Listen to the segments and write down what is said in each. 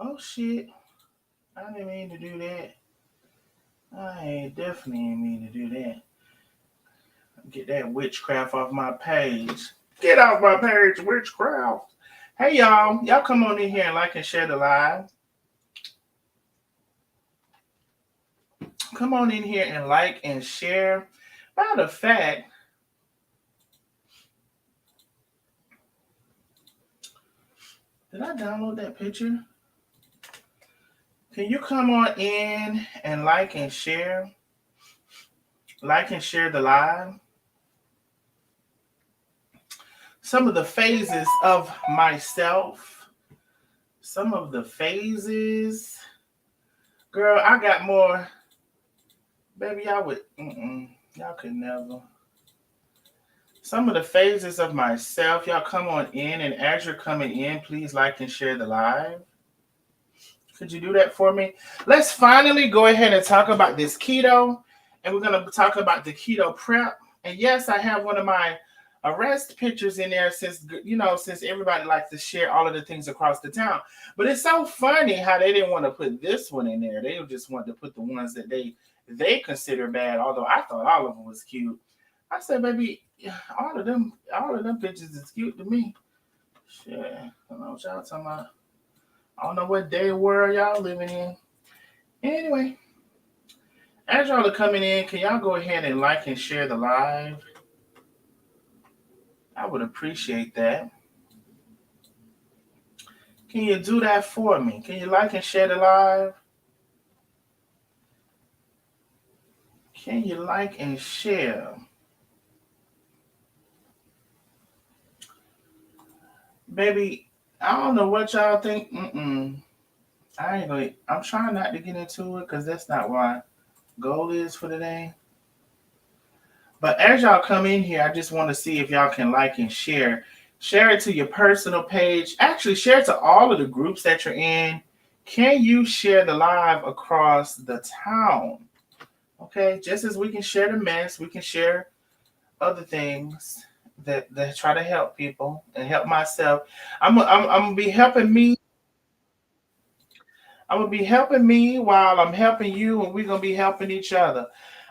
Oh shit. I didn't mean to do that. Definitely ain't mean to do that. Get that witchcraft off my page. Get off my page, witchcraft. Hey y'all. Y'all come on in here and like and share the live. Come on in here and like and share. Matter of fact, did I download that picture? Can you come on in and like and share? Like and share the live. Some of the phases of myself. Some of the phases. Girl, I got more. Baby, y'all would. Y'all could never. Some of the phases of myself. Y'all come on in, and as you're coming in, please like and share the live. Could you do that for me? Let's finally go ahead and talk about this keto. And we're going to talk about the keto prep. And yes, I have one of my arrest pictures in there since everybody likes to share all of the things across the town. But it's so funny how they didn't want to put this one in there. They just wanted to put the ones that they consider bad, although I thought all of them was cute. I said, baby, all of them pictures is cute to me. Shit, I don't know what y'all talking about. I don't know what day world y'all living in. Anyway, as y'all are coming in, can y'all go ahead and like and share the live? I would appreciate that. Can you do that for me? Can you like and share the live? Can you like and share? Baby, I don't know what y'all think. I'm trying not to get into it because that's not what my goal is for today. But as y'all come in here, I just want to see if y'all can like and share. Share it to your personal page. Actually, share it to all of the groups that you're in. Can you share the live across the town? Okay, just as we can share the mess, we can share other things that try to help people and help myself. I'm gonna be helping me. I'm gonna be helping me while I'm helping you, and we're gonna be helping each other.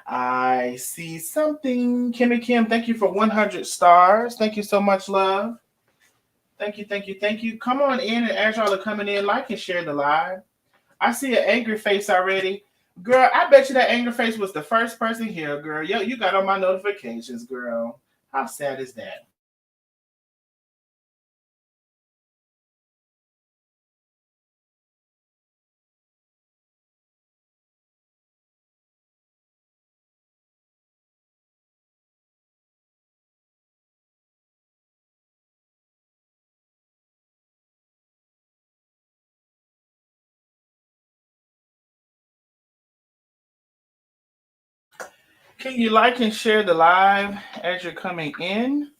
I see something. Kimmy Kim, thank you for 100 stars. Thank you so much, love. Thank you, thank you, thank you. Come on in, and as y'all are coming in, like and share the live. I see an angry face already. Girl, I bet you that angry face was the first person here, girl. Yo, you got on my notifications, girl. How sad is that? Can you like and share the live as you're coming in?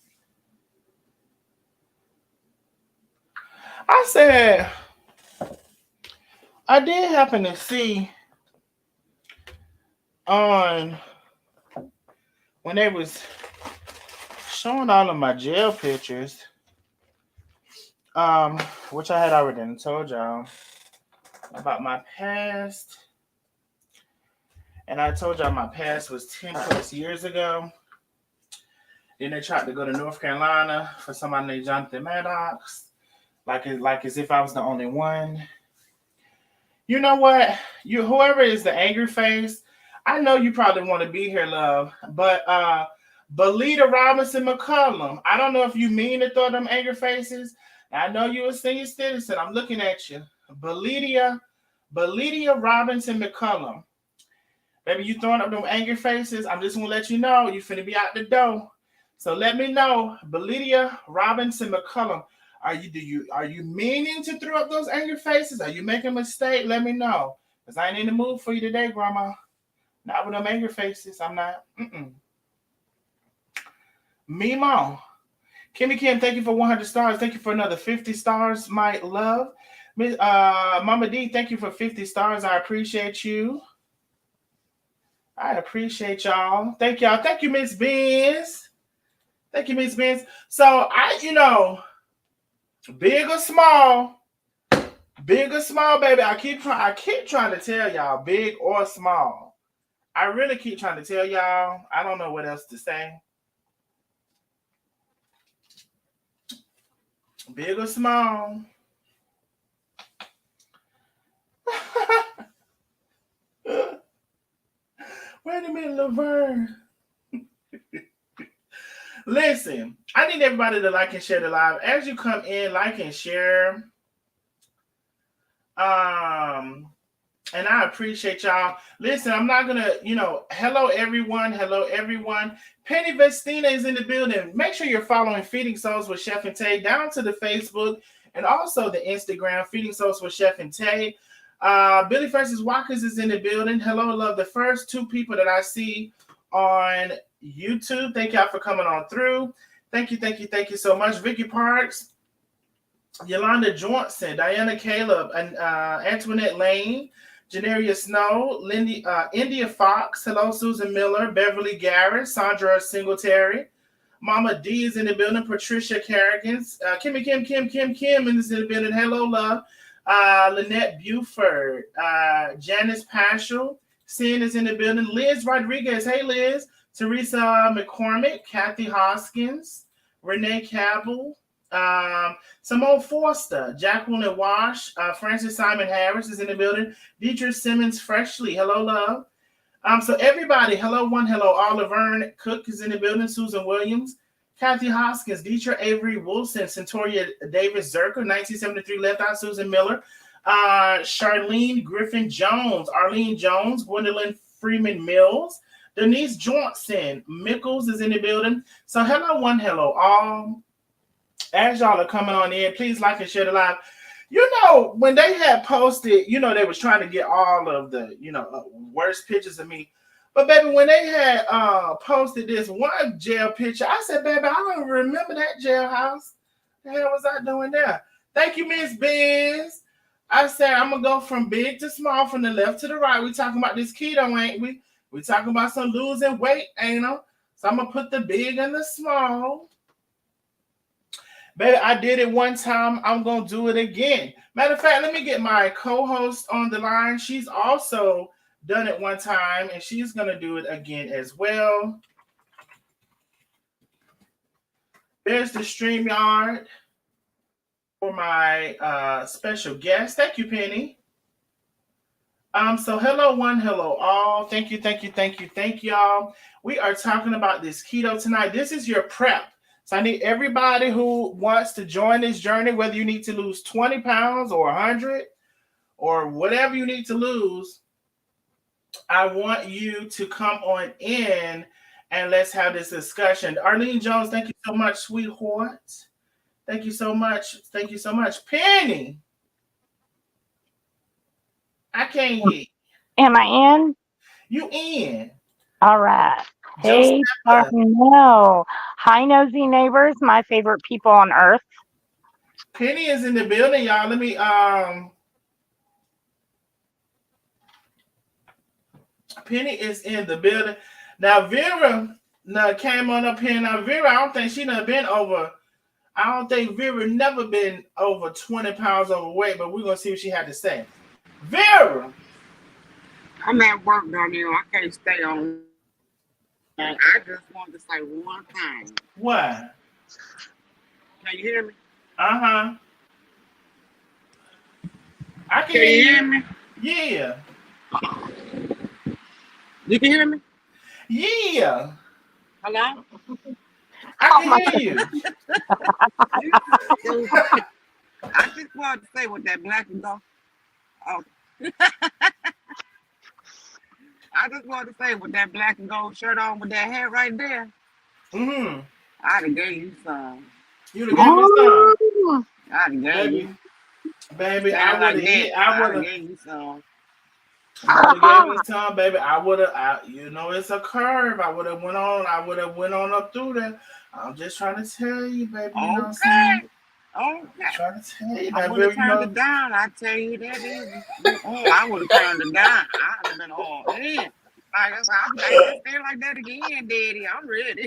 I said, I did happen to see on when they was showing all of my jail pictures, which I had already told y'all about my past. And I told y'all my past was 10 plus years ago. Then they tried to go to North Carolina for somebody named Jonathan Maddox. Like as if I was the only one. You know what? Whoever is the angry face, I know you probably want to be here, love. But Belita Robinson McCullum, I don't know if you mean to throw them angry faces. I know you're a senior citizen. I'm looking at you. Belita Robinson McCullum. Baby, you throwing up them angry faces. I'm just gonna let you know you finna be out the door. So let me know, Belita Robinson McCullum. Are you meaning to throw up those angry faces? Are you making a mistake? Let me know. Because I ain't in the mood for you today, Grandma. Not with them angry faces. I'm not. Me, Mom. Kimmy Kim, thank you for 100 stars. Thank you for another 50 stars, my love. Mama D, thank you for 50 stars. I appreciate you. I appreciate y'all. Thank y'all. Thank you, Miss Benz. Thank you, Miss Benz. So, big or small, Big or small, baby. I keep trying to tell y'all, big or small. I really keep trying to tell y'all. I don't know what else to say. Big or small. Wait a minute, Laverne. Listen, I need everybody to like and share the live. As you come in, like and share. And I appreciate y'all. Listen, I'm not gonna, hello everyone. Hello everyone. Penny Vestina is in the building. Make sure you're following Feeding Souls with Chef and Tay down to the Facebook and also the Instagram, Feeding Souls with Chef and Tay. Billy Francis Watkins is in the building. Hello, love. The first two people that I see on YouTube. Thank y'all for coming on through. Thank you so much. Vicky Parks, Yolanda Johnson, Diana Caleb, and Antoinette Lane, Janeria Snow, India Fox, hello, Susan Miller, Beverly Garrett, Sandra Singletary, Mama D is in the building, Patricia Kerrigan, Kimmy Kim is in the building, hello, love, Lynette Buford, Janice Paschal, Sin is in the building, Liz Rodriguez, hey Liz, Teresa McCormick, Kathy Hoskins, Renee Cabell, Simone Forster, Jacqueline Wash, Francis Simon Harris is in the building, Deidre Simmons Freshly, hello love. So everybody, hello one, hello Oliver Cook is in the building, Susan Williams, Kathy Hoskins, Deidre Avery Wilson, Centoria Davis Zerker, 1973 Left Out, Susan Miller, Charlene Griffin Jones, Arlene Jones, Gwendolyn Freeman Mills, Denise Johnson, Mickles is in the building. So hello one, hello all. As y'all are coming on in, please like and share the live. When they had posted, they was trying to get all of the, worst pictures of me. But baby, when they had posted this one jail picture, I said, baby, I don't remember that jailhouse. The hell was I doing there? Thank you, Miss Biz. I said, I'm going to go from big to small, from the left to the right. We talking about this keto, ain't we? We talking about some losing weight, ain't we? So I'm going to put the big and the small. Baby, I did it one time. I'm going to do it again. Matter of fact, let me get my co-host on the line. She's also done it one time, and she's going to do it again as well. There's the StreamYard for my special guest. Thank you, Penny. So hello one, hello all. Thank you, y'all. We are talking about this keto tonight. This is your prep. So I need everybody who wants to join this journey, whether you need to lose 20 pounds or 100 or whatever you need to lose, I want you to come on in and let's have this discussion. Arlene Jones, thank you so much, sweetheart. Thank you so much. Penny, I can't hear you. Am I in? You in. All right. Hey, no. Hi, Nosy Neighbors, my favorite people on earth. Penny is in the building, y'all. Let me Penny is in the building. Now Vera came on up here. Now Vera, I don't think she done been over. I don't think Vera never been over 20 pounds overweight, but we're gonna see what she had to say. Vera, I'm at work down here. I can't stay on. I just wanted to say one thing. What? Can you hear me? I can Can you hear me? Yeah. You can hear me? Yeah. Hello? I can hear you. I just wanted to say with that black and gold. Oh. I just wanted to say with that black and gold shirt on with that hair right there. Mm-hmm. I'd have gave you some. You'd have gave me some. I'd have gave you. Baby, I would have gave you some. I would have gave me some, baby. I would have, it's a curve. I would have went on up through there. I'm just trying to tell you, baby. You know what I'm saying? Okay. I'm trying to tell you, I would have turned it down. I tell you that easy. I would have turned it down. I'd have been all in. I can't stay like that again, Daddy. I'm ready.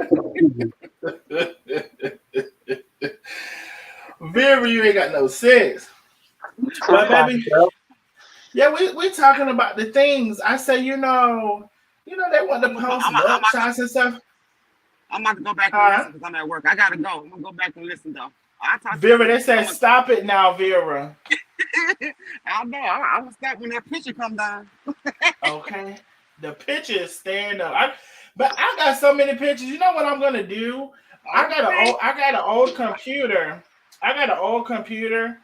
Vera, you ain't got no sense. Too But funny, baby, girl. yeah, we talking about the things. I say, they want to I'm gonna, post I'm, I'm, mug about to, shots and stuff. I'm about to go back and Huh? listen because I'm at work. I gotta go. I'm gonna go back and listen though. I'll talk to Vera, y'all. they said, I'm gonna, stop it now, Vera. I know. I'm gonna stop when that picture come down. Okay. The picture is stand up. But I got so many pictures. You know what I'm gonna do? Okay. I got an old computer. I got an old computer.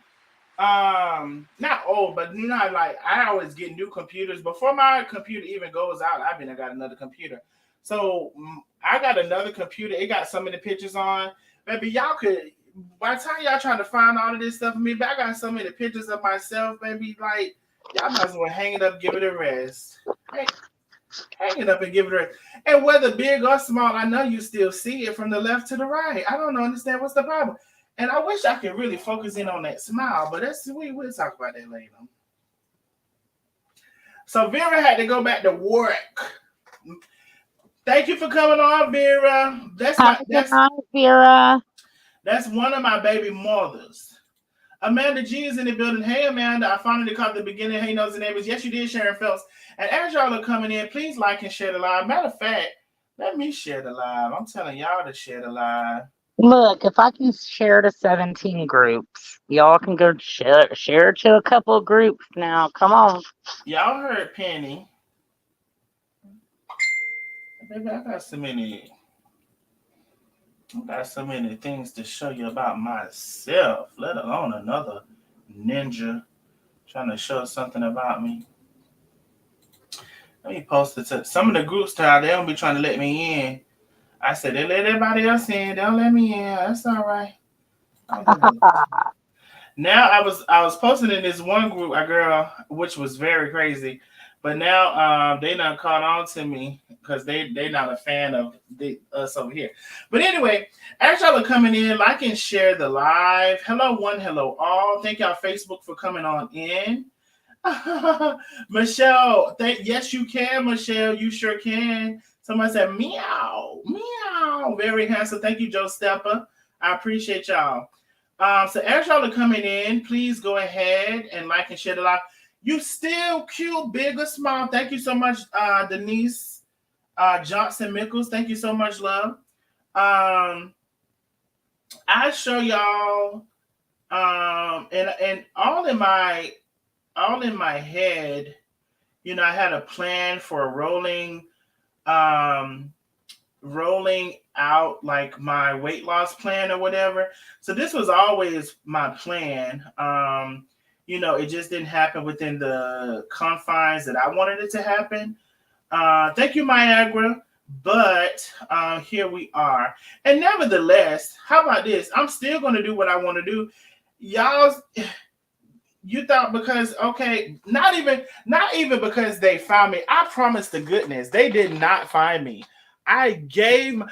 Not old, but not like I always get new computers. Before my computer even goes out, I got another computer. So I got another computer. It got so many pictures on. Baby, y'all could by the time y'all trying to find all of this stuff for me, but I got so many pictures of myself, baby. Like y'all might as well hang it up, give it a rest. Hang it up and give it a rest. And whether big or small, I know you still see it from the left to the right. I don't understand what's the problem. And I wish I could really focus in on that smile, but we'll talk about that later. So Vera had to go back to work. Thank you for coming on, Vera. Have a good night, Vera. That's one of my baby mothers. Amanda G is in the building. Hey, Amanda. I finally caught the beginning. Hey, Nosy Neighbors. Yes, you did, Sharon Phelps. And as y'all are coming in, please like and share the live. Matter of fact, let me share the live. I'm telling y'all to share the live. Look, if I can share to 17 groups, y'all can go share to a couple of groups now. Come on. Y'all heard Penny. Baby, I got so many things to show you about myself, let alone another ninja trying to show something about me. Let me post it to some of the groups now. They don't be trying to let me in. I said they let everybody else in. They don't let me in. That's all right. Now I was posting in this one group, a girl, which was very crazy. But now they not caught on to me because they not a fan of us over here. But anyway, as y'all are coming in, like and share the live. Hello one, hello all. Thank y'all Facebook for coming on in. Michelle, yes you can, Michelle. You sure can. Somebody said meow, meow. Very handsome. Thank you, Joe Stepper. I appreciate y'all. So as y'all are coming in, please go ahead and like and share the live. You still cute, big or small. Thank you so much, Denise Johnson Mickles. Thank you so much, love. I show y'all and all in my head, I had a plan for rolling out like my weight loss plan or whatever. So this was always my plan. It just didn't happen within the confines that I wanted it to happen. Thank you, Niagara. But here we are. And nevertheless, how about this? I'm still going to do what I want to do. Y'all, you thought because not even because they found me. I promise to goodness, they did not find me. I give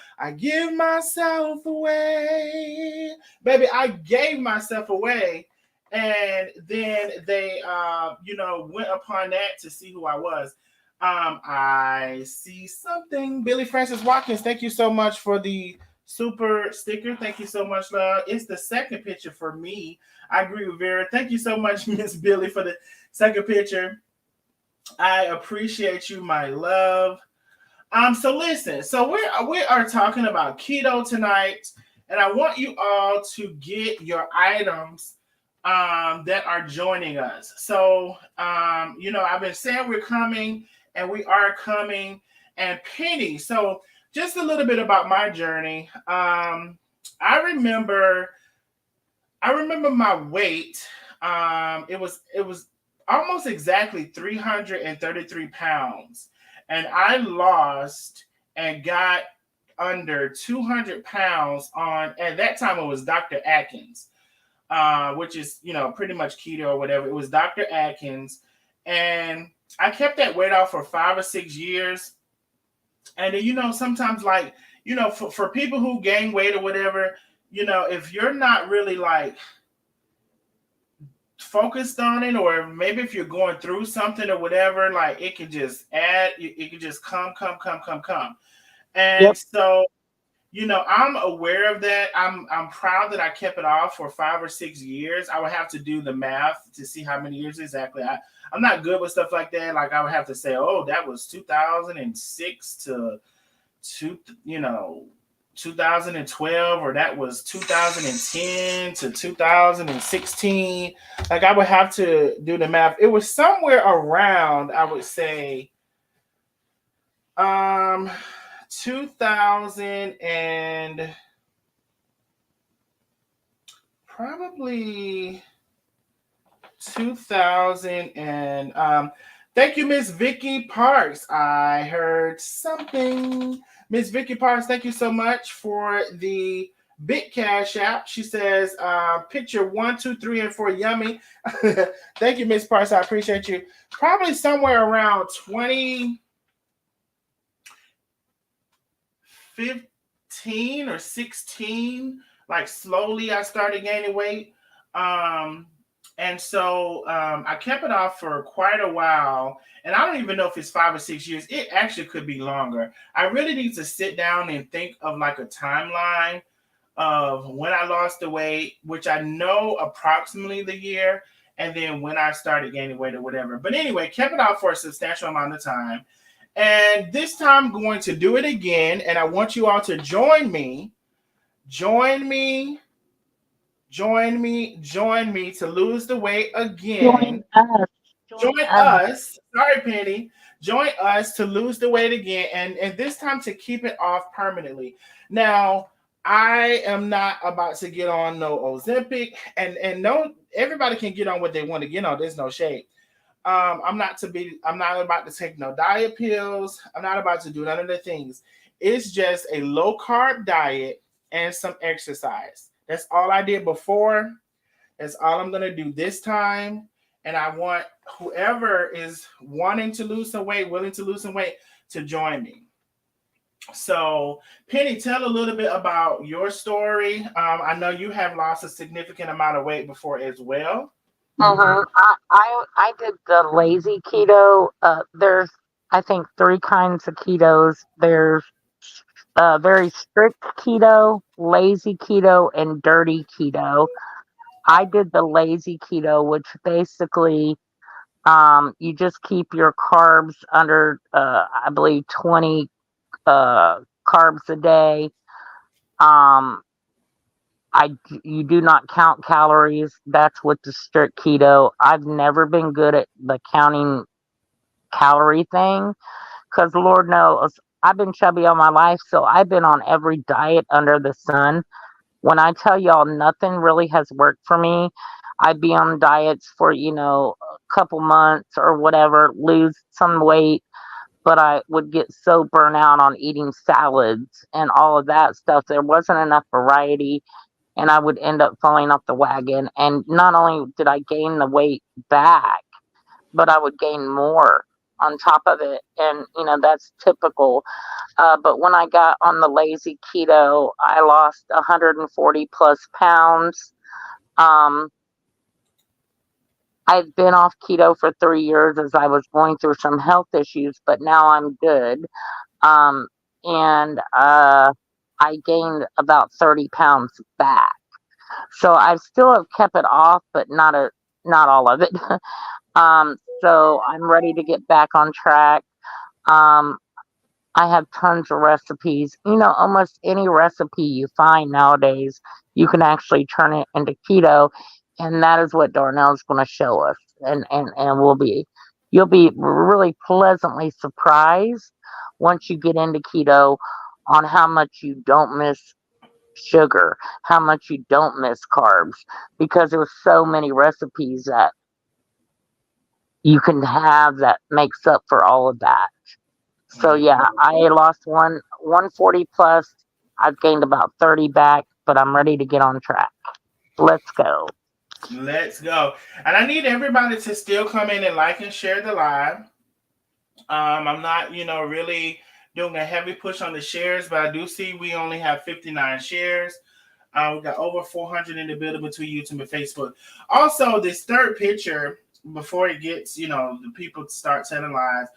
myself away, baby. I gave myself away, and then they went upon that to see who I was. I see something. Billy Francis Watkins, thank you so much for the super sticker. Thank you so much, love. It's the second picture for me. I agree with Vera. Thank you so much, Miss Billy, for the second picture. I appreciate you, my love. So listen. So we are talking about keto tonight, and I want you all to get your items that are joining us. So I've been saying we're coming, and we are coming. And Penny. So just a little bit about my journey. I remember my weight. It was almost exactly 333 pounds, and I lost and got under 200 pounds on. At that time, it was Dr. Atkins, which is pretty much keto or whatever. It was Dr. Atkins, and I kept that weight off for 5 or 6 years. And then, sometimes for people who gain weight or whatever, if you're not really like focused on it, or maybe if you're going through something or whatever, like it can just come. And Yep. so, I'm aware of that. I'm proud that I kept it off for 5 or 6 years. I would have to do the math to see how many years exactly. I'm not good with stuff like that. Like I would have to say, oh, that was 2006 to 2012, or that was 2010 to 2016. Like I would have to do the math. It was somewhere around, I would say, 2000 and probably 2000 and thank you, Miss Vicky Parks. I heard something. Miss Vicky Parks, thank you so much for the Bit Cash app. She says picture 1, 2, 3, and 4 yummy. Thank you, Miss Parks. I appreciate you. Probably somewhere around 2015 or 16, like slowly I started gaining weight. And so I kept it off for quite a while. And I don't even know if it's 5 or 6 years. It actually could be longer. I really need to sit down and think of like a timeline of when I lost the weight, which I know approximately the year, and then when I started gaining weight or whatever. But anyway, kept it off for a substantial amount of time. And this time I'm going to do it again. And I want you all to join me. Join me to lose the weight again. Join us. Join Join us. us. Sorry, Penny. Join us to lose the weight again, and this time to keep it off permanently. Now, I am not about to get on no Ozempic, and no, everybody can get on what they want to get on. There's no shade. I'm not about to take no diet pills. I'm not about to do none of the things. It's just a low carb diet and some exercise. That's all I did before. That's all I'm gonna do this time. And I want whoever is wanting to lose some weight, willing to lose some weight, to join me. So, Penny, tell a little bit about your story. I know you have lost a significant amount of weight before as well. I did the lazy keto. There's I think three kinds of ketos. There's very strict keto, lazy keto, and dirty keto. I did the lazy keto, which basically you just keep your carbs under I believe 20 carbs a day. Um, you do not count calories. That's with the strict keto. I've never been good at the counting calorie thing because Lord knows I've been chubby all my life, so I've been on every diet under the sun. When I tell y'all nothing really has worked for me, I'd be on diets for a couple months or whatever, lose some weight, but I would get so burnt out on eating salads and all of that stuff. There wasn't enough variety, and I would end up falling off the wagon. And not only did I gain the weight back, but I would gain more on top of it. And, that's typical. But when I got on the lazy keto, I lost 140 plus pounds. Um, I've been off keto for 3 years as I was going through some health issues, but now I'm good. And I gained about 30 pounds back. So I still have kept it off, but not all of it. So I'm ready to get back on track. Um, I have tons of recipes. Almost any recipe you find nowadays, you can actually turn it into keto, and that is what Darnell's going to show us. And you'll be really pleasantly surprised once you get into keto on how much you don't miss sugar, how much you don't miss carbs, because there's so many recipes that you can have that makes up for all of that. So yeah, I lost 140 plus. I've gained about 30 back, but I'm ready to get on track. Let's go. Let's go. And I need everybody to still come in and like and share the live. I'm not, really doing a heavy push on the shares, but I do see we only have 59 shares. We got over 400 in the building between YouTube and Facebook. Also, this third picture, before it gets, the people start telling lies,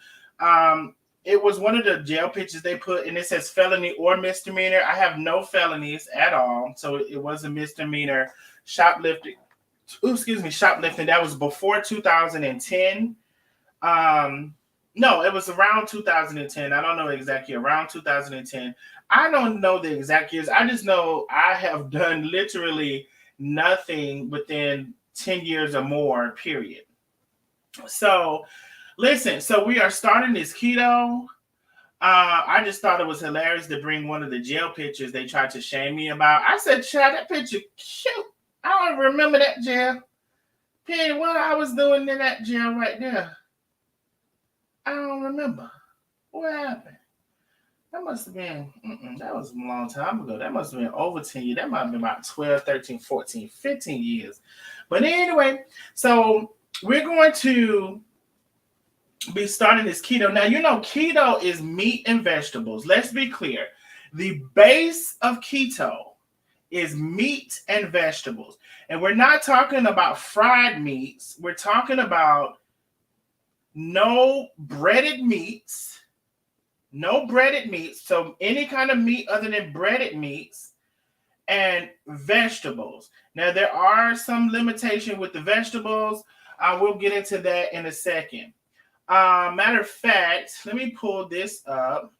it was one of the jail pictures they put, and it says felony or misdemeanor. I have no felonies at all, so it was a misdemeanor. Shoplifting. Ooh, excuse me, shoplifting. That was before 2010. No, it was around 2010. I don't know exactly. Around 2010. I don't know the exact years. I just know I have done literally nothing within 10 years or more. Period. So listen, so we are starting this keto. I just thought it was hilarious to bring one of the jail pictures they tried to shame me about. I said, "Child, that picture cute. I don't remember that jail. Penny, what I was doing in that jail right there. I don't remember. What happened? That must have been, that was a long time ago. That must have been over 10 years. That might have been about 12, 13, 14, 15 years. But anyway, so we're going to be starting this keto. Now, you know, keto is meat and vegetables. Let's be clear. The base of keto is meat and vegetables. And we're not talking about fried meats. We're talking about no breaded meats. No breaded meats. So any kind of meat other than breaded meats and vegetables. Now, there are some limitation with the vegetables. I will get into that in a second. Matter of fact, let me pull this up.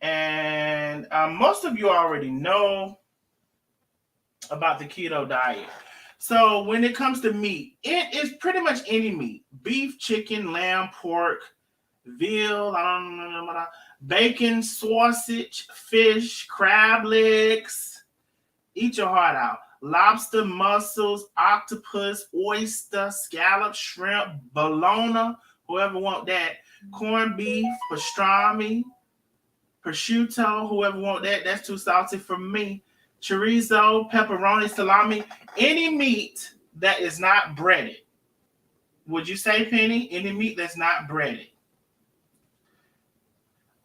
And most of you already know about the keto diet. So when it comes to meat, it is pretty much any meat. Beef, chicken, lamb, pork, veal, bacon, sausage, fish, crab legs. Eat your heart out. Lobster, mussels, octopus, oyster, scallop, shrimp, bologna, whoever want that. Corned beef, pastrami, prosciutto, whoever want that. That's too salty for me. Chorizo, pepperoni, salami, any meat that is not breaded. Would you say, Penny? Any meat that's not breaded?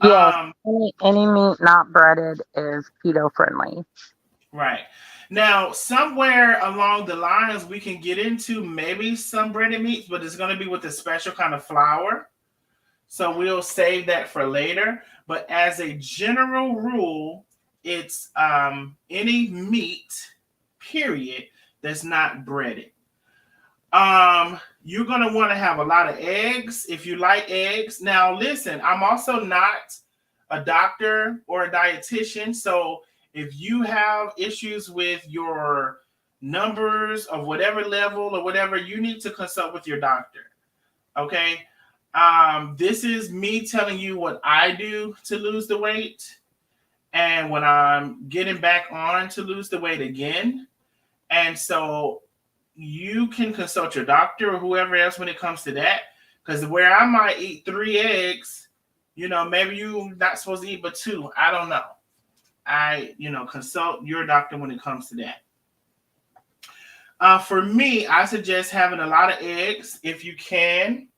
Yes, any meat not breaded is keto friendly. Right. Now, somewhere along the lines, we can get into maybe some breaded meats, but it's going to be with a special kind of flour. So we'll save that for later. But as a general rule, it's any meat, period, that's not breaded. You're going to want to have a lot of eggs if you like eggs. Now, listen, I'm also not a doctor or a dietitian. So if you have issues with your numbers of whatever level or whatever, you need to consult with your doctor. Okay. This is me telling you what I do to lose the weight and when I'm getting back on to lose the weight again. And so you can consult your doctor or whoever else when it comes to that. Because where I might eat 3 eggs, maybe you're not supposed to eat but 2. I don't know. Consult your doctor when it comes to that. For me, I suggest having a lot of eggs if you can.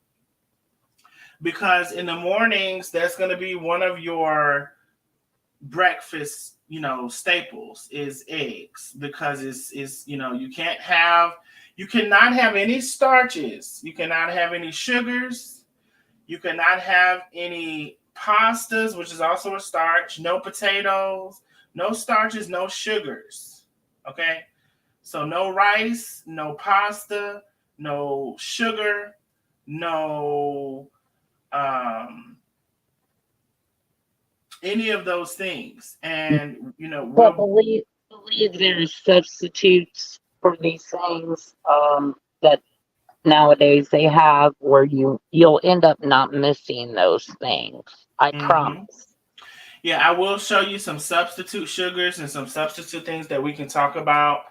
Because in the mornings, that's going to be one of your breakfast, staples is eggs. Because it's you cannot have any starches. You cannot have any sugars. You cannot have any pastas, which is also a starch. No potatoes, no starches, no sugars. Okay? So no rice, no pasta, no sugar, no any of those things. And But believe there's substitutes for these things that nowadays they have where you'll end up not missing those things. I mm-hmm. promise. Yeah, I will show you some substitute sugars and some substitute things that we can talk about.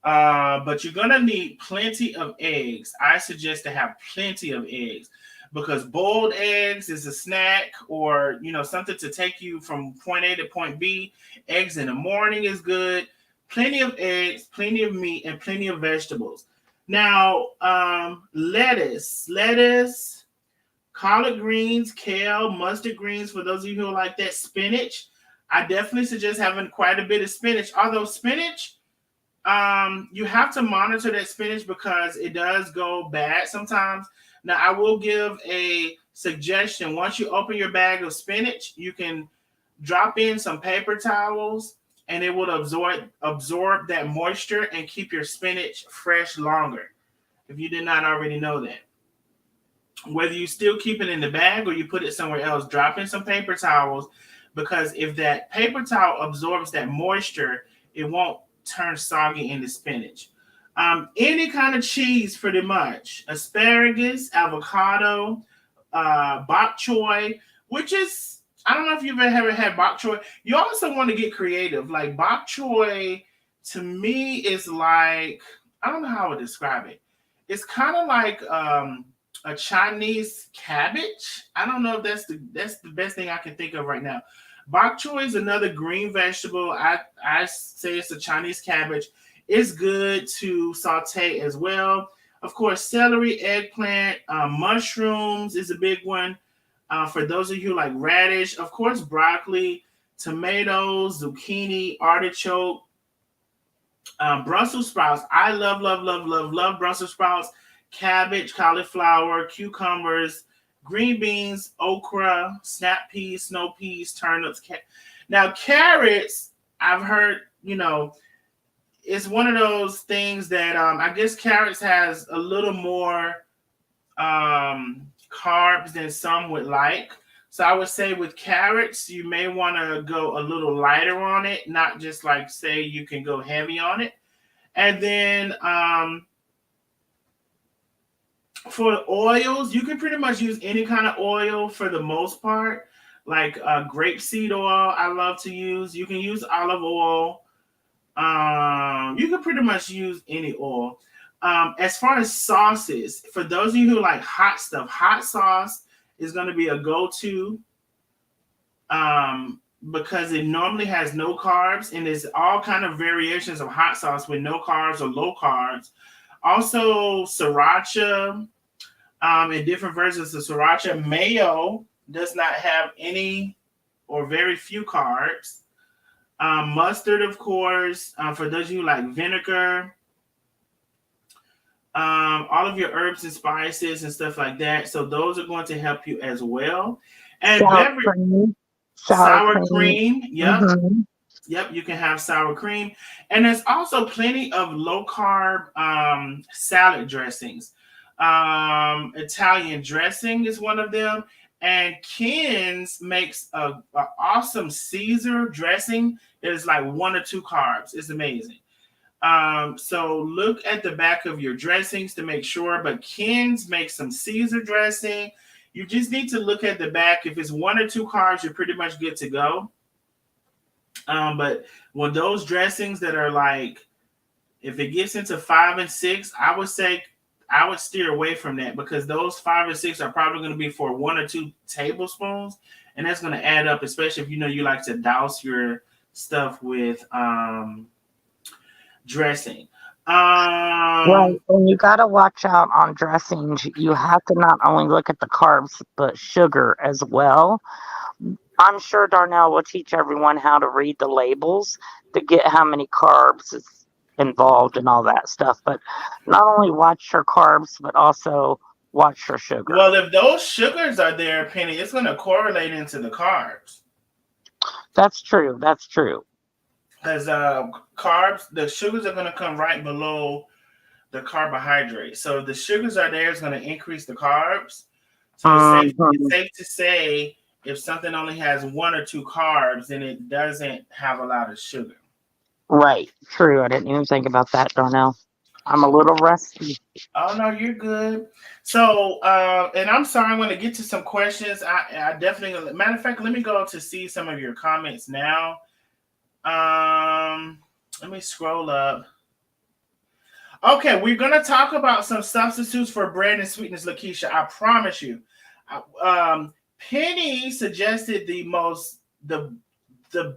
But you're gonna need plenty of eggs. I suggest to have plenty of eggs because boiled eggs is a snack or something to take you from point A to point B. Eggs in the morning is good. Plenty of eggs, plenty of meat, and plenty of vegetables. Now, lettuce, collard greens, kale, mustard greens, for those of you who like that, spinach. I definitely suggest having quite a bit of spinach. Although spinach, you have to monitor that spinach because it does go bad sometimes. Now, I will give a suggestion, once you open your bag of spinach, you can drop in some paper towels and it will absorb that moisture and keep your spinach fresh longer. If you did not already know that. Whether you still keep it in the bag or you put it somewhere else, drop in some paper towels, because if that paper towel absorbs that moisture, it won't turn soggy in the spinach. Any kind of cheese, pretty much, asparagus, avocado, bok choy, which is, I don't know if you've ever had bok choy. You also want to get creative. Like bok choy, to me, is like, I don't know how I would describe it. It's kind of like a Chinese cabbage. I don't know if that's the best thing I can think of right now. Bok choy is another green vegetable. I say it's a Chinese cabbage. It's good to saute as well. Of course, celery, eggplant, mushrooms is a big one. For those of you who like radish, of course, broccoli, tomatoes, zucchini, artichoke, Brussels sprouts. I love Brussels sprouts, cabbage, cauliflower, cucumbers, green beans, okra, snap peas, snow peas, turnips. Now, carrots, I've heard, it's one of those things that I guess carrots has a little more carbs than some would like. So I would say with carrots, you may want to go a little lighter on it, not just like say you can go heavy on it. And then for oils, you can pretty much use any kind of oil for the most part, like grapeseed oil. I love to use. You can use olive oil. You can pretty much use any oil. As far as sauces, for those of you who like hot stuff, hot sauce is going to be a go-to because it normally has no carbs, and there's all kind of variations of hot sauce with no carbs or low carbs. Also, sriracha, in different versions of sriracha. Mayo does not have any or very few carbs. Mustard, of course, for those of you who like vinegar. All of your herbs and spices and stuff like that. So those are going to help you as well. And Sour cream. sour cream. Yep. Mm-hmm. Yep. You can have sour cream. And there's also plenty of low carb salad dressings. Italian dressing is one of them. And Ken's makes a awesome Caesar dressing that is like 1 or 2 carbs. It's amazing. So look at the back of your dressings to make sure, but Ken's makes some Caesar dressing. You just need to look at the back. If it's 1 or 2 carbs, you're pretty much good to go. But when those dressings that are like, if it gets into 5 and 6, I would say I would steer away from that, because those 5 or 6 are probably going to be for 1 or 2 tablespoons. And that's going to add up, especially if you like to douse your stuff with, dressing. Right. And you got to watch out on dressings. You have to not only look at the carbs, but sugar as well. I'm sure Darnell will teach everyone how to read the labels to get how many carbs is involved and all that stuff. But not only watch your carbs, but also watch your sugar. Well, if those sugars are there, Penny, it's going to correlate into the carbs. That's true. That's true. Because carbs, the sugars are going to come right below the carbohydrates. So if the sugars are there, it's going to increase the carbs. So it's safe to say if something only has 1 or 2 carbs, then it doesn't have a lot of sugar. Right. True. I didn't even think about that, Darnell. I'm a little rusty. Oh, no, you're good. So, and I'm sorry, I'm going to get to some questions. I definitely, matter of fact, let me go to see some of your comments now. Let me scroll up. Okay, we're going to talk about some substitutes for bread and sweetness, Lakeisha. I promise you. Penny suggested the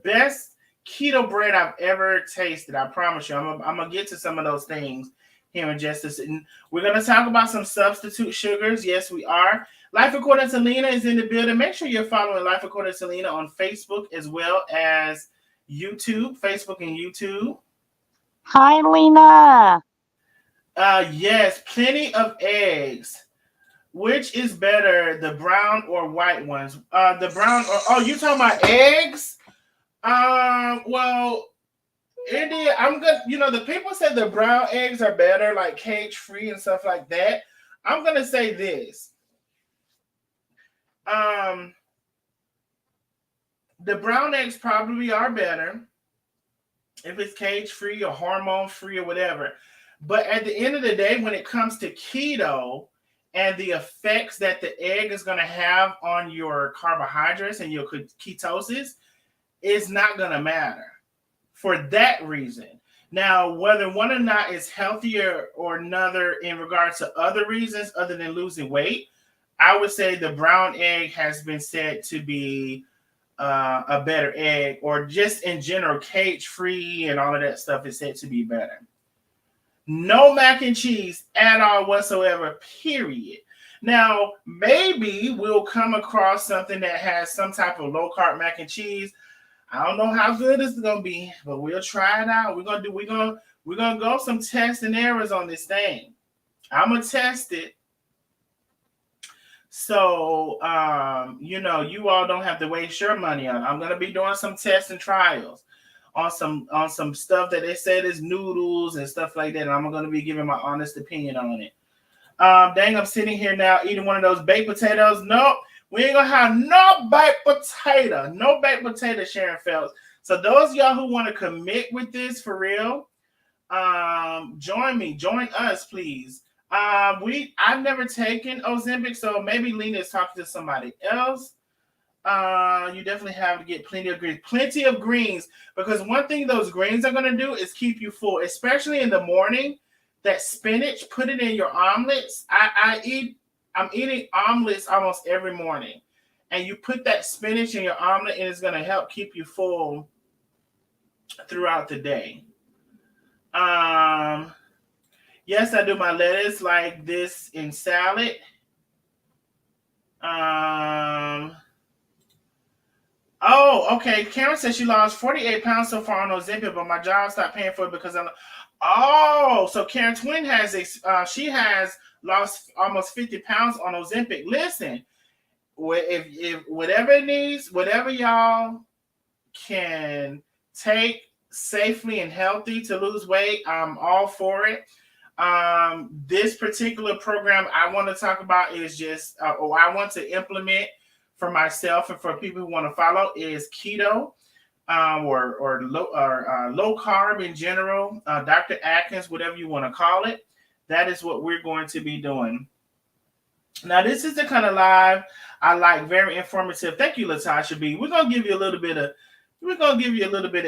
best keto bread I've ever tasted. I promise you. I'm going to get to some of those things here in just a second. We're going to talk about some substitute sugars. Yes, we are. Life According to Lena is in the building. Make sure you're following Life According to Lena on Facebook as well as YouTube, Facebook and YouTube. Hi, Lena. Yes, plenty of eggs. Which is better, the brown or white ones? The brown or you talking about eggs? Well, India, I'm good. You know, the people said the brown eggs are better, like cage free and stuff like that. I'm gonna say this. Um, the brown eggs probably are better if it's cage free or hormone free or whatever. But at the end of the day, when it comes to keto and the effects that the egg is going to have on your carbohydrates and your ketosis, it's not going to matter for that reason. Now, whether one or not is healthier or another in regards to other reasons other than losing weight, I would say the brown egg has been said to be a better egg, or just in general, cage free and all of that stuff is said to be better. No mac and cheese at all whatsoever, period. Now, maybe we'll come across something that has some type of low carb mac and cheese. I don't know how good it's gonna be, but we'll try it out. We're gonna go some tests and errors on this thing. I'm gonna test it. So you all don't have to waste your money on it. I'm gonna be doing some tests and trials on some stuff that they said is noodles and stuff like that. And I'm gonna be giving my honest opinion on it. Dang, I'm sitting here now eating one of those baked potatoes. Nope, we ain't gonna have no baked potato. No baked potato, Sharon Phelps. So those of y'all who want to commit with this for real, join us, please. I've never taken Ozempic, so maybe Lena is talking to somebody else. You definitely have to get plenty of greens, because one thing those greens are going to do is keep you full, especially in the morning. That spinach, put it in your omelets. I'm eating omelets almost every morning, and you put that spinach in your omelet, and it's going to help keep you full throughout the day. Yes, I do my lettuce like this in salad. Oh, okay. Karen says she lost 48 pounds so far on Ozempic, but my job stopped paying for it because I'm. Oh, so Karen Twin she has lost almost 50 pounds on Ozempic. Listen, if whatever it needs, whatever y'all can take safely and healthy to lose weight, I'm all for it. This particular program I want to talk about is just, or I want to implement for myself and for people who want to follow, is keto, or low carb in general, Dr. Atkins, whatever you want to call it. That is what we're going to be doing. Now, this is the kind of live I like, very informative. Thank you, Latasha B. We're gonna give you a little bit of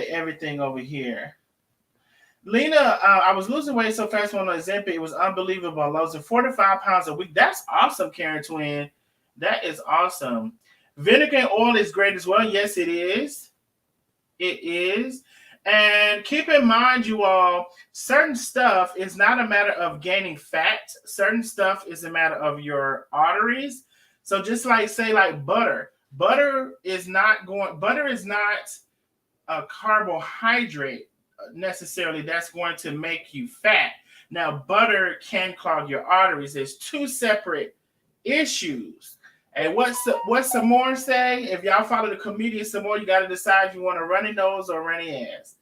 everything over here. Lena, I was losing weight so fast on Ozempic, it was unbelievable. I lost 45 pounds a week. That's awesome, Karen Twin. That is awesome. Vinegar and oil is great as well. Yes, it is. It is. And keep in mind, you all, certain stuff is not a matter of gaining fat. Certain stuff is a matter of your arteries. So just like, say, like butter. Butter is not a carbohydrate necessarily that's going to make you fat. Now, butter can clog your arteries. There's two separate issues. And what's Samore say? If y'all follow the comedian Samore, you got to decide if you want a runny nose or runny ass.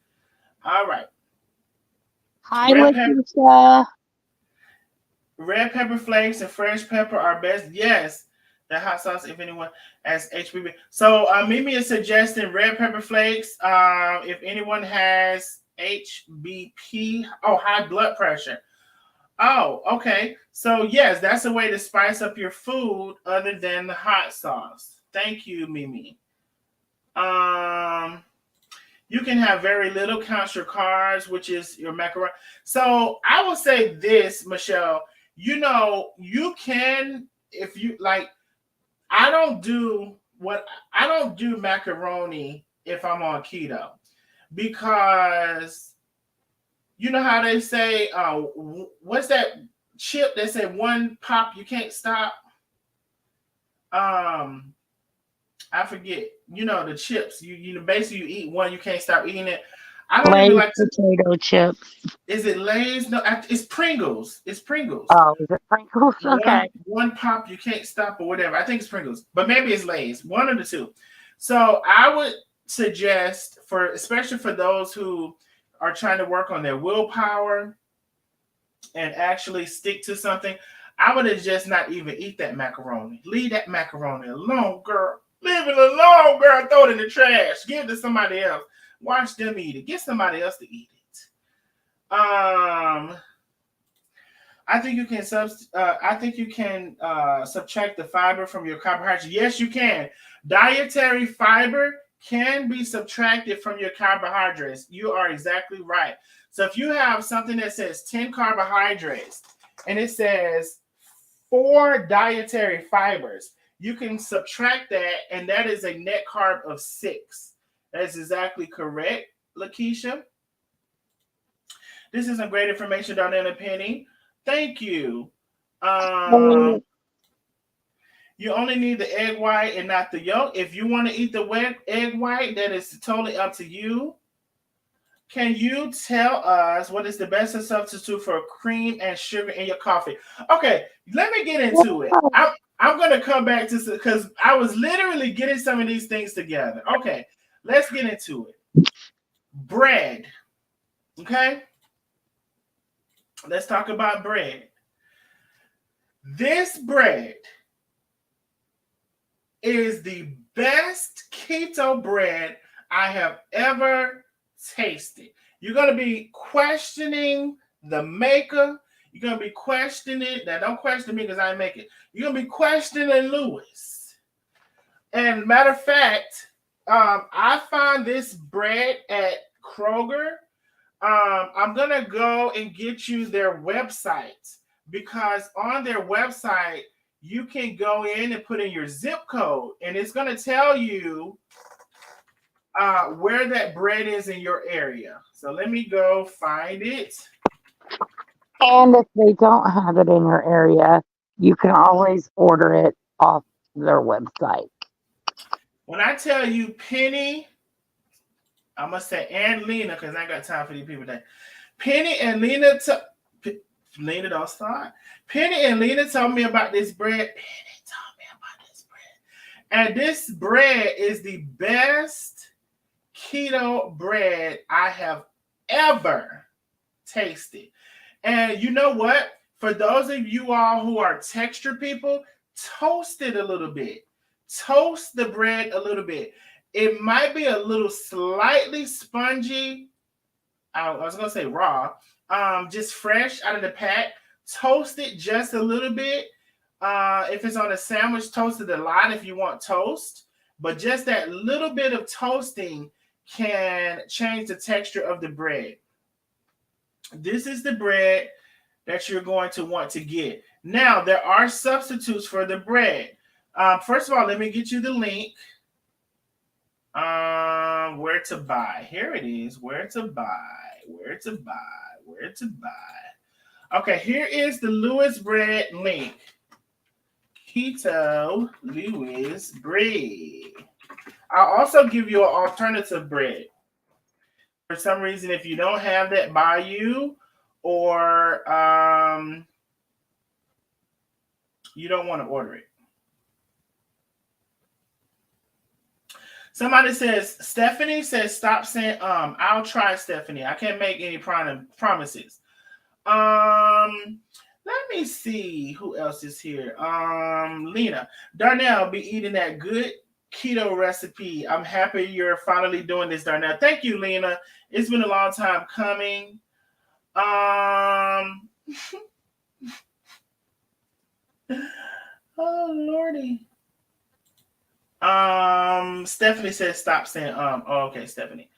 All right. Hi, Leticia. Red pepper flakes and fresh pepper are best. Yes, the hot sauce, if anyone has HPV. So Mimi is suggesting red pepper flakes. If anyone has HBP, high blood pressure. Oh, okay. So yes, that's a way to spice up your food other than the hot sauce. Thank you, Mimi. You can have very little, count your carbs, which is your macaroni. So I will say this, Michelle, you can, if you like, I don't do macaroni if I'm on keto, because you know how they say, what's that chip? They say one pop, you can't stop. I forget. The chips. You basically you eat one, you can't stop eating it. I don't even Lay's like to. potato chips. Is it Lay's? No, it's Pringles. It's Pringles. Oh, is it Pringles? Okay. One pop you can't stop or whatever. I think it's Pringles, but maybe it's Lay's. One of the two. So I would suggest for especially for those who are trying to work on their willpower and actually stick to something, I would have just not even eat that macaroni. Leave that macaroni alone, girl. Leave it alone, girl. Throw it in the trash. Give it to somebody else. Watch them eat it. Get somebody else to eat it. I think you can subtract the fiber from your carbohydrates. Yes, you can. Dietary fiber can be subtracted from your carbohydrates. You are exactly right. So if you have something that says 10 carbohydrates and it says 4 dietary fibers, you can subtract that, and that is a net carb of 6. That's exactly correct, Lakeisha. This is some great information, Darnell and Penny. Thank you. You only need the egg white and not the yolk. If you want to eat the wet egg white, that is totally up to you. Can you tell us what is the best substitute for cream and sugar in your coffee? Okay, let me get into it. I'm going to come back to because I was literally getting some of these things together. Okay, let's get into it. Bread. Okay, let's talk about bread. This bread is the best keto bread I have ever tasted. You're going to be questioning the maker. You're going to be questioning. Now, don't question me because I make it. You're going to be questioning Lewis. And matter of fact, I found this bread at Kroger. I'm going to go and get you their website because on their website, you can go in and put in your zip code, and it's going to tell you where that bread is in your area. So let me go find it. And if they don't have it in your area, you can always order it off their website. When I tell you Penny, I must say and Lena because I ain't got time for these people today. Penny and Lena, Lena don't start. Penny and Lena told me about this bread. And this bread is the best keto bread I have ever tasted. And you know what? For those of you all who are texture people, toast it a little bit. Toast the bread a little bit. It might be a little slightly spongy. I was going to say raw. Just fresh out of the pack. Toast it just a little bit. If it's on a sandwich, toast it a lot if you want toast. But just that little bit of toasting can change the texture of the bread. This is the bread that you're going to want to get. Now, there are substitutes for the bread. First of all, let me get you the link. Where to buy. Here it is. Where to buy. Where to buy. Where to buy. Okay, here is the Lewis bread link. Keto Lewis bread. I'll also give you an alternative bread. For some reason, if you don't have that by you, or you don't want to order it. Somebody says, Stephanie says, stop saying I'll try, Stephanie. I can't make any promises. Let me see who else is here. Lena. Darnell be eating that good keto recipe. I'm happy you're finally doing this, Darnell. Thank you, Lena. It's been a long time coming. Oh Lordy. Stephanie says stop saying oh, okay, Stephanie.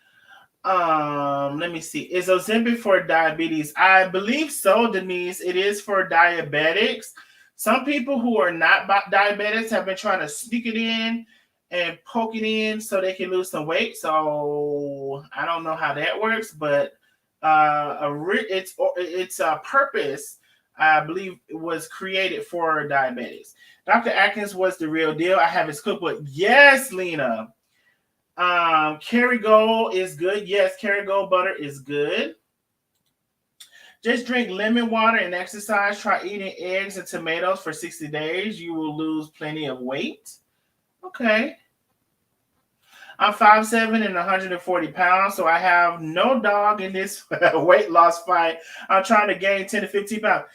Let me see. Is Ozempic for diabetes? I believe so, Denise. It is for diabetics. Some people who are not diabetics have been trying to sneak it in and poke it in so they can lose some weight. So I don't know how that works, but its purpose, I believe, it was created for diabetics. Dr. Atkins was the real deal. I have his cookbook. Yes, Lena. Kerrygold is good. Yes, Kerrygold butter is good. Just drink lemon water and exercise. Try eating eggs and tomatoes for 60 days. You will lose plenty of weight. Okay. I'm 5'7" and 140 pounds, so I have no dog in this weight loss fight. I'm trying to gain 10 to 15 pounds.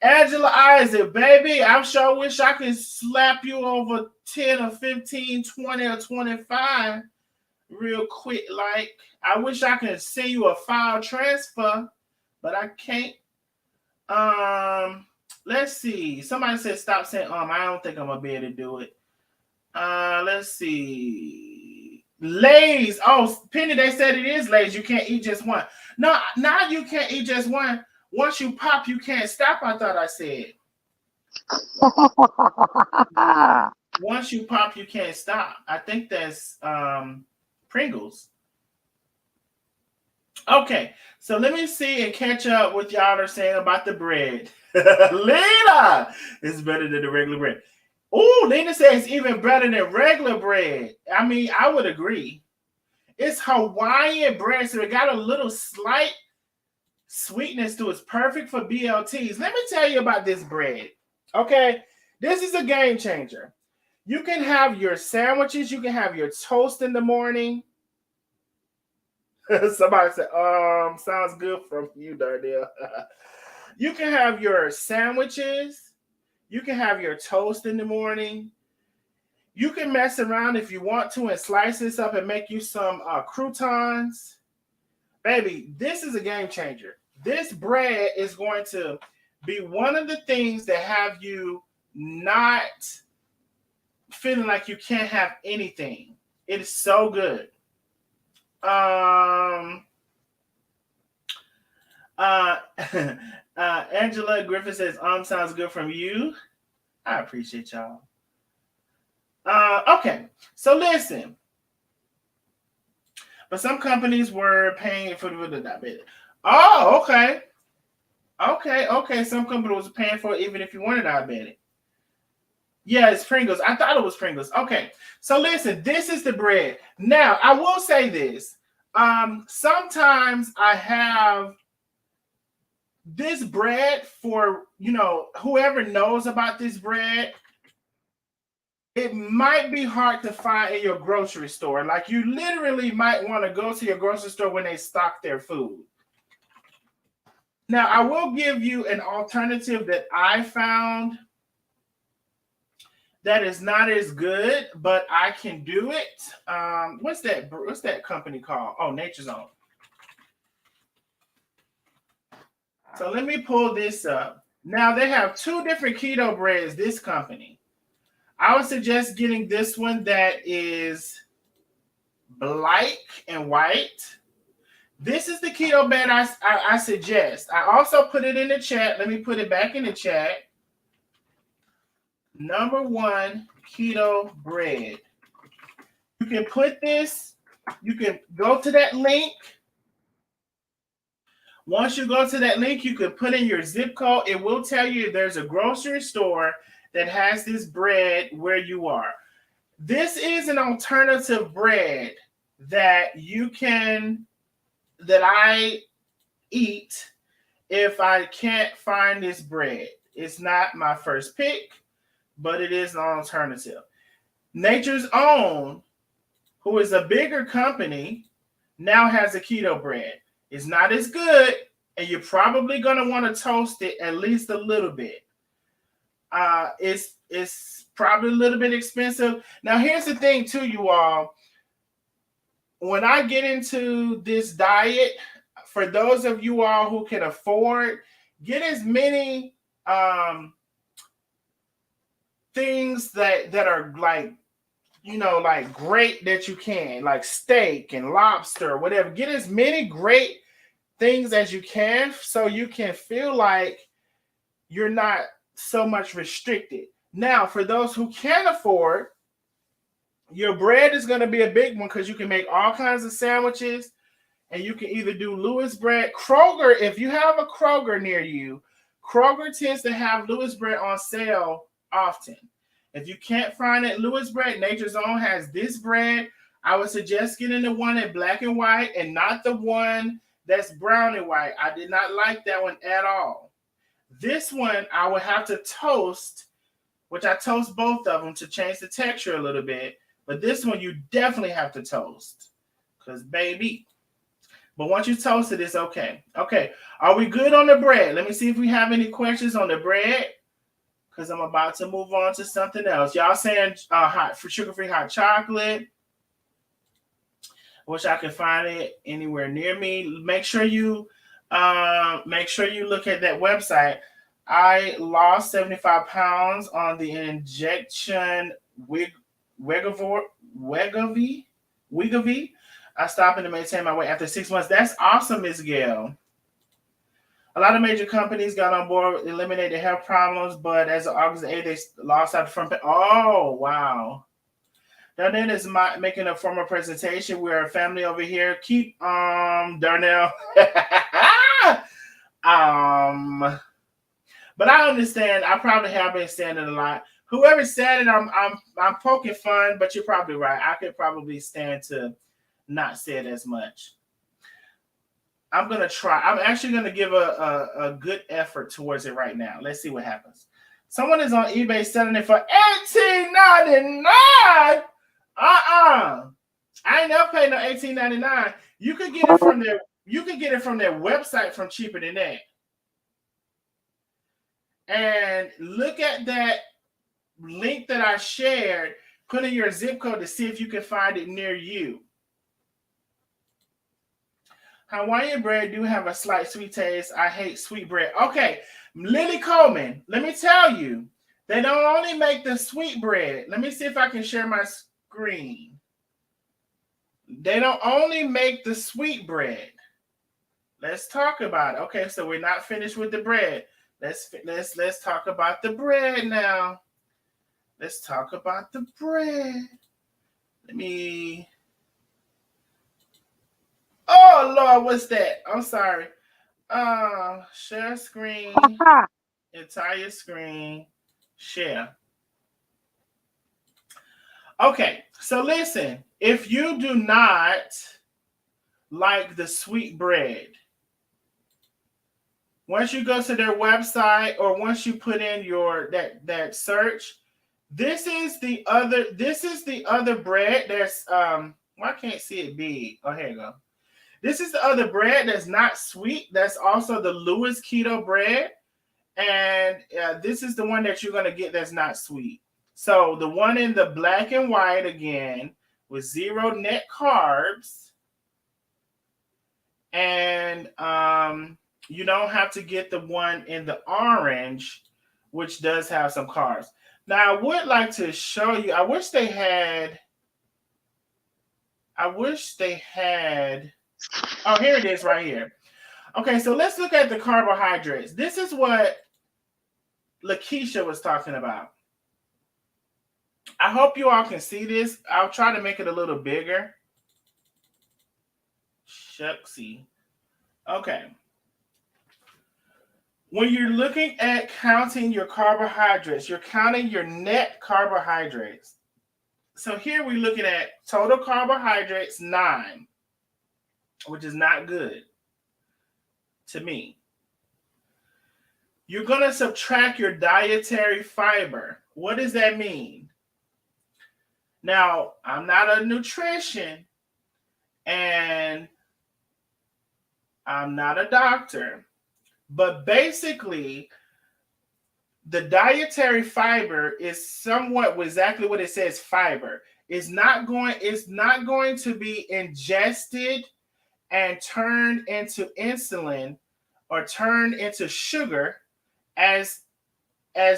Angela Isaac, baby, I sure wish I could slap you over 10 or 15, 20 or 25 real quick. Like, I wish I could send you a file transfer, but I can't. Let's see. Somebody said stop saying I don't think I'm gonna be able to do it. Let's see. Lay's. Oh, Penny, they said it is Lay's. You can't eat just one. No, now you can't eat just one. Once you pop, you can't stop, I thought I said. Once you pop, you can't stop. I think that's Pringles. Okay, so let me see and catch up with y'all are saying about the bread. Lena, it's better than the regular bread. Oh, Lena says it's even better than regular bread. I mean, I would agree. It's Hawaiian bread, so it got a little slight sweetness to it. It's perfect for BLTs. Let me tell you about this bread. Okay, this is a game changer. You can have your sandwiches. You can have your toast in the morning. Somebody said, sounds good from you, Darnell. You can have your sandwiches. You can have your toast in the morning. You can mess around if you want to and slice this up and make you some croutons. Baby, this is a game changer. This bread is going to be one of the things that have you not feeling like you can't have anything. It is so good. Angela Griffin says, sounds good from you. I appreciate y'all. Okay, so listen. But some companies were paying for the diabetic. Oh, okay. Okay. Some company was paying for it even if you weren't a diabetic. Yeah, it's Pringles. I thought it was Pringles. Okay, so listen, this is the bread. Now, I will say this. Sometimes I have this bread for, whoever knows about this bread. It might be hard to find in your grocery store. Like, you literally might want to go to your grocery store when they stock their food. Now, I will give you an alternative that I found that is not as good, but I can do it. What's that company called? Oh, Nature's Own. So let me pull this up. Now, they have two different keto breads, this company. I would suggest getting this one that is black and white. This is the keto bread I suggest. I also put it in the chat. Let me put it back in the chat. Number 1 keto bread. You can put this, you can go to that link. Once you go to that link, you can put in your zip code. It will tell you if there's a grocery store that has this bread where you are. This is an alternative bread that I eat if I can't find this bread. It's not my first pick, but it is an alternative. Nature's Own, who is a bigger company, now has a keto bread. It's not as good, and you're probably going to want to toast it at least a little bit. It's probably a little bit expensive. Now, here's the thing too, you all. When I get into this diet, for those of you all who can afford, get as many things that are like, like great that you can, like steak and lobster, whatever. Get as many great things as you can so you can feel like you're not so much restricted. Now, for those who can't afford, your bread is going to be a big one because you can make all kinds of sandwiches, and you can either do Lewis bread. Kroger, if you have a Kroger near you, Kroger tends to have Lewis bread on sale often. If you can't find it, Lewis bread, Nature's Own has this bread. I would suggest getting the one in black and white and not the one that's brown and white. I did not like that one at all. This one I would have to toast, which I toast both of them to change the texture a little bit. But this one you definitely have to toast. Because, baby. But once you toast it, it's okay. Okay. Are we good on the bread? Let me see if we have any questions on the bread. Because I'm about to move on to something else. Y'all saying hot for sugar-free hot chocolate. Wish I could find it anywhere near me. Make sure you look at that website. I lost 75 pounds on the injection Wegovy. I stopped to maintain my weight after 6 months. That's awesome, Ms. Gail. A lot of major companies got on board, eliminated health problems, but as of August 8th, they lost out the front. Oh, wow. Darnell is making a formal presentation. We're a family over here. Keep Darnell. But I understand. I probably have been saying it a lot. Whoever said it, I'm poking fun, but you're probably right. I could probably stand to not say it as much. I'm gonna try. I'm actually gonna give a good effort towards it right now. Let's see what happens. Someone is on eBay selling it for $18.99. I ain't never paid no $18.99. You could get it from their website from cheaper than that. And look at that link that I shared. Put in your zip code to see if you can find it near you. Hawaiian bread do have a slight sweet taste. I hate sweet bread. Okay, Lily Coleman, let me tell you, they don't only make the sweet bread. Let me see if I can share my screen. They don't only make the sweet bread. Let's talk about it. Okay, so we're not finished with the bread. Let's talk about the bread now. Let's talk about the bread. Let me. Oh Lord, what's that? I'm sorry. Share screen. Entire screen. Share. Okay, so listen. If you do not like the sweet bread, once you go to their website or once you put in your that search, this is the other bread. There's I can't see it big. Oh, here you go. This is the other bread that's not sweet. That's also the Lewis Keto bread. And this is the one that you're going to get that's not sweet. So the one in the black and white, again, with 0 net carbs. And you don't have to get the one in the orange, which does have some carbs. Now, I would like to show you. I wish they had. Oh, here it is right here. Okay, so let's look at the carbohydrates. This is what Lakeisha was talking about. I hope you all can see this. I'll try to make it a little bigger. Shucksy. Okay. When you're looking at counting your carbohydrates, you're counting your net carbohydrates. So here we're looking at total carbohydrates, 9, which is not good to me. You're going to subtract your dietary fiber. What does that mean? Now, I'm not a nutrition and I'm not a doctor, but basically the dietary fiber is somewhat exactly what it says, fiber. It's not going to be ingested and turned into insulin or turned into sugar as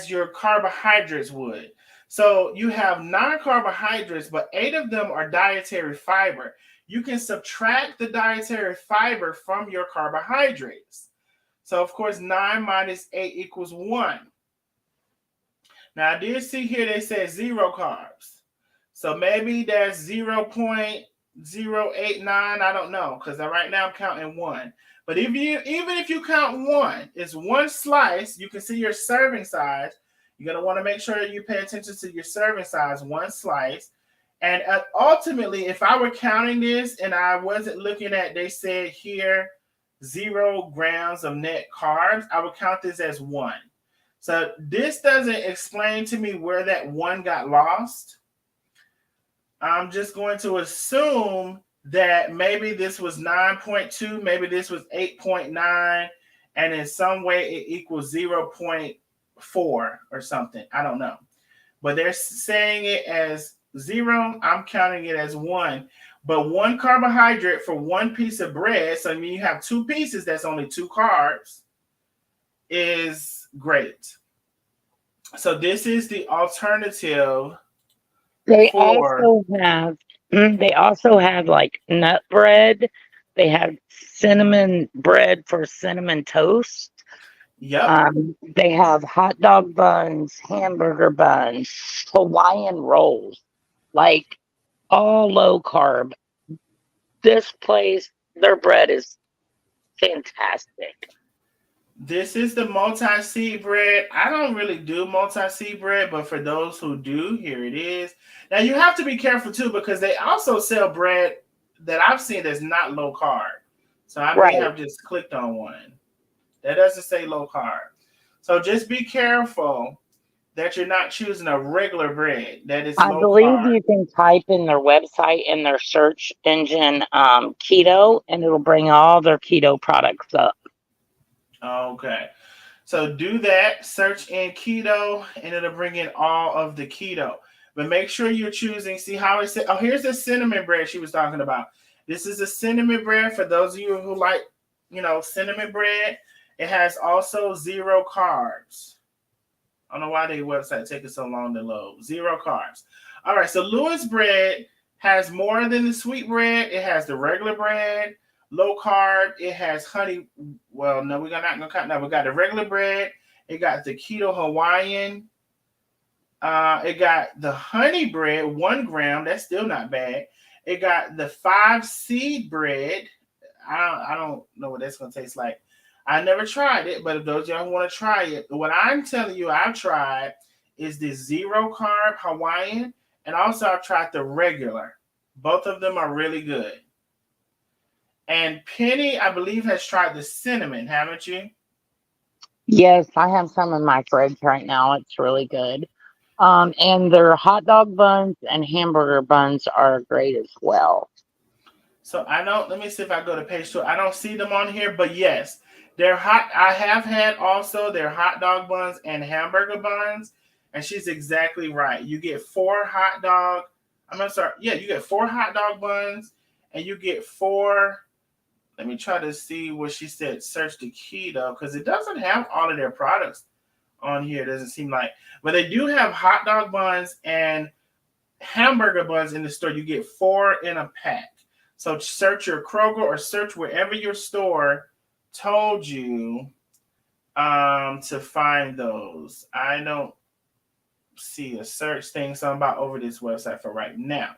your carbohydrates would. So you have 9 carbohydrates, but 8 of them are dietary fiber. You can subtract the dietary fiber from your carbohydrates. So of course, 9 minus 8 equals 1. Now I did see here they said 0 carbs. So maybe that's 0.089. I don't know, because right now I'm counting 1. But even if you count 1, it's 1 slice. You can see your serving size. You're going to want to make sure you pay attention to your serving size, 1 slice. And ultimately, if I were counting this and I wasn't looking at, they said here, 0 grams of net carbs, I would count this as 1. So this doesn't explain to me where that 1 got lost. I'm just going to assume that maybe this was 9.2, maybe this was 8.9, and in some way it equals 0.4 or something. I don't know. But they're saying it as 0. I'm counting it as 1. But 1 carbohydrate for 1 piece of bread, so when you have 2 pieces, that's only 2 carbs, is great. So this is the alternative. They also have like nut bread. They have cinnamon bread for cinnamon toast. Yep. They have hot dog buns, hamburger buns, Hawaiian rolls, like all low carb. This place, their bread is fantastic. This is the multi-seed bread. I don't really do multi-seed bread, but for those who do, here it is. Now you have to be careful too, because they also sell bread that I've seen that's not low carb. So I may have just clicked on one that doesn't say low carb. So just be careful that you're not choosing a regular bread that is I low believe carb. you can type in their website in their search engine keto, and it'll bring all their keto products up. Okay. So do that, search in keto, and it'll bring in all of the keto. But make sure you're choosing, see how it said, oh, here's the cinnamon bread she was talking about. This is a cinnamon bread for those of you who like, cinnamon bread. It has also 0 carbs. I don't know why their website taking so long to load. 0 carbs. All right, so Lewis bread has more than the sweet bread. It has the regular bread, low carb. It has honey. Well, no, we're not going to cut. No, we got the regular bread. It got the keto Hawaiian. It got the honey bread, 1 gram. That's still not bad. It got the 5 seed bread. I don't know what that's going to taste like. I never tried it, but if those of y'all who want to try it, what I'm telling you I've tried is the 0 carb Hawaiian, and also I've tried the regular. Both of them are really good. And Penny, I believe, has tried the cinnamon, haven't you? Yes, I have some in my fridge right now. It's really good. And their hot dog buns and hamburger buns are great as well. So let me see if I go to page 2. I don't see them on here, but yes, they're hot. I have had also their hot dog buns and hamburger buns, and she's exactly right. You get 4 hot dog. you get 4 hot dog buns, and you get 4. Let me try to see what she said. Search the keto, because it doesn't have all of their products on here. It doesn't seem like, but they do have hot dog buns and hamburger buns in the store. You get 4 in a pack. So search your Kroger or search wherever your store told you to find those. I don't see a search thing, so I'm about over this website for right now.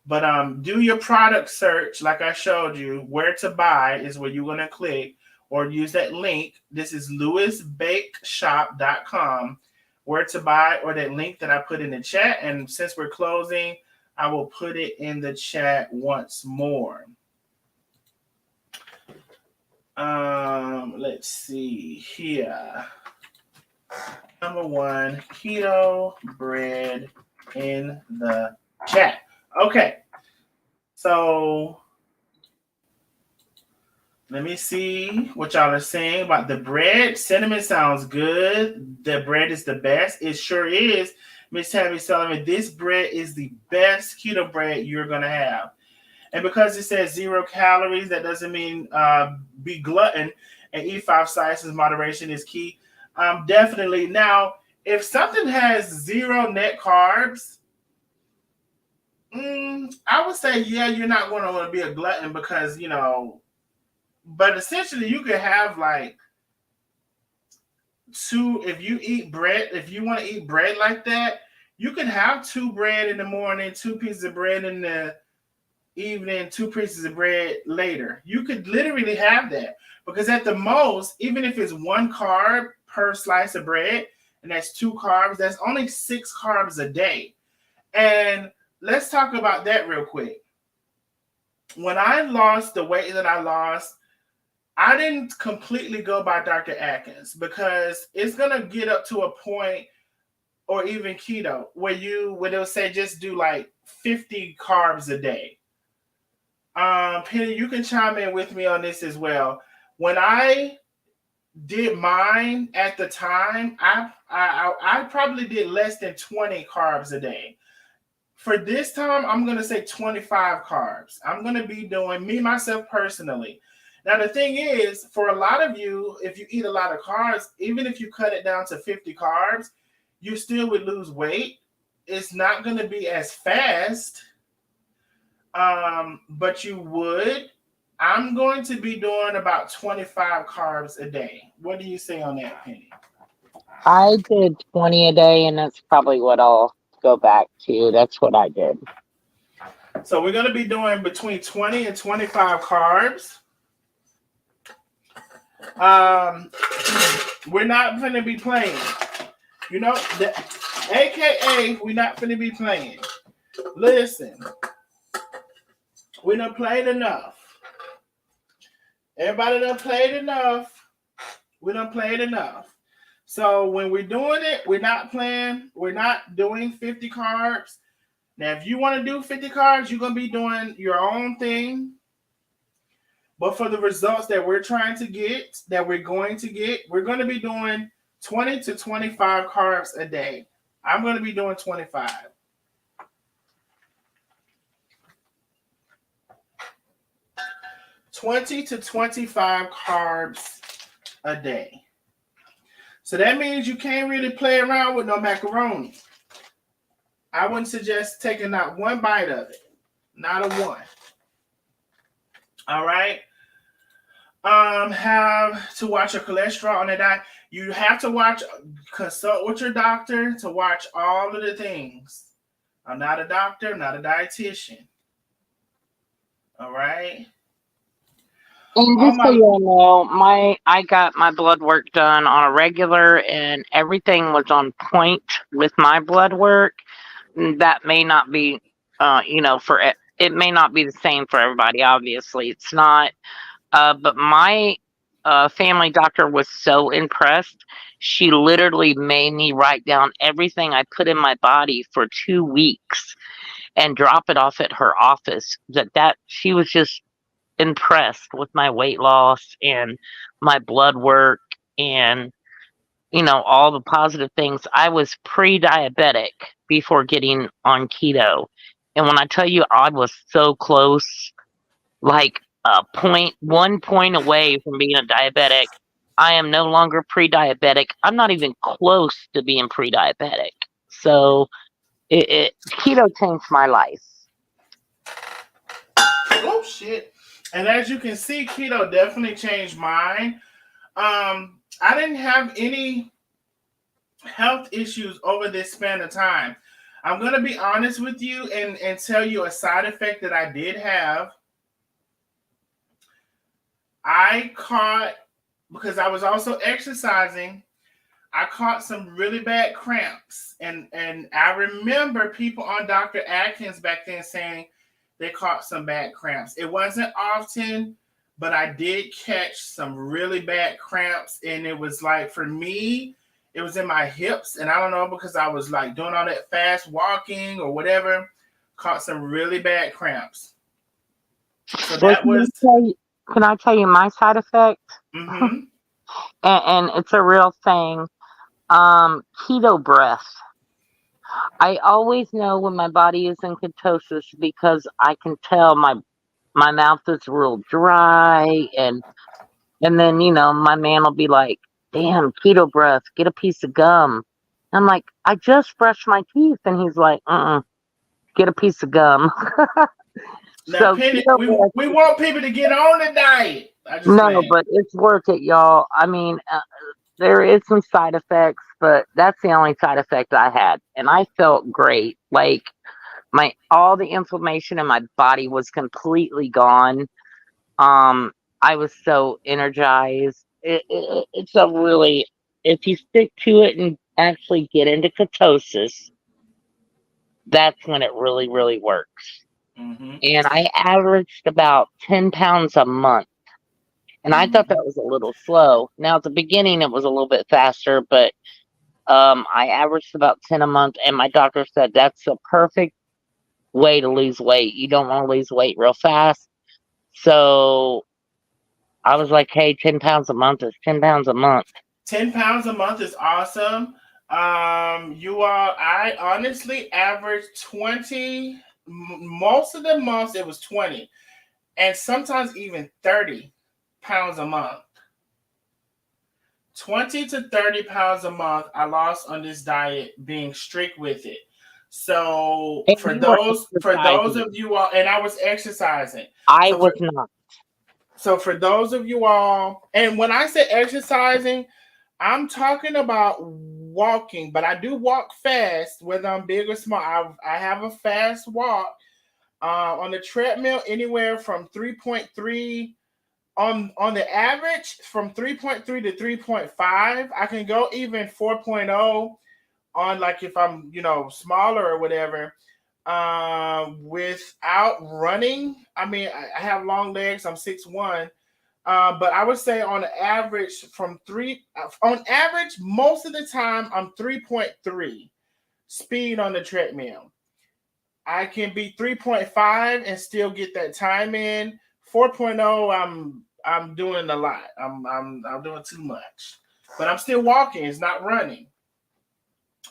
But do your product search like I showed you. Where to buy is where you're going to click or use that link. This is lewisbakeshop.com. Where to buy, or that link that I put in the chat. And since we're closing, I will put it in the chat once more. Let's see here. Number 1, keto bread in the chat. Okay. So let me see what y'all are saying about the bread. Cinnamon sounds good. The bread is the best. It sure is. Miss Tammy Sullivan, this bread is the best keto bread you're going to have. And because it says 0 calories, that doesn't mean be glutton and eat 5 slices. Moderation is key. Definitely. Now, if something has 0 net carbs, I would say, yeah, you're not going to want to be a glutton because, but essentially you could have like 2, if you want to eat bread like that, you could have 2 bread in the morning, 2 pieces of bread in the evening, 2 pieces of bread later. You could literally have that, because at the most, even if it's 1 carb per slice of bread, and that's 2 carbs, that's only 6 carbs a day. And let's talk about that real quick. When I lost the weight that I lost, I didn't completely go by Dr. Atkins because it's gonna get up to a point, or even keto, where they'll say just do like 50 carbs a day. Penny, you can chime in with me on this as well. When I did mine at the time, I probably did less than 20 carbs a day. For this time, I'm going to say 25 carbs. I'm going to be doing me, myself personally. Now, the thing is, for a lot of you, if you eat a lot of carbs, even if you cut it down to 50 carbs, you still would lose weight. It's not going to be as fast, but you would. I'm going to be doing about 25 carbs a day. What do you say on that, Penny? I did 20 a day, and that's probably what I'll go back to. That's what I did. So we're going to be doing between 20 and 25 carbs. Um, we're not going to be playing. You know, AKA, we're not going to be playing. Listen, we done played enough. Everybody done played enough. We done played enough. So when we're doing it, we're not playing. We're not doing 50 carbs. Now, if you want to do 50 carbs, you're going to be doing your own thing. But for the results that we're trying to get, that we're going to get, we're going to be doing 20 to 25 carbs a day. I'm going to be doing 25. 20 to 25 carbs a day. So that means you can't really play around with no macaroni. I wouldn't suggest taking not one bite of it. Not a one. All right. Have to watch your cholesterol on the diet. You have to consult with your doctor to watch all of the things. I'm not a doctor, I'm not a dietitian. All right. And All just so my you all know, I got my blood work done on a regular, and everything was on point with my blood work. That may not be, for it may not be the same for everybody. Obviously, it's not. But my family doctor was so impressed. She literally made me write down everything I put in my body for 2 weeks and drop it off at her office. That she was just impressed with my weight loss and my blood work, and all the positive things. I was pre-diabetic before getting on keto, and when I tell you I was so close, like a point, 1 point away from being a diabetic, I am no longer pre-diabetic. I'm not even close to being pre-diabetic. So keto changed my life. oh shit. And as you can see, keto definitely changed mine. I didn't have any health issues over this span of time. I'm gonna be honest with you and tell you a side effect that I did have. I caught, because I was also exercising, I caught some really bad cramps. And I remember people on Dr. Atkins back then saying they caught some bad cramps. It wasn't often, but I did catch some really bad cramps. And it was like, for me, it was in my hips. And I don't know, because I was like doing all that fast walking or whatever, caught some really bad cramps. So Well, that was, can I tell you my side effect? mm-hmm. And it's a real thing. Keto breath. I always know when my body is in ketosis because I can tell my mouth is real dry, and then my man will be like, "Damn, keto breath, get a piece of gum." I'm like, "I just brushed my teeth," and he's like, get a piece of gum." Now, So Penny, keto we breath, we want people to get on the diet. I just no, playing. but it's worth it, y'all. I mean, there is some side effects, but that's the only side effect I had, and I felt great. Like my all the inflammation in my body was completely gone. Um, I was so energized. It's a really, if you stick to it and actually get into ketosis, that's when it really, really works. Mm-hmm. And I averaged about 10 pounds a month. And I thought that Mm-hmm. was a little slow. Now, at the beginning, it was a little bit faster, but I averaged about 10 a month. And my doctor said that's the perfect way to lose weight. You don't want to lose weight real fast. So I was like, hey, 10 pounds a month is 10 pounds a month. 10 pounds a month is awesome. I honestly averaged 20. Most of the months it was 20, and sometimes even 30 pounds a month. 20 to 30 pounds a month I lost on this diet, being strict with it. So And for you were those exercising. of you all, and I was exercising. I So was not. for those of you all, and when I say exercising, I'm talking about walking, but I do walk fast, whether I'm big or small. I have a fast walk on the treadmill, anywhere from 3.3 on the average, from 3.3 to 3.5. I can go even 4.0 on, like, if I'm smaller or whatever, without running. I mean, I have long legs. I'm 6'1". But I would say on average, on average, most of the time I'm 3.3 speed on the treadmill. I can be 3.5 and still get that time in. 4.0, I'm doing a lot. I'm doing too much. But I'm still walking, it's not running.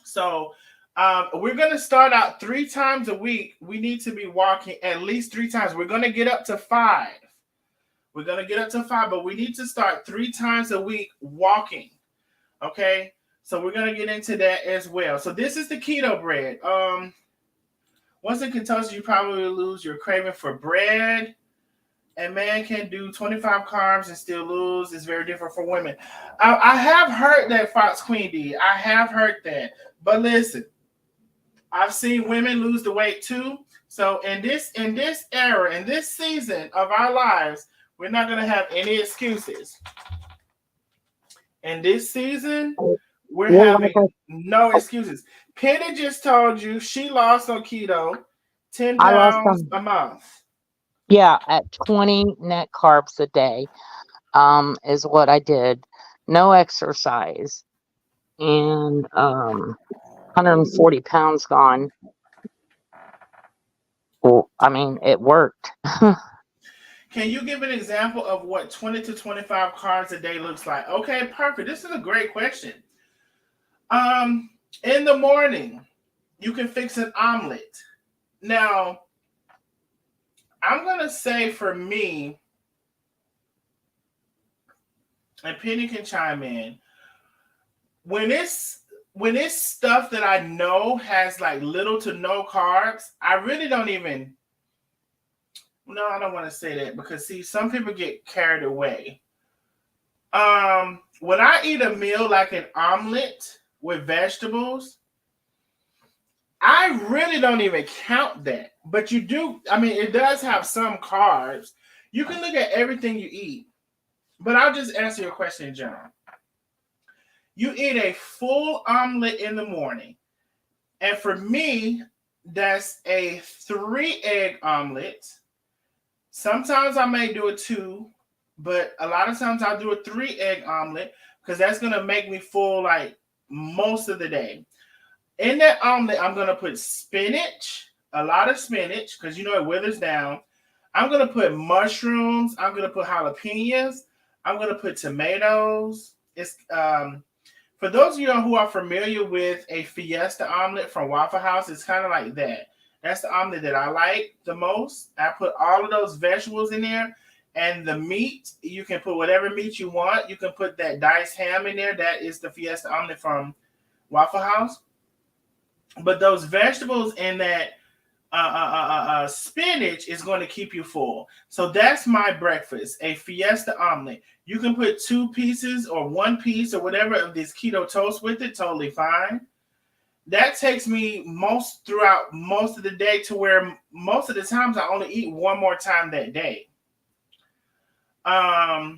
So we're gonna start out 3 times a week. We need to be walking at least 3 times. We're gonna get up to 5. We're gonna get up to 5, but we need to start 3 times a week walking. Okay, so we're gonna get into that as well. So this is the keto bread. Once in ketosis, you probably lose your craving for bread. A man can do 25 carbs and still lose. It's very different for women. I have heard that Fox Queen did. I have heard that. But listen, I've seen women lose the weight too. So in this era, in this season of our lives, we're not gonna have any excuses. In this season, we're Well, like having no excuses. Penny just told you she lost on keto 10 I lost pounds some, a month. yeah, at 20 net carbs a day, is what I did. No exercise and 140 pounds gone. Well, I mean, it worked. Can you give an example of what 20 to 25 carbs a day looks like? Okay, perfect. This is a great question. Um, in the morning, you can fix an omelet. Now, I'm gonna say for me, and Penny can chime in, when it's stuff that I know has like little to no carbs, I really don't even. No, I don't want to say that, because see, some people get carried away. When I eat a meal like an omelet with vegetables, I really don't even count that. But you do, I mean, it does have some carbs. You can look at everything you eat, but I'll just answer your question, John. You eat a full omelet in the morning. And for me, that's a 3 egg omelet. Sometimes I may do a 2, but a lot of times I'll do a 3 egg omelet, because that's going to make me full like most of the day. In that omelet, I'm going to put spinach, a lot of spinach, because it withers down. I'm going to put mushrooms. I'm going to put jalapenos. I'm going to put tomatoes. It's For those of you who are familiar with a Fiesta omelet from Waffle House, it's kind of like that. That's the omelet that I like the most. I put all of those vegetables in there. And the meat, you can put whatever meat you want. You can put that diced ham in there. That is the Fiesta omelet from Waffle House. But those vegetables and that spinach is going to keep you full. So that's my breakfast, a Fiesta omelet. You can put 2 pieces or 1 piece or whatever of this keto toast with it, totally fine. That takes me throughout most of the day, to where most of the times I only eat one more time that day. I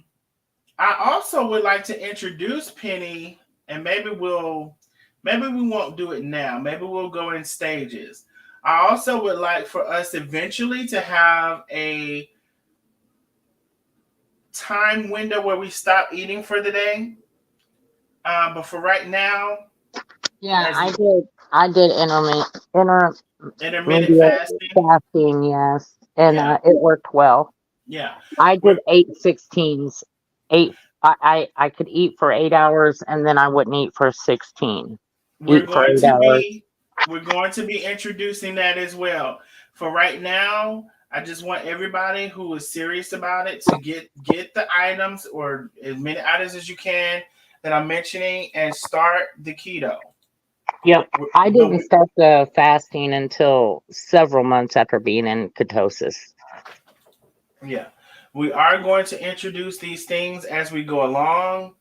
also would like to introduce Penny, and maybe we won't do it now. Maybe we'll go in stages. I also would like for us eventually to have a time window where we stop eating for the day. But for right now, Yeah, as I did intermittent intermediate fasting, fasting, yes, and yeah, it worked well. yeah, I we're did 8 16s. Eight. I could eat for 8 hours, and then I wouldn't eat for 16. we're Eat for going eight to hours. be we're going to be introducing that as well. For right now, I just want everybody who is serious about it to get the items or as many items as you can that I'm mentioning and start the keto. Yep. I But didn't start the fasting until several months after being in ketosis. yeah, we are going to introduce these things as we go along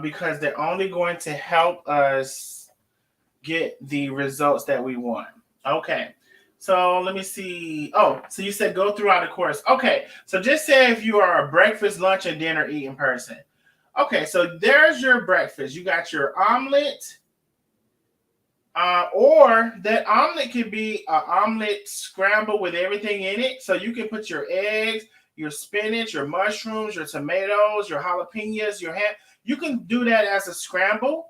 because they're only going to help us get the results that we want. Okay. So let me see. Oh, so you said go throughout the course. Okay. So just say if you are a breakfast, lunch, and dinner eating person. Okay. So there's your breakfast. You got your omelet, or that omelet could be an omelet scramble with everything in it. So you can put your eggs, your spinach, your mushrooms, your tomatoes, your jalapenos, your ham. You can do that as a scramble,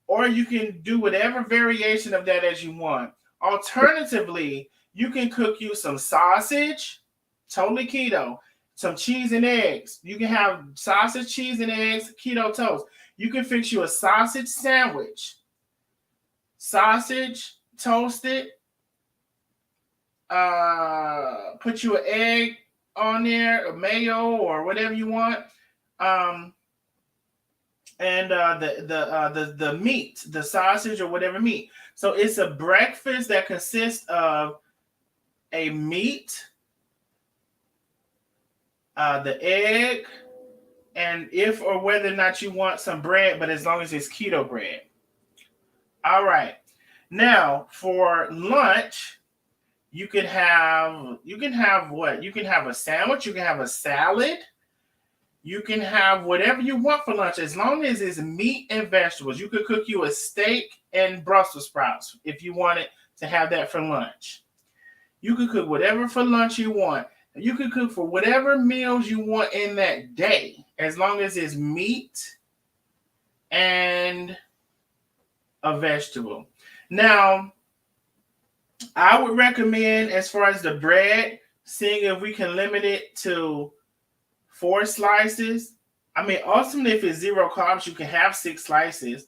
or you can do whatever variation of that as you want. Alternatively, you can cook you some sausage, totally keto, some cheese and eggs. You can have sausage, cheese, and eggs, keto toast. You can fix you a sausage sandwich, sausage, toasted, put you an egg on there, a mayo or whatever you want. Um, and the meat, the sausage or whatever meat. So it's a breakfast that consists of a meat, the egg, and if or whether or not you want some bread, but as long as it's keto bread. All right. Now for lunch, you can have what? You can have a sandwich, you can have a salad, you can have whatever you want for lunch as long as it's meat and vegetables. You could cook you a steak and Brussels sprouts if you wanted to have that for lunch. You could cook whatever for lunch you want. You could cook for whatever meals you want in that day as long as it's meat and a vegetable. Now, I would recommend, as far as the bread, seeing if we can limit it to 4 slices. I mean, ultimately, if it's zero carbs, you can have 6 slices,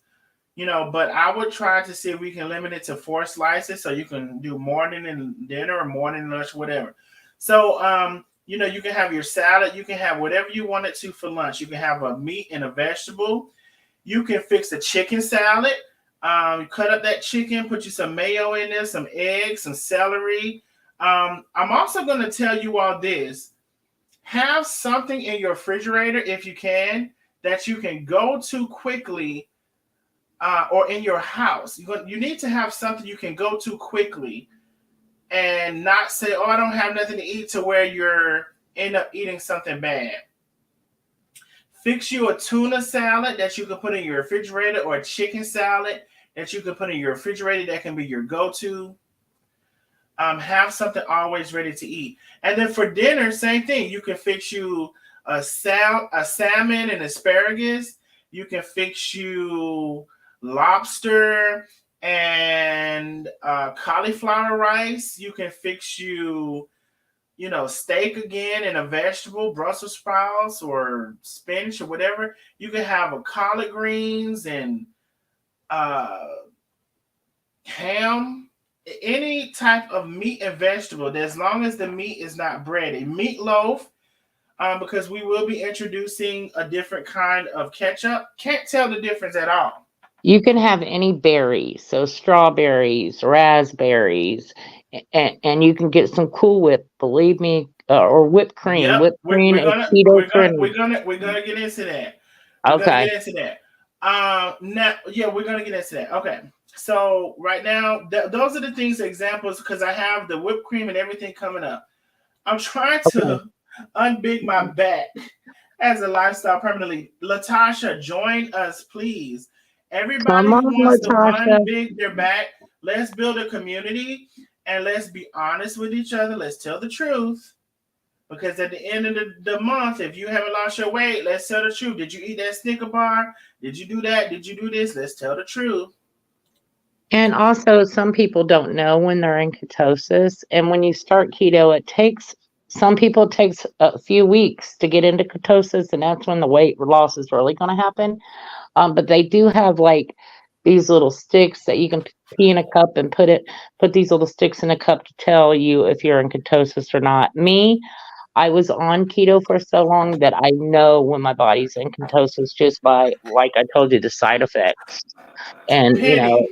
but I would try to see if we can limit it to 4 slices so you can do morning and dinner or morning and lunch, whatever. So, you can have your salad, you can have whatever you wanted to for lunch. You can have a meat and a vegetable. You can fix a chicken salad. Cut up that chicken, put you some mayo in there, some eggs, some celery. I'm also going to tell you all this. Have something in your refrigerator, if you can, that you can go to quickly, or in your house. You need to have something you can go to quickly and not say, oh, I don't have nothing to eat, to where you're end up eating something bad. Fix you a tuna salad that you can put in your refrigerator, or a chicken salad that you can put in your refrigerator that can be your go-to. Have something always ready to eat. And then for dinner, same thing. You can fix you a salmon and asparagus. You can fix you lobster and cauliflower rice. You can fix you, steak again and a vegetable, Brussels sprouts or spinach or whatever. You can have a collard greens and uh, ham, any type of meat and vegetable, as long as the meat is not breaded. Meatloaf, because we will be introducing a different kind of ketchup. Can't tell the difference at all. You can have any berry, so strawberries, raspberries, and you can get some Cool Whip. Believe me, or whipped cream. Yep, Whipped we're, cream we're is gonna keto we're gonna friendly. we're gonna get into that. We're gonna Okay, get into that. Now, yeah, we're gonna get into that. Okay, so right now, those are the things, examples, because I have the whipped cream and everything coming up. I'm trying okay. to unbig my back as a lifestyle permanently. Latasha, join us, please. Come Everybody who on, wants to Latasha. unbig their back, Let's build a community and let's be honest with each other. Let's tell the truth. Because at the end of the month, if you haven't lost your weight, let's tell the truth. Did you eat that Snicker bar? Did you do that? Did you do this? Let's tell the truth. And also, some people don't know when they're in ketosis. And when you start keto, some people it takes a few weeks to get into ketosis, and that's when the weight loss is really going to happen. But they do have like these little sticks that you can pee in a cup and put these little sticks in a cup to tell you if you're in ketosis or not. Me, I was on keto for so long that I know when my body's in ketosis just by, like I told you, the side effects. And, Penny,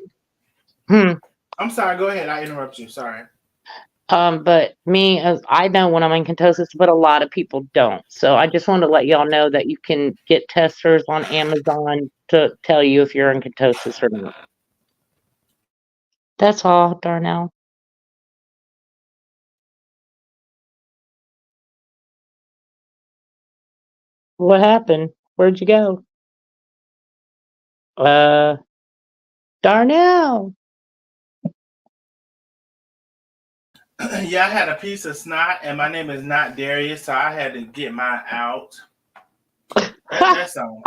hmm, I'm sorry. Go ahead. I interrupt you. Sorry. but me, as I know when I'm in ketosis, but a lot of people don't. So I just wanted to let y'all know that you can get testers on Amazon to tell you if you're in ketosis or not. That's all, Darnell. What happened? Where'd you go? Uh, Darnell. Yeah, I had a piece of snot, and my name is not Darius, so I had to get mine out. That's all.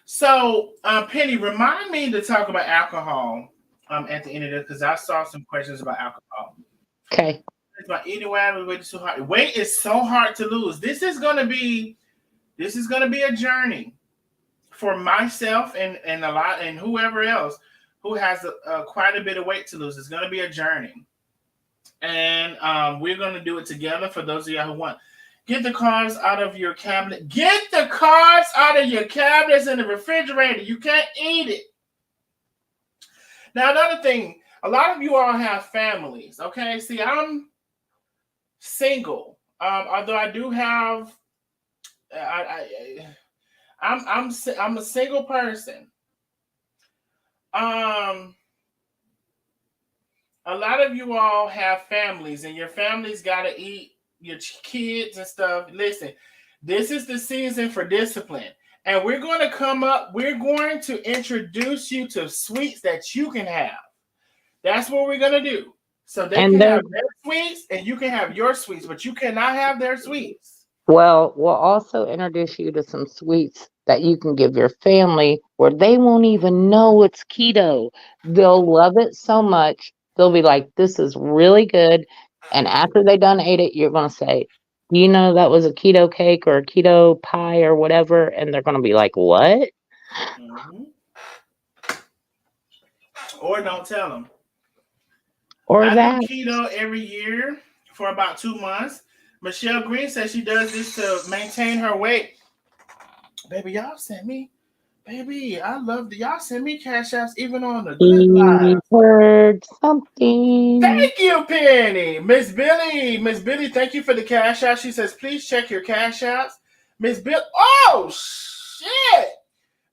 So, Penny, remind me to talk about alcohol at the end of this because I saw some questions about alcohol. Okay. It's about eating weight. Weight is so hard. Weight is so hard to lose. This is gonna be a journey for myself and a lot and whoever else who has quite a bit of weight to lose. It's gonna be a journey, and we're gonna do it together. For those of y'all who want, get the carbs out of your cabinet. Get the carbs out of your cabinets in the refrigerator. You can't eat it. Now, another thing, a lot of you all have families. Okay, see, I'm single. Although I do have, I'm a single person. Um, a lot of you all have families, and your families got to eat your kids and stuff. Listen, this is the season for discipline, and we're going to come up. We're going to introduce you to sweets that you can have. That's what we're going to do. So they And can there have their sweets, and you can have your sweets, but you cannot have their sweets. Well, we'll also introduce you to some sweets that you can give your family where they won't even know it's keto. They'll love it so much. They'll be like, this is really good. And after they done ate it, you're going to say, you know, that was a keto cake or a keto pie or whatever. And they're going to be like, what? Mm-hmm. Or don't tell them. Or I do that. keto every year for about 2 months. Michelle Green says she does this to maintain her weight. Baby, y'all sent me. Baby, I love the y'all send me cash apps even on the good He lives. heard something. Thank you, Penny. Miss Billy, thank you for the cash app. She says, please check your cash apps. Miss Bill, oh shit.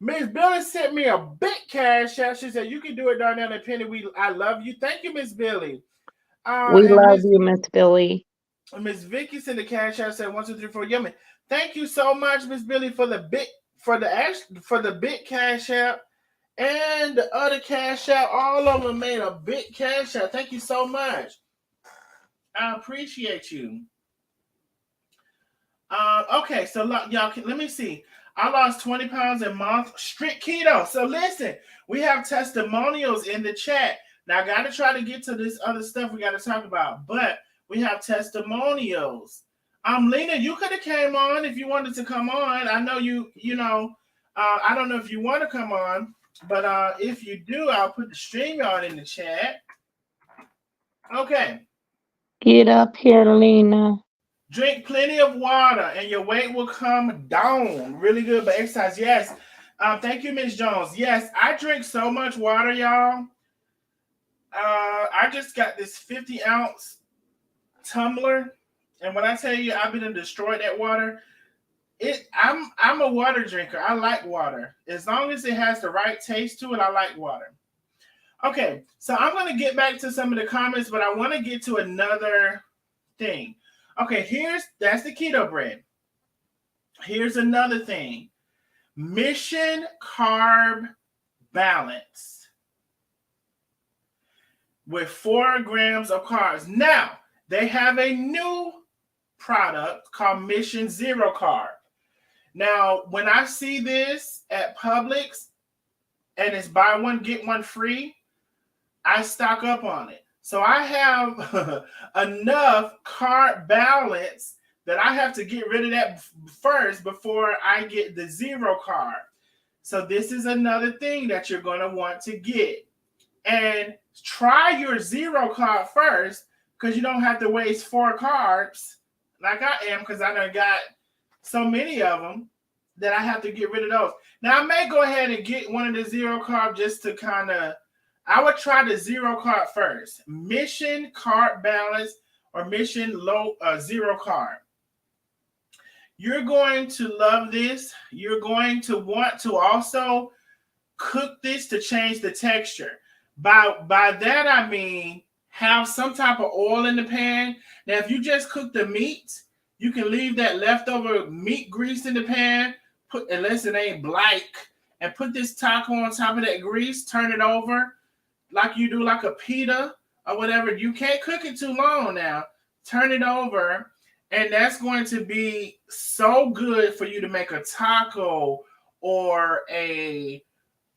Miss Billy sent me a big cash app. She said, you can do it, Darnell and Penny. I love you. Thank you, Miss Billy. We And love you, Miss Billy. Miss Vicky sent the cash app. Said 1, 2, 3, 4. Yummy. Thank you so much, Miss Billy, for the big cash app and the other cash app. All of them made a big cash app. Thank you so much. I appreciate you. Okay, so y'all, let me see. I lost 20 pounds a month, strict keto. So listen, we have testimonials in the chat. Now I got to try to get to this other stuff we got to talk about, but we have testimonials. Lena, you could have came on if you wanted to come on. I know I don't know if you want to come on, but if you do, I'll put the stream on in the chat. Okay. Get up here, Lena. Drink plenty of water and your weight will come down. Really good, but exercise, yes. Thank you, Miss Jones. Yes, I drink so much water, y'all. I just got this 50-ounce tumbler, and when I tell you I've been to destroy that water, I'm a water drinker. I like water. As long as it has the right taste to it, I like water. Okay, so I'm going to get back to some of the comments, but I want to get to another thing. Okay, that's the keto bread. Here's another thing. Mission Carb Balance. with 4 grams of carbs. Now, they have a new product called Mission Zero Carb. Now, when I see this at Publix and it's buy one, get one free, I stock up on it. So I have enough carb balance that I have to get rid of that first before I get the zero carb. So this is another thing that you're going to want to get. And try your zero carb first, because you don't have to waste 4 carbs like I am, because I done got so many of them that I have to get rid of those. Now I may go ahead and get one of the zero carb just to kind of, I would try the zero carb first. Mission Carb Balance or Mission Low Zero Carb. You're going to love this. You're going to want to also cook this to change the texture. By that I mean have some type of oil in the pan. Now, if you just cook the meat, you can leave that leftover meat grease in the pan, unless it ain't black, and put this taco on top of that grease, turn it over like you do like a pita or whatever. You can't cook it too long now. Turn it over, and that's going to be so good for you to make a taco or a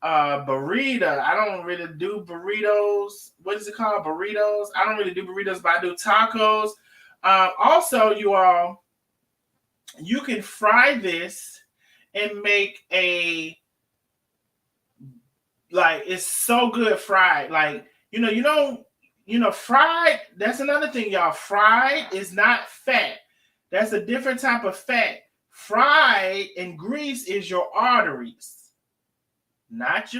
burrito. I don't really do burritos. What is it called? Burritos. I don't really do burritos, but I do tacos. Also, you can fry this and make it's so good fried. Fried, that's another thing, y'all. Fried is not fat. That's a different type of fat. Fried and grease is your arteries. Not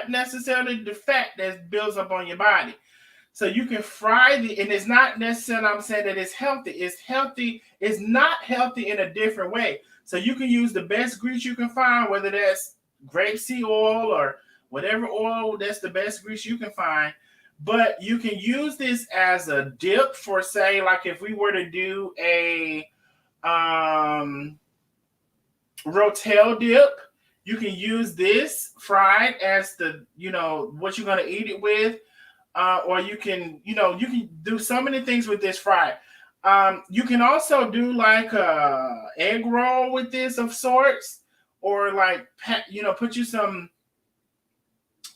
necessarily the fat that builds up on your body. So you can fry and it's not necessarily, I'm saying that it's healthy. It's healthy. It's not healthy in a different way. So you can use the best grease you can find, whether that's grapeseed oil or whatever oil, that's the best grease you can find. But you can use this as a dip for, say, like if we were to do a rotel dip, you can use this fried as the, what you're going to eat it with. Or you can do so many things with this fried. You can also do like a egg roll with this of sorts, or put you some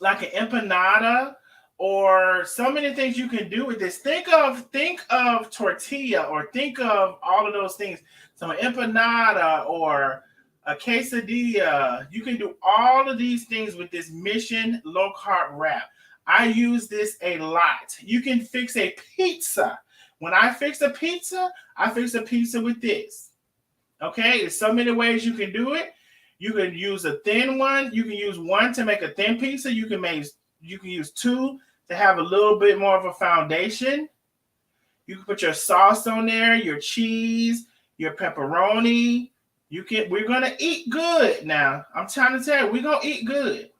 like an empanada, or so many things you can do with this. Think of tortilla, or think of all of those things. So an empanada or a quesadilla. You can do all of these things with this Mission Low Carb Wrap. I use this a lot. You can fix a pizza. When I fix a pizza, I fix a pizza with this. Okay, there's so many ways you can do it. You can use a thin one. You can use one to make a thin pizza. You can use 2 to have a little bit more of a foundation. You can put your sauce on there, your cheese, your pepperoni. We're gonna eat good now. I'm trying to tell you, we're gonna eat good.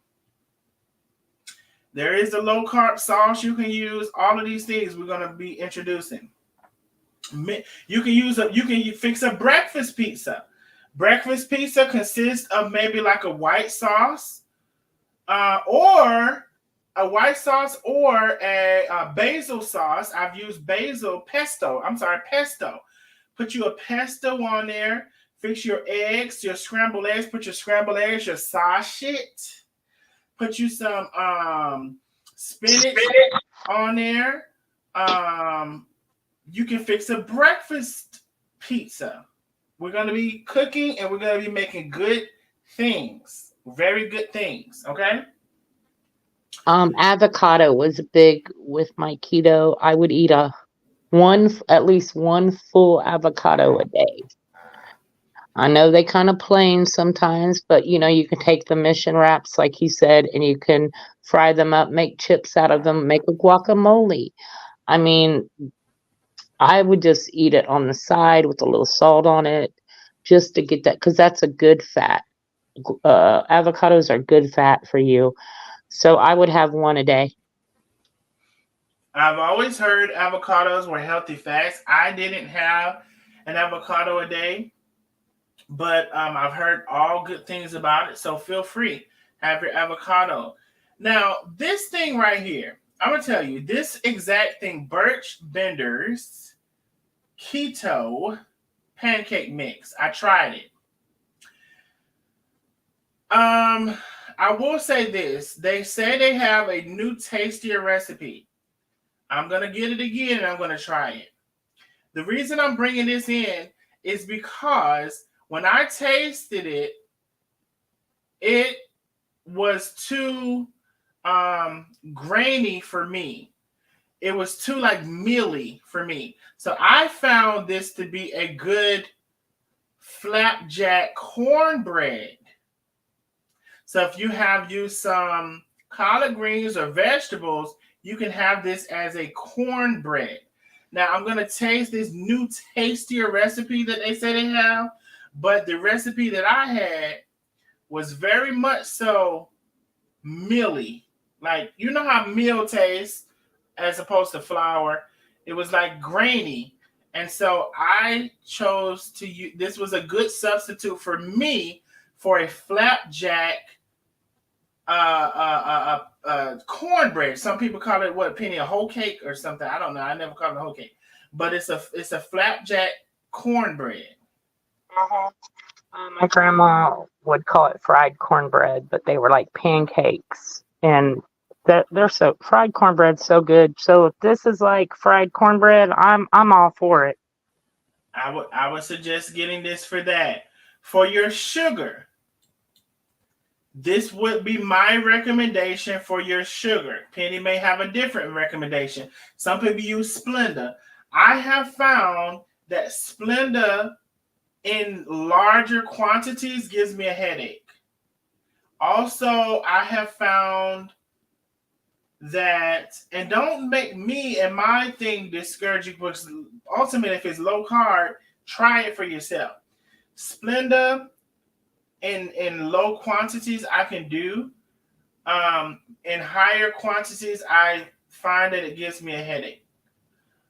There is a low carb sauce you can use. All of these things we're going to be introducing. You can fix a breakfast pizza. Breakfast pizza consists of maybe like a white sauce, or a white sauce, or a basil sauce. I've used pesto. Put you a pesto on there. Fix your eggs, your scrambled eggs. Put your scrambled eggs, your sauce. Put you some spinach on there. You can fix a breakfast pizza. We're going to be cooking and we're going to be making good things. Very good things. Okay? Avocado was big with my keto. I would eat at least one full avocado a day. I know they kind of plain sometimes, but you can take the Mission wraps, like you said, and you can fry them up, make chips out of them, make a guacamole. I mean, I would just eat it on the side with a little salt on it, just to get that, because that's a good fat. Avocados are good fat for you. So I would have one a day. I've always heard avocados were healthy fats. I didn't have an avocado a day, but I've heard all good things about it. So feel free, have your avocado. Now, this thing right here, I'm gonna tell you this exact thing, Birch Bender's keto pancake mix. I tried it. I will say this. They say they have a new tastier recipe. I'm gonna get it again and I'm gonna try it. The reason I'm bringing this in is because when I tasted it, it was too grainy for me. It was too like mealy for me. So I found this to be a good flapjack cornbread. So if you have used some collard greens or vegetables, you can have this as a cornbread. Now I'm gonna taste this new tastier recipe that they say they have, but the recipe that I had was very much so mealy. Like you know how meal tastes as opposed to flour. It was like grainy. And so I chose to use this was a good substitute for me for a flapjack cornbread. Some people call it what penny a whole cake or something. I don't know. I never call it a whole cake, but it's a flapjack cornbread. Mhm. My grandma would call it fried cornbread, but they were like pancakes, and they're so fried cornbread's so good. So if this is like fried cornbread, I'm all for it. I would suggest getting this for that. For your sugar, this would be my recommendation for your sugar. Penny may have a different recommendation. Some people use Splenda. I have found that Splenda in larger quantities gives me a headache. Also, I have found that, and don't make me and my thing discourage you, because ultimately, if it's low carb, try it for yourself. Splenda in low quantities, I can do. In higher quantities, I find that it gives me a headache.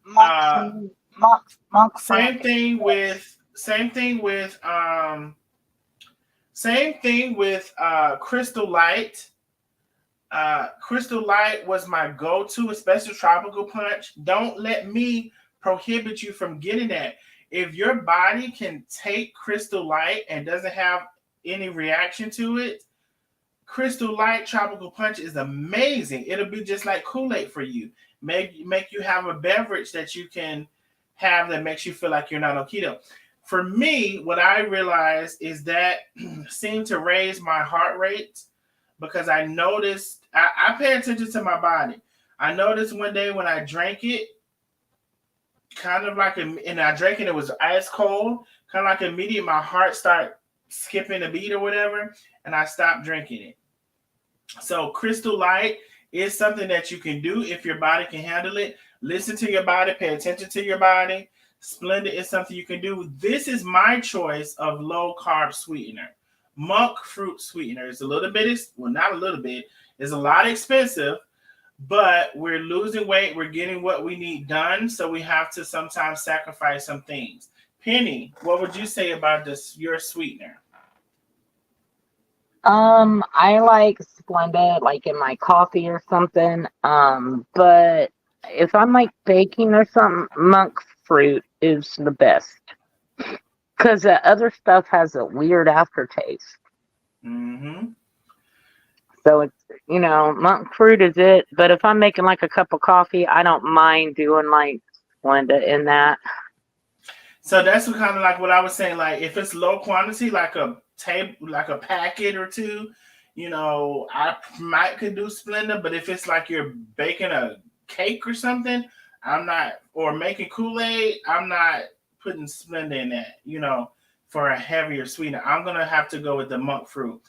Monk, Uh, monk, monk fruit. same thing with same thing with Crystal Light. Crystal Light was my go-to, especially tropical punch. Don't let me prohibit you from getting that. If your body can take Crystal Light and doesn't have any reaction to it, Crystal Light Tropical Punch is amazing. It'll be just like Kool-Aid for you. Make you have a beverage that you can have that makes you feel like you're not on keto. For me, what I realized is that seemed to raise my heart rate because I noticed I pay attention to my body. I noticed one day when I drank it, and I drank it, it was ice cold, kind of like immediate my heart started skipping a beat or whatever, and I stopped drinking it. So Crystal Light is something that you can do if your body can handle it. Listen to your body, pay attention to your body. Splendid is something you can do. This is my choice of low carb sweetener. Monk fruit sweetener. It's a little bit, well, not a little bit, it's a lot expensive, but we're losing weight. We're getting what we need done. So we have to sometimes sacrifice some things. Penny, what would you say about this, your sweetener? I like Splenda like in my coffee or something. But if I'm like baking or something, monk fruit is the best because the other stuff has a weird aftertaste. Mm-hmm. So it's monk fruit is it. But if I'm making like a cup of coffee, I don't mind doing like Splenda in that. So that's kind of like what I was saying. Like if it's low quantity, like a like a packet or two, I might could do Splenda. But if it's like you're baking a cake or something, I'm not, or making Kool-Aid, I'm not putting Splenda in that. For a heavier sweetener, I'm gonna have to go with the monk fruit.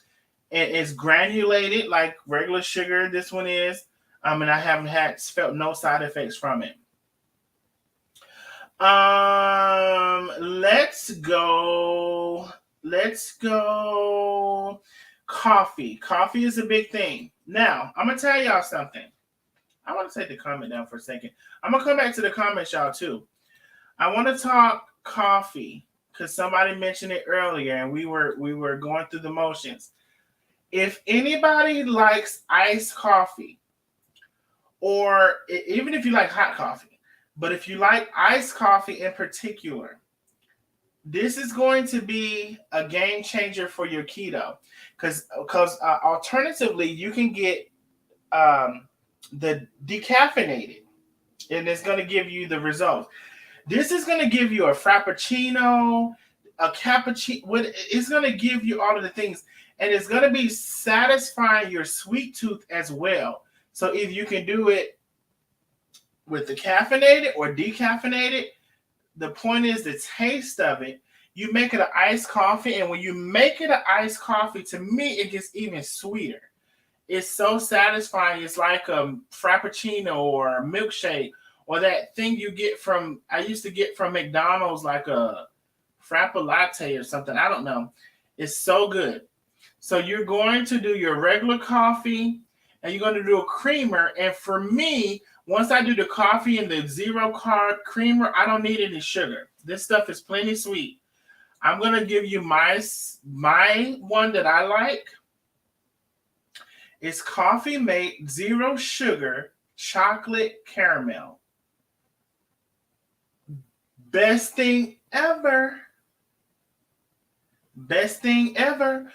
It's granulated like regular sugar. This one is, and I haven't felt no side effects from it. Let's go. Let's go. Coffee. Coffee is a big thing. Now, I'm gonna tell y'all something. I want to take the comment down for a second. I'm gonna come back to the comments, y'all, too. I want to talk coffee because somebody mentioned it earlier, and we were going through the motions. If anybody likes iced coffee, or even if you like hot coffee. But if you like iced coffee in particular, this is going to be a game changer for your keto, because alternatively you can get the decaffeinated, and it's going to give you the results. This is going to give you a frappuccino, a cappuccino. It's going to give you all of the things, and it's going to be satisfying your sweet tooth as well. So if you can do it with the caffeinated or decaffeinated, the point is the taste of it. You make it an iced coffee, and when you make it an iced coffee, to me, it gets even sweeter. It's so satisfying. It's like a frappuccino or a milkshake or that thing you get from, I used to get from McDonald's, like a frappa latte or something. I don't know. It's so good. So you're going to do your regular coffee and you're going to do a creamer. And for me, once I do the coffee and the zero carb creamer, I don't need any sugar. This stuff is plenty sweet. I'm going to give you my one that I like. It's Coffee Mate Zero Sugar Chocolate Caramel. Best thing ever. Best thing ever.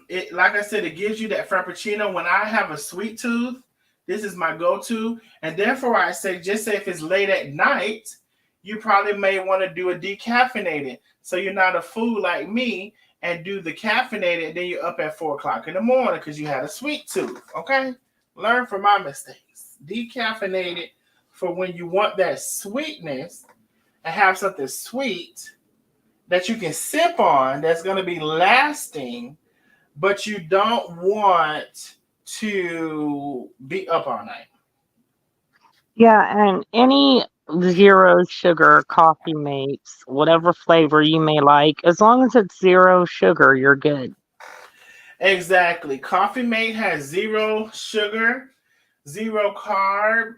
It, like I said, it gives you that frappuccino. When I have a sweet tooth, this is my go-to. And therefore, I say, just say if it's late at night, you probably may want to do a decaffeinated. So you're not a fool like me and do the caffeinated, and then you're up at 4 o'clock in the morning because you had a sweet tooth. Okay? Learn from my mistakes. Decaffeinated for when you want that sweetness and have something sweet that you can sip on that's going to be lasting, but you don't want to be up all night. Yeah, and any zero sugar coffee makes whatever flavor you may like, as long as it's zero sugar, you're good. Exactly. Coffee Mate has zero sugar, zero carb,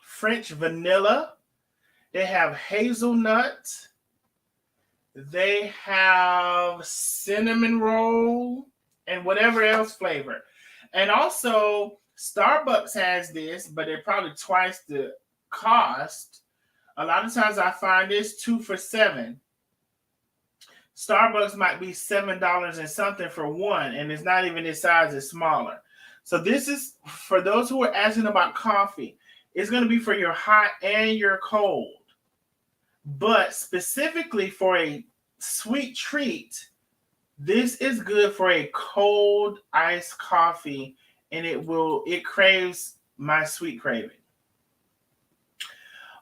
French vanilla. They have hazelnut. They have cinnamon roll and whatever else flavor. And also, Starbucks has this, but they're probably twice the cost. A lot of times I find this 2 for $7. Starbucks might be $7 and something for one, and it's not even this size, it's smaller. So this is for those who are asking about coffee. It's going to be for your hot and your cold. But specifically for a sweet treat, this is good for a cold iced coffee, and it craves my sweet craving.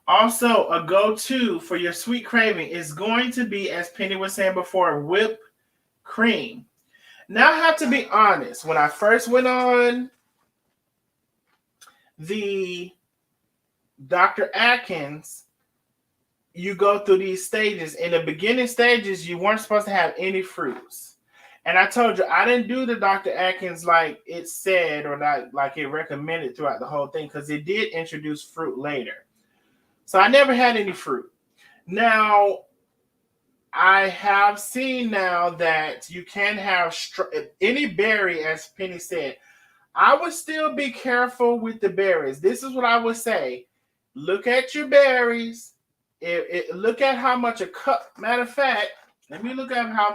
Also, a go-to for your sweet craving is going to be, as Penny was saying before, whipped cream. Now, I have to be honest. When I first went on the Dr. Atkins, you go through these stages. In the beginning stages, you weren't supposed to have any fruits. And I told you, I didn't do the Dr. Atkins like it said or like it recommended throughout the whole thing, because it did introduce fruit later. So I never had any fruit. Now, I have seen now that you can have any berry, as Penny said. I would still be careful with the berries. This is what I would say. Look at your berries. Look at how much a cup. Matter of fact, let me look at how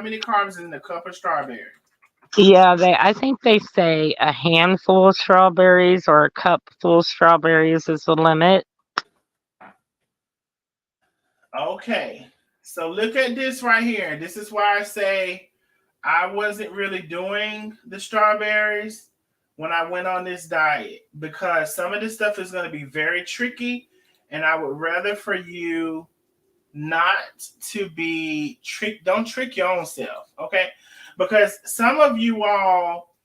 many carbs in a cup of strawberry. Yeah, I think they say a handful of strawberries or a cup full of strawberries is the limit. Okay, so look at this right here. This is why I say I wasn't really doing the strawberries when I went on this diet, because some of this stuff is going to be very tricky, and I would rather for you not to be tricked. Don't trick your own self, okay? Because some of you all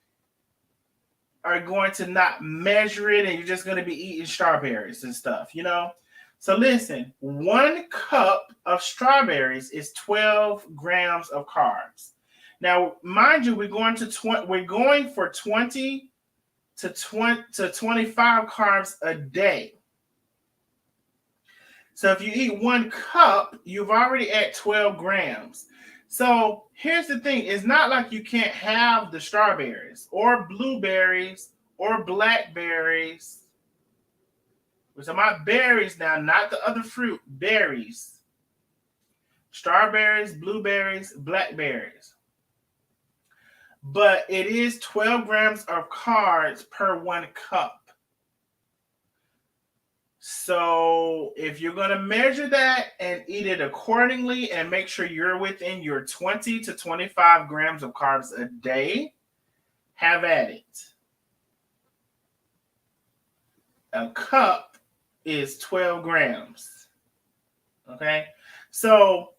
are going to not measure it, and you're just going to be eating strawberries and stuff, you know? So listen, 1 cup of strawberries is 12 grams of carbs. Now, mind you, we're going for 20 to 25 carbs a day. So if you eat 1 cup, you've already at 12 grams. So here's the thing. It's not like you can't have the strawberries or blueberries or blackberries. We're talking about berries now, not the other fruit, berries. Strawberries, blueberries, blackberries. But it is 12 grams of carbs per 1 cup. So if you're going to measure that and eat it accordingly and make sure you're within your 20 to 25 grams of carbs a day, have at it. A cup is 12 grams. Okay? So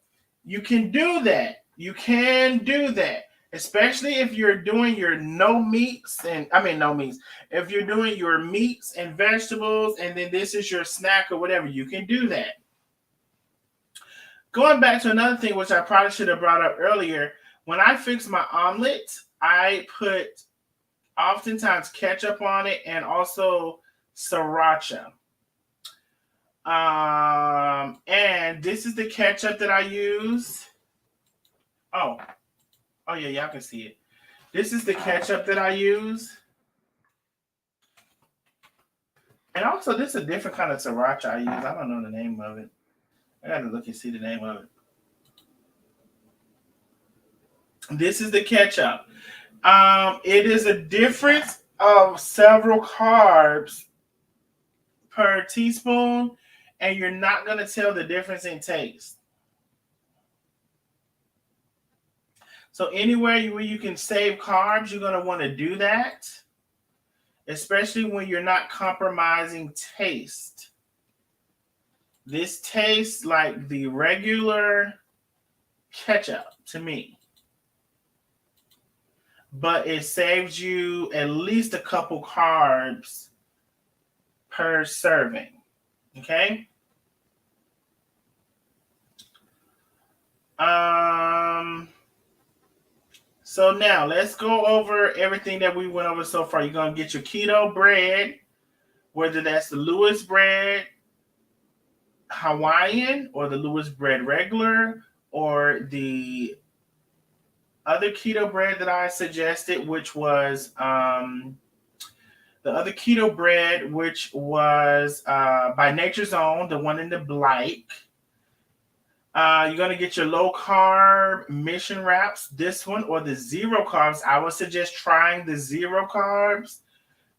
you can do that. You can do that. Especially if you're doing your no meats. If you're doing your meats and vegetables and then this is your snack or whatever, you can do that. Going back to another thing, which I probably should have brought up earlier, when I fix my omelet, I put oftentimes ketchup on it and also sriracha. And this is the ketchup that I use. Oh yeah, y'all can see it. This is the ketchup that I use. And also, this is a different kind of sriracha I use. I don't know the name of it. I got to look and see the name of it. This is the ketchup. It is a difference of several carbs per teaspoon, and you're not going to tell the difference in taste. So anywhere where you can save carbs, you're going to want to do that, especially when you're not compromising taste. This tastes like the regular ketchup to me, but it saves you at least a couple carbs per serving. Okay? So now let's go over everything that we went over so far. You're going to get your keto bread, whether that's the Lewis bread Hawaiian or the Lewis bread regular or the other keto bread that I suggested, which was the other keto bread, which was by Nature's Own, the one in the black. You're going to get your low carb mission wraps, this one or the zero carbs. I would suggest trying the zero carbs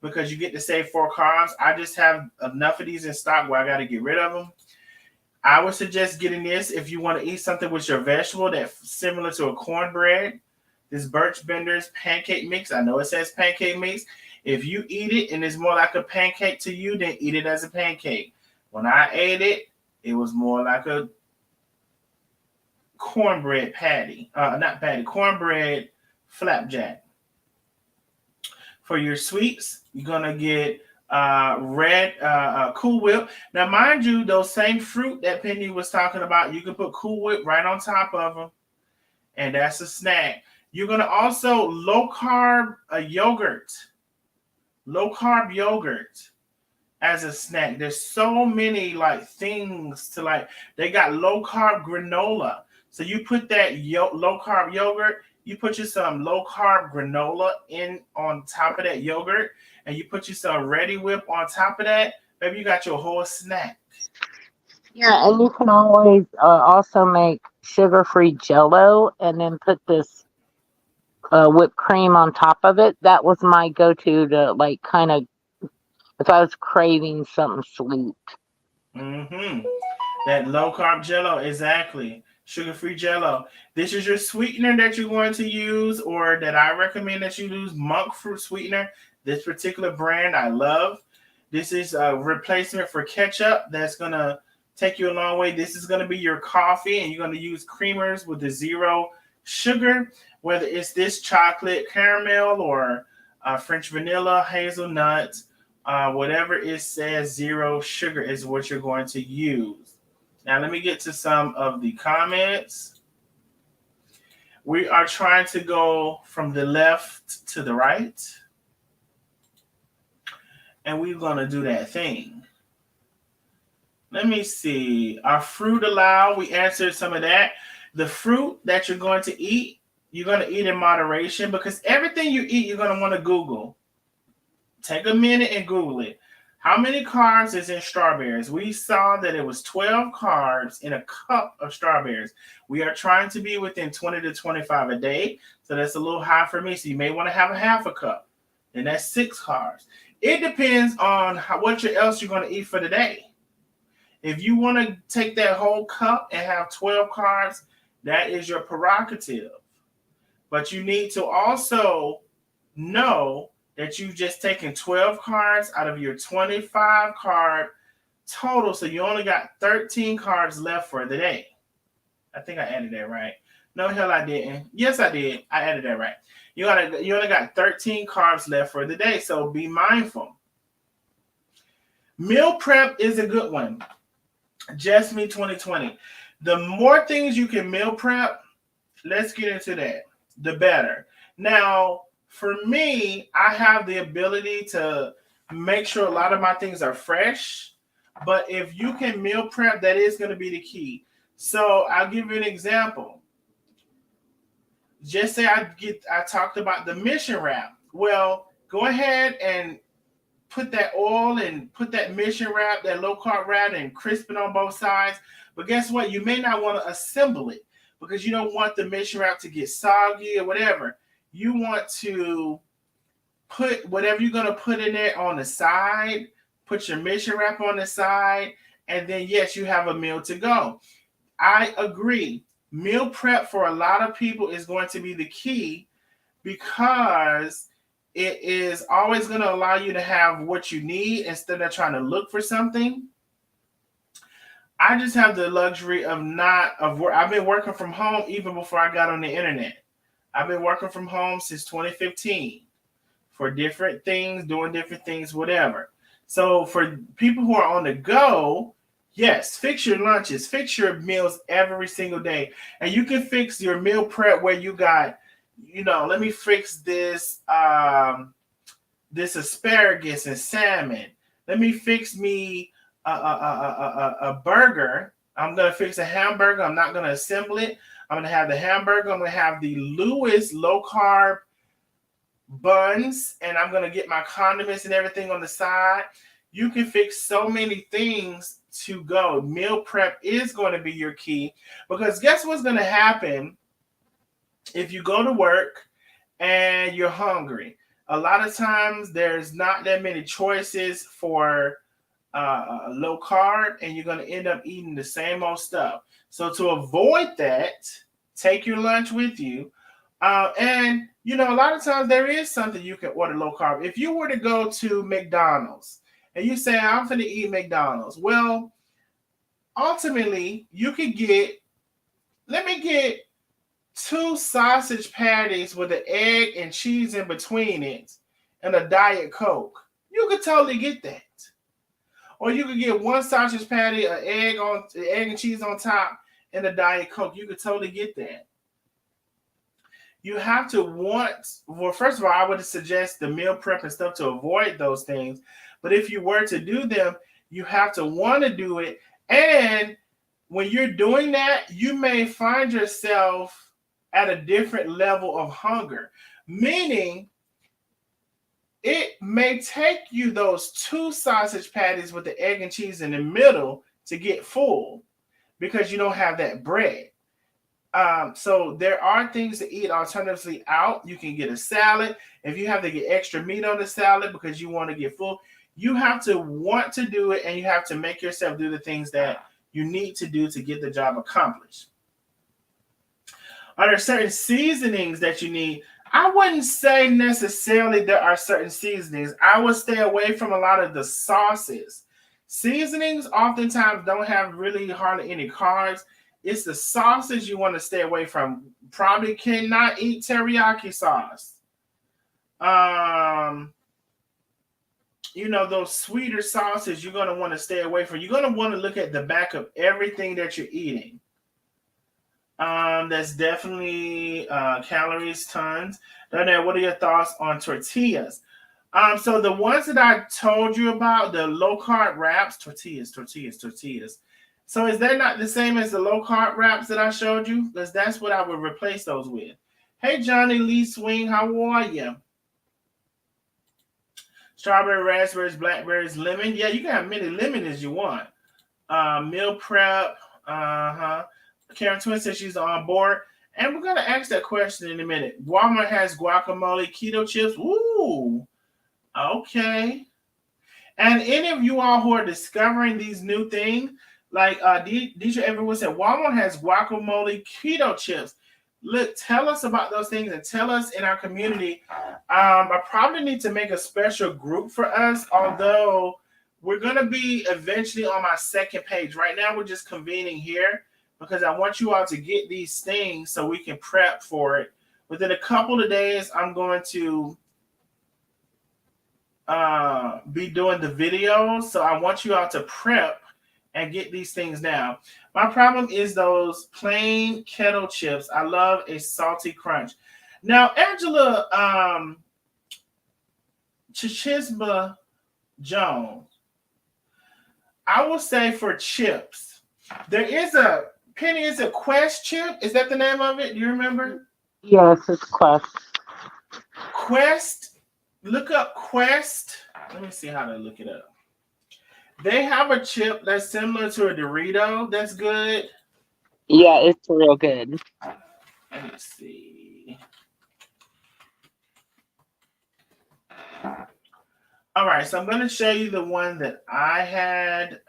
because you get to save 4 carbs. I just have enough of these in stock where I got to get rid of them. I would suggest getting this if you want to eat something with your vegetable that's similar to a cornbread. This Birch Bender's pancake mix. I know it says pancake mix. If you eat it and it's more like a pancake to you, then eat it as a pancake. When I ate it, it was more like a cornbread patty. Cornbread flapjack. For your sweets, you're going to get red Cool Whip. Now, mind you, those same fruit that Penny was talking about, you can put Cool Whip right on top of them, and that's a snack. You're going to also low-carb yogurt. Low-carb yogurt as a snack. There's so many, things to, they got low-carb granola. So you put that low-carb yogurt, you put you some low-carb granola in on top of that yogurt, and you put you some Ready Whip on top of that, baby, you got your whole snack. Yeah, and you can always also make sugar-free Jell-O and then put this whipped cream on top of it. That was my go-to to kind of if I was craving something sweet. Mm-hmm. That low-carb Jell-O, exactly. Sugar-free Jell-O. This is your sweetener that you're going to use, or that I recommend that you use, monk fruit sweetener. This particular brand I love. This is a replacement for ketchup that's going to take you a long way. This is going to be your coffee, and you're going to use creamers with the zero sugar, whether it's this chocolate caramel or French vanilla, hazelnut, whatever it says zero sugar is what you're going to use. Now, let me get to some of the comments. We are trying to go from the left to the right. And we're going to do that thing. Let me see. Are fruit allowed? We answered some of that. The fruit that you're going to eat, you're going to eat in moderation because everything you eat, you're going to want to Google Take a minute and Google it. How many carbs is in strawberries? We saw that it was 12 carbs in a cup of strawberries. We are trying to be within 20 to 25 a day, so that's a little high for me. So you may want to have a half a cup, and that's 6 carbs. It depends on what else you're going to eat for the day. If you want to take that whole cup and have 12 carbs, that is your prerogative. But you need to also know that you've just taken 12 carbs out of your 25 carb total. So you only got 13 carbs left for the day. I think I added that right. No, hell, I didn't. Yes, I did. I added that right. You only got 13 carbs left for the day. So be mindful. Meal prep is a good one. Just Me 2020. The more things you can meal prep, let's get into that, the better. Now, for me, I have the ability to make sure a lot of my things are fresh. But if you can meal prep, that is going to be the key. So I'll give you an example. Just say I talked about the mission wrap. Well, go ahead and put that oil and put that mission wrap, that low carb wrap, and crisp it on both sides. But guess what? You may not want to assemble it because you don't want the mission wrap to get soggy or whatever. You want to put whatever you're going to put in there on the side, put your mission wrap on the side, and then, yes, you have a meal to go. I agree. Meal prep for a lot of people is going to be the key because it is always going to allow you to have what you need instead of trying to look for something. I just have the luxury of I've been working from home even before I got on the internet. I've been working from home since 2015 for different things, doing different things, whatever. So for people who are on the go, yes, fix your lunches, fix your meals every single day. And you can fix your meal prep where you got, let me fix this this asparagus and salmon. Let me fix me a burger. I'm going to fix a hamburger. I'm not going to assemble it. I'm going to have the hamburger. I'm going to have the Lewis low carb buns, and I'm going to get my condiments and everything on the side. You can fix so many things to go. Meal prep is going to be your key because guess what's going to happen if you go to work and you're hungry? A lot of times there's not that many choices for low carb, and you're going to end up eating the same old stuff. So to avoid that, take your lunch with you. And, a lot of times there is something you can order low carb. If you were to go to McDonald's and you say, I'm going to eat McDonald's. Well, ultimately, you could let me get 2 sausage patties with an egg and cheese in between it and a Diet Coke. You could totally get that. Or you could get 1 sausage patty, an egg and cheese on top, and a Diet Coke. You could totally get that. You have to first of all, I would suggest the meal prep and stuff to avoid those things. But if you were to do them, you have to want to do it. And when you're doing that, you may find yourself at a different level of hunger, meaning it may take you those 2 sausage patties with the egg and cheese in the middle to get full because you don't have that bread. So there are things to eat alternatively out. You can get a salad. If you have to get extra meat on the salad because you want to get full, you have to want to do it, and you have to make yourself do the things that you need to do to get the job accomplished. Are there certain seasonings that you need? I wouldn't say necessarily there are certain seasonings. I would stay away from a lot of the sauces. Seasonings oftentimes don't have really hardly any carbs. It's the sauces you want to stay away from. Probably cannot eat teriyaki sauce. Those sweeter sauces you're going to want to stay away from. You're going to want to look at the back of everything that you're eating. That's definitely calories, tons. Now, what are your thoughts on tortillas? So the ones that I told you about, the low carb wraps, tortillas. So is that not the same as the low carb wraps that I showed you? Because that's what I would replace those with. Hey, Johnny Lee Swing, how are you? Strawberry, raspberries, blackberries, lemon. Yeah, you can have many lemon as you want. Meal prep. Karen Twin says she's on board. And we're going to ask that question in a minute. Walmart has guacamole, keto chips. Ooh, okay. And any of you all who are discovering these new things, like DJ Everyone said, Walmart has guacamole keto chips. Look, tell us about those things and tell us in our community. I probably need to make a special group for us, although we're going to be eventually on my second page. Right now, we're just convening here because I want you all to get these things so we can prep for it. Within a couple of days, I'm going to be doing the videos, so I want you all to prep and get these things down. My problem is those plain kettle chips. I love a salty crunch. Now, Angela Chichisma Jones, I will say for chips, there is a Penny. Is a Quest chip? Is that the name of it? Do you remember? Yes, it's Quest. Quest. Look up Quest. Let me see how to look it up. They have a chip that's similar to a Dorito. That's good. Yeah, it's real good. Let me see. All right, so I'm going to show you the one that I had.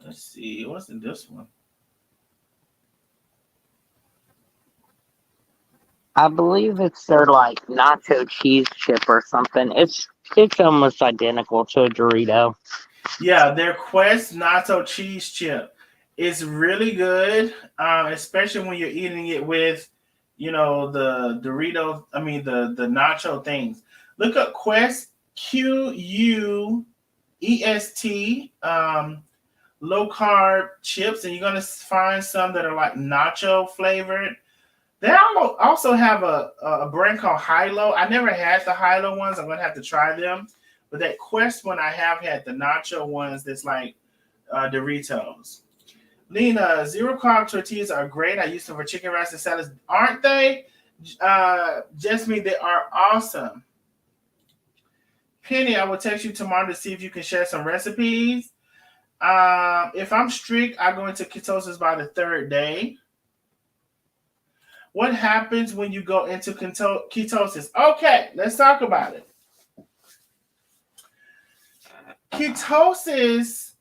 Let's see. It wasn't this one. I believe it's their like nacho cheese chip or something. It's almost identical to a Dorito. Yeah, their Quest Nacho Cheese Chip. It's really good, especially when you're eating it with, the Dorito. I mean, the nacho things. Look up Quest QUEST low carb chips, and you're gonna find some that are like nacho flavored. They also have a brand called Hilo. I never had the Hilo ones. I'm gonna have to try them. But that Quest one I have had the nacho ones that's like Doritos. Lena, zero carb tortillas are great. I use them for chicken rice and salads. Aren't they? Jasmine, they are awesome. Penny, I will text you tomorrow to see if you can share some recipes. If I'm strict, I go into ketosis by the third day. What happens when you go into ketosis? Okay, let's talk about it. Ketosis,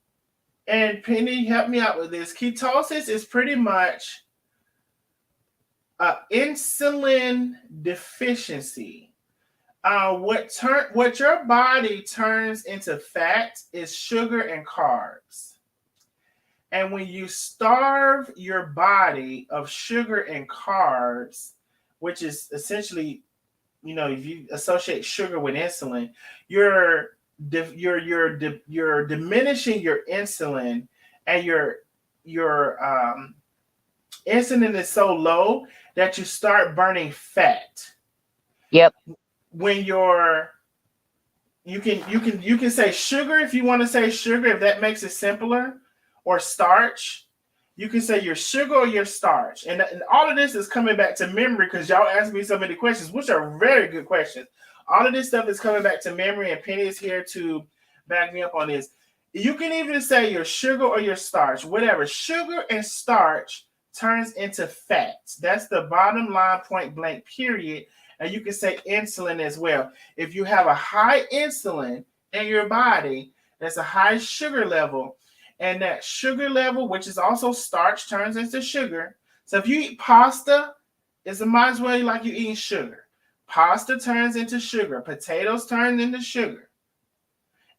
and Penny, help me out with this. Ketosis is pretty much insulin deficiency. What your body turns into fat is sugar and carbs. And when you starve your body of sugar and carbs, which is essentially, if you associate sugar with insulin, you're diminishing your insulin, and your insulin is so low that you start burning fat. Yep. When you can say sugar if you want to say sugar, if that makes it simpler, or starch. You can say your sugar or your starch. And all of this is coming back to memory because y'all asked me so many questions, which are very good questions. All of this stuff is coming back to memory, and Penny is here to back me up on this. You can even say your sugar or your starch, whatever. Sugar and starch turns into fat. That's the bottom line, point blank, period. And you can say insulin as well. If you have a high insulin in your body, that's a high sugar level. And that sugar level, which is also starch, turns into sugar. So if you eat pasta, it's might as well like you eating sugar. Pasta turns into sugar. Potatoes turn into sugar.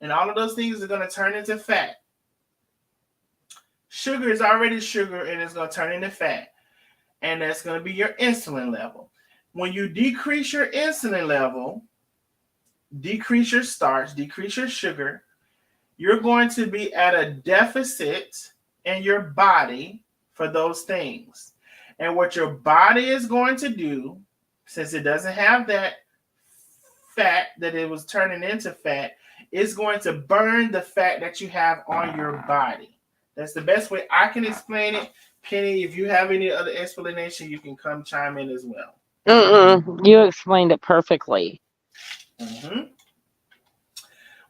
And all of those things are going to turn into fat. Sugar is already sugar, and it's going to turn into fat. And that's going to be your insulin level. When you decrease your insulin level, decrease your starch, decrease your sugar, you're going to be at a deficit in your body for those things. And what your body is going to do, since it doesn't have that fat that it was turning into fat, is going to burn the fat that you have on your body. That's the best way I can explain it. Penny, if you have any other explanation, you can come chime in as well. You explained it perfectly. Mm-hmm.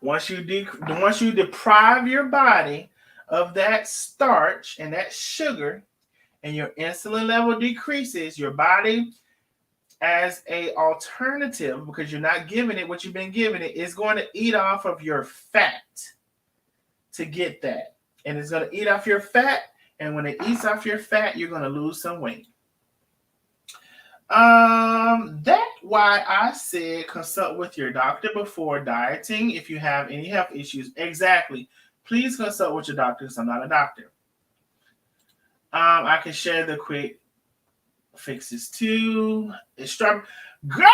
Once you deprive your body of that starch and that sugar, and your insulin level decreases, your body, as a alternative, because you're not giving it what you've been giving it, is going to eat off of your fat to get that. And it's going to eat off your fat. And when it eats off your fat, you're going to lose some weight. That's why I said consult with your doctor before dieting if you have any health issues. Exactly. Please consult with your doctor because I'm not a doctor. I can share the quick fixes too. It's strawberry. Girl!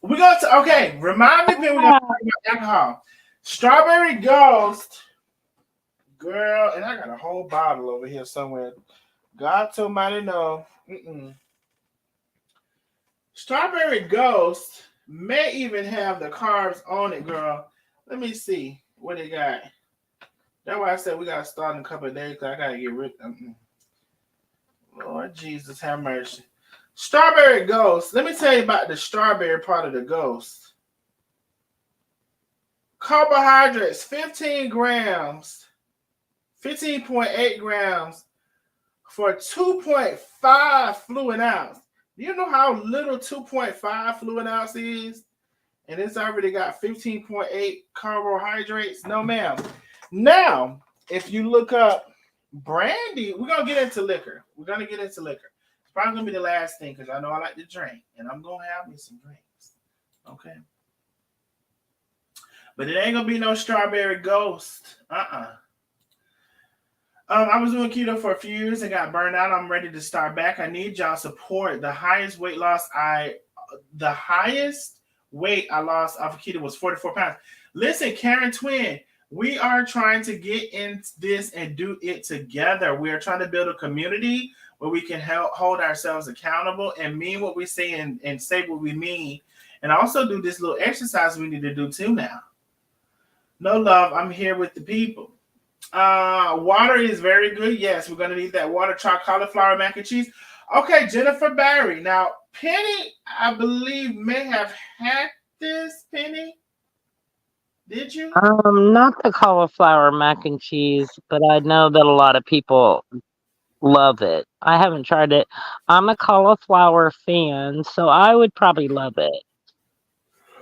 We're going to, okay, remind me when we're going to talk about alcohol. Strawberry Ghost. Girl, and I got a whole bottle over here somewhere. God Almighty no. Strawberry Ghost may even have the carbs on it, girl. Let me see what it got. That's why I said we got to start in a couple of days because I got to get rid of them. Lord Jesus, have mercy. Strawberry Ghost. Let me tell you about the strawberry part of the Ghost. Carbohydrates, 15 grams. 15.8 grams for 2.5 fluid ounce. Do you know how little 2.5 fluid ounce is? And it's already got 15.8 carbohydrates? No, ma'am. Now, if you look up brandy, we're going to get into liquor. It's probably going to be the last thing because I know I like to drink. And I'm going to have me some drinks. Okay. But it ain't going to be no strawberry Ghost. I was doing keto for a few years and got burned out. I'm ready to start back. I need y'all support. The highest weight I lost off of keto was 44 pounds. Listen, Karen Twin, we are trying to get in this and do it together. We are trying to build a community where we can hold ourselves accountable and mean what we say and say what we mean. And also do this little exercise we need to do too now. No love, I'm here with the people. Water is very good. Yes, we're going to need that water. Try cauliflower mac and cheese. Okay, Jennifer Barry. Now, Penny, I believe, may have had this. Penny, did you? Not the cauliflower mac and cheese, but I know that a lot of people love it. I haven't tried it. I'm a cauliflower fan, so I would probably love it.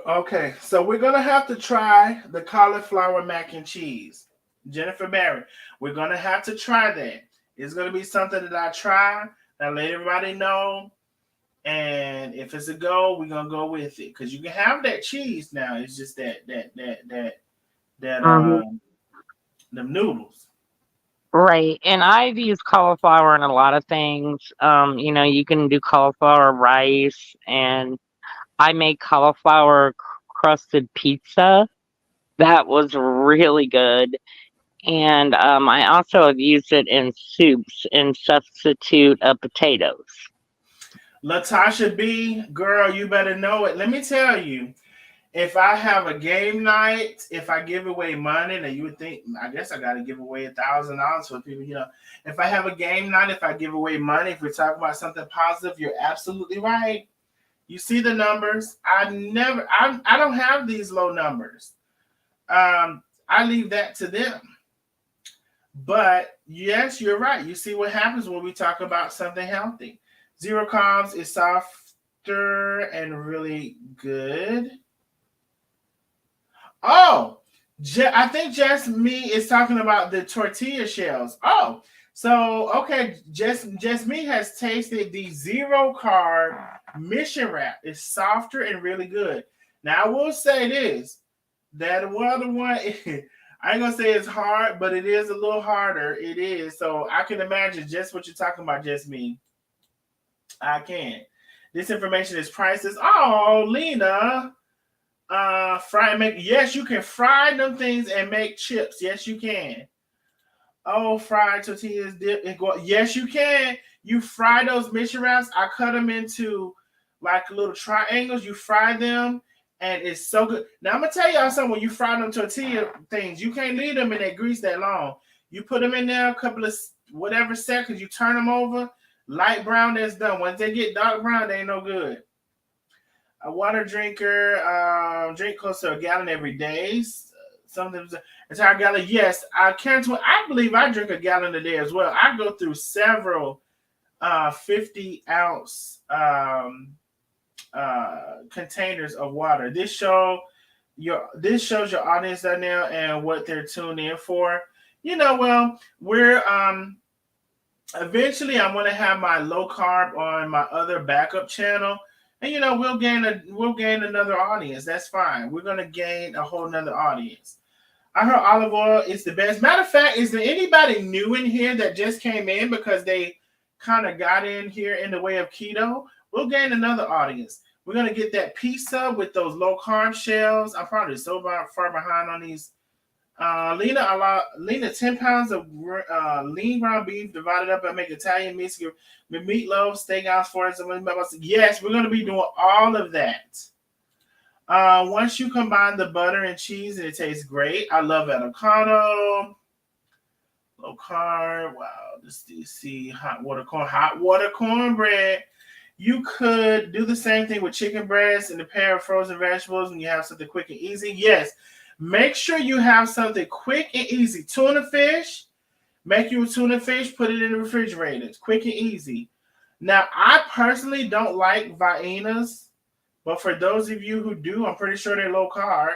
Okay, so we're going to have to try the cauliflower mac and cheese. Jennifer Barry, we're going to have to try that. It's going to be something that I try. I'll let everybody know. And if it's a go, we're going to go with it. Because you can have that cheese now. It's just them noodles. Right. And I've used cauliflower in a lot of things. You can do cauliflower rice, and I make cauliflower crusted pizza. That was really good. And I also have used it in soups in substitute of potatoes. Latasha B, girl, you better know it. Let me tell you, if I have a game night, if I give away money, now you would think, I guess I got to give away $1,000 for people, If I have a game night, if I give away money, if we're talking about something positive, you're absolutely right. You see the numbers. I don't have these low numbers. I leave that to them. But yes, you're right. You see what happens when we talk about something healthy. Zero carbs is softer and really good. Oh, I think Just Me is talking about the tortilla shells. Oh, so okay, Just Me has tasted the zero carb mission wrap. It's softer and really good. Now I will say this: that other one. I ain't gonna say it's hard, but it is a little harder. It is. So I can imagine just what you're talking about, Just Me. I can. This information is priceless. Oh, Lena. Yes, you can fry them things and make chips. Yes, you can. Oh, fried tortillas dip and go. Yes, you can. You fry those mission wraps. I cut them into like little triangles. You fry them. And it's so good. Now, I'm going to tell y'all something. When you fry them tortilla things, you can't leave them in that grease that long. You put them in there a couple of whatever seconds. You turn them over. Light brown, that's done. Once they get dark brown, they ain't no good. A water drinker, drink close to a gallon every day. Something entire gallon. Yes, I can't. I believe I drink a gallon a day as well. I go through several 50-ounce containers of water. This shows your audience right now and what they're tuned in for. Well, we're eventually I'm gonna have my low carb on my other backup channel. And we'll gain another audience. That's fine. We're gonna gain a whole nother audience. I heard olive oil is the best. Matter of fact, is there anybody new in here that just came in because they kind of got in here in the way of keto? We'll gain another audience. We're gonna get that pizza with those low carb shells. I'm probably so far behind on these. Lena, 10 pounds of lean ground beef divided up and make Italian meats with meatloaf, steakhouse, for yes, we're gonna be doing all of that. Once you combine the butter and cheese, and it tastes great. I love avocado. Low carb. Wow. This do you see hot water cornbread. You could do the same thing with chicken breasts and a pair of frozen vegetables when you have something quick and easy. Yes. Make sure you have something quick and easy. Tuna fish. Make you a tuna fish. Put it in the refrigerator. It's quick and easy. Now, I personally don't like Viennas. But for those of you who do, I'm pretty sure they're low carb.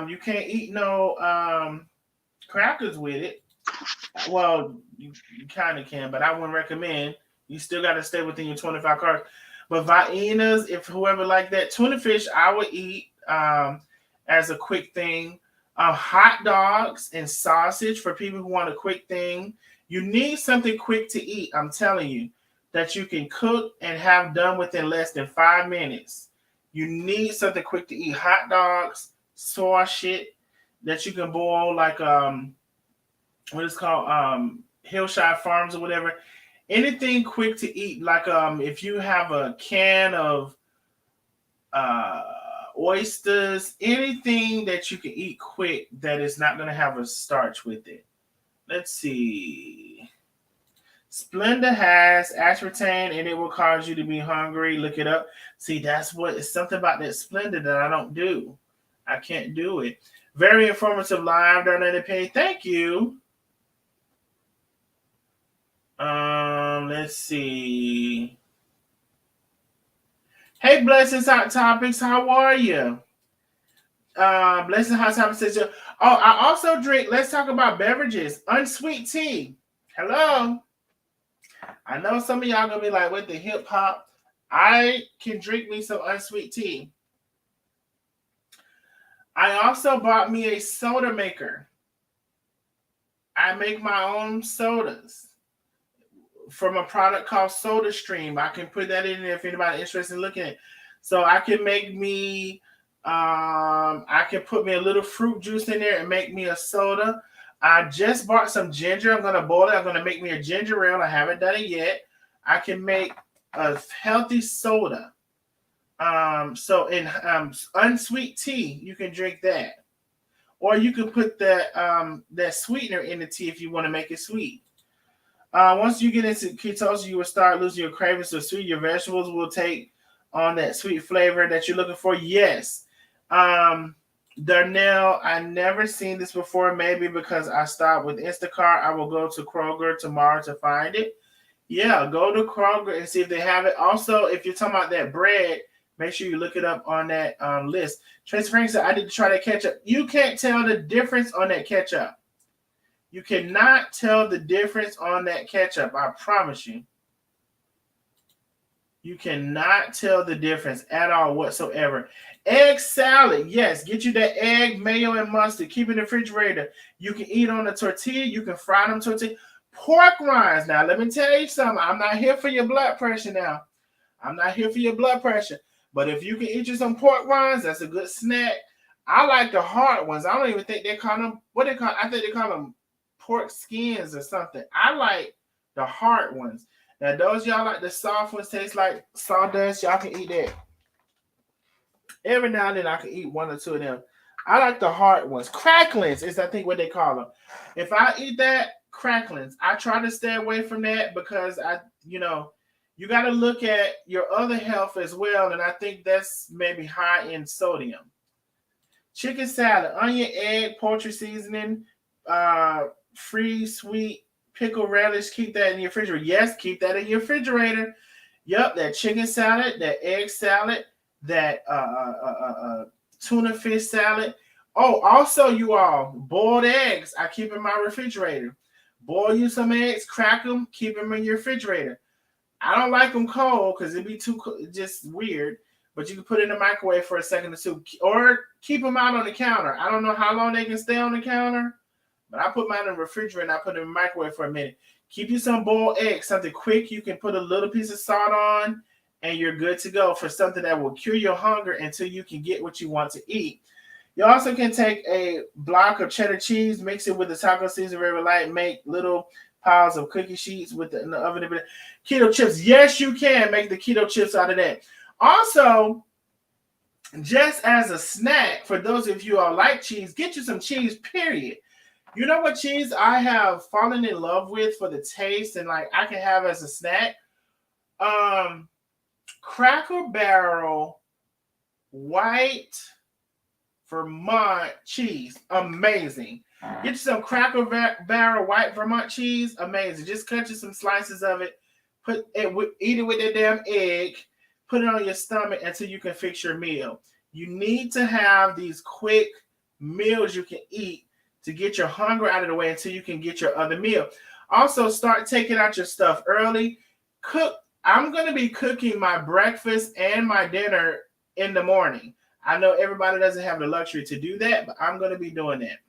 You can't eat no crackers with it. Well, you kind of can, but I wouldn't recommend. You still got to stay within your 25 carbs. But Viennas, if whoever like that, tuna fish, I would eat as a quick thing. Hot dogs and sausage for people who want a quick thing. You need something quick to eat, I'm telling you, that you can cook and have done within less than 5 minutes. You need something quick to eat. Hot dogs, soy shit that you can boil like what is called Hillshire Farms or whatever. Anything quick to eat, like if you have a can of oysters, anything that you can eat quick that is not going to have a starch with it. Let's see. Splenda has aspartame and it will cause you to be hungry. Look it up. See, it's something about that Splenda that I don't do. I can't do it. Very informative live, Darnetta Pay. Thank you. Let's see. Hey, Blessings Hot Topics, how are you? Blessings Hot Topics says, oh, I also drink, let's talk about beverages, unsweet tea. Hello. I know some of y'all gonna be like, with the hip hop, I can drink me some unsweet tea. I also bought me a soda maker. I make my own sodas from a product called Soda Stream. I can put that in there if anybody's interested in looking at it. So I can make me, I can put me a little fruit juice in there and make me a soda. I just bought some ginger. I'm going to boil it. I'm going to make me a ginger ale. I haven't done it yet. I can make a healthy soda. So in unsweet tea, you can drink that. Or you can put that sweetener in the tea if you want to make it sweet. Once you get into ketosis, you will start losing your cravings for sweet. Your vegetables will take on that sweet flavor that you're looking for. Yes. Darnell, I never seen this before. Maybe because I stopped with Instacart. I will go to Kroger tomorrow to find it. Yeah, go to Kroger and see if they have it. Also, if you're talking about that bread, make sure you look it up on that list. Tracy Frank said, I did try that ketchup. You can't tell the difference on that ketchup. You cannot tell the difference on that ketchup. I promise you. You cannot tell the difference at all whatsoever. Egg salad. Yes, get you that egg, mayo, and mustard. Keep it in the refrigerator. You can eat on a tortilla. You can fry them tortillas. Pork rinds. Now, let me tell you something. I'm not here for your blood pressure now. I'm not here for your blood pressure. But if you can eat you some pork rinds, that's a good snack. I like the hard ones. I don't even think they call them, I think they call them pork skins or something. I like the hard ones. Now, those y'all like the soft ones, taste like sawdust, y'all can eat that. Every now and then I can eat one or two of them. I like the hard ones. Cracklings is, I think, what they call them. If I eat that, cracklings. I try to stay away from that because You got to look at your other health as well, and I think that's maybe high in sodium. Chicken salad, onion, egg, poultry seasoning, uh, free sweet pickle relish. Keep that in your refrigerator. Yes, keep that in your refrigerator. Yep, that chicken salad, that egg salad, that tuna fish salad. Oh, also, you all, boiled eggs, I keep in my refrigerator. Boil you some eggs, crack them, keep them in your refrigerator. I don't like them cold because it'd be too just weird. But you can put it in the microwave for a second or two, or keep them out on the counter. I don't know how long they can stay on the counter, but I put mine in the refrigerator and I put them in the microwave for a minute. Keep you some boiled eggs, something quick. You can put a little piece of salt on, and you're good to go for something that will cure your hunger until you can get what you want to eat. You also can take a block of cheddar cheese, mix it with the taco seasoning very light, make little piles of cookie sheets with in the oven. Keto chips. Yes, you can make the keto chips out of that. Also, just as a snack, for those of you who like cheese, get you some cheese, period. You know what cheese I have fallen in love with for the taste and like I can have as a snack? Cracker Barrel white Vermont cheese. Amazing. Get you some Cracker Barrel white Vermont cheese. Amazing. Just cut you some slices of it. Eat it with that damn egg. Put it on your stomach until you can fix your meal. You need to have these quick meals you can eat to get your hunger out of the way until you can get your other meal. Also, start taking out your stuff early. I'm going to be cooking my breakfast and my dinner in the morning. I know everybody doesn't have the luxury to do that, but I'm going to be doing that.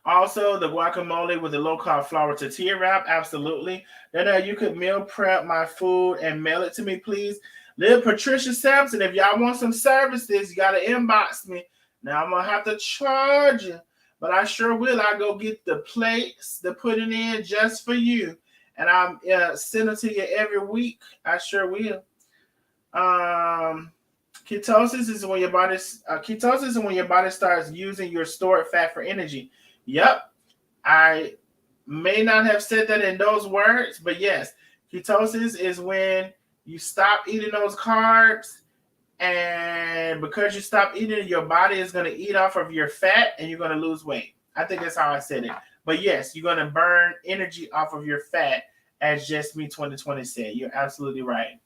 Also, the guacamole with the low-carb flour tortilla wrap, absolutely. Then you could meal prep my food and mail it to me, please. Little Patricia Sampson, if y'all want some services, you got to inbox me. Now, I'm going to have to charge you, but I sure will. I go get the plates to put it in just for you, and I'm send it to you every week. I sure will. Ketosis is when your body starts using your stored fat for energy. Yep, I may not have said that in those words, but yes, ketosis is when you stop eating those carbs, and because you stop eating, your body is going to eat off of your fat, and you're going to lose weight. I think that's how I said it. But yes, you're going to burn energy off of your fat, as Just Me 2020 said. You're absolutely right.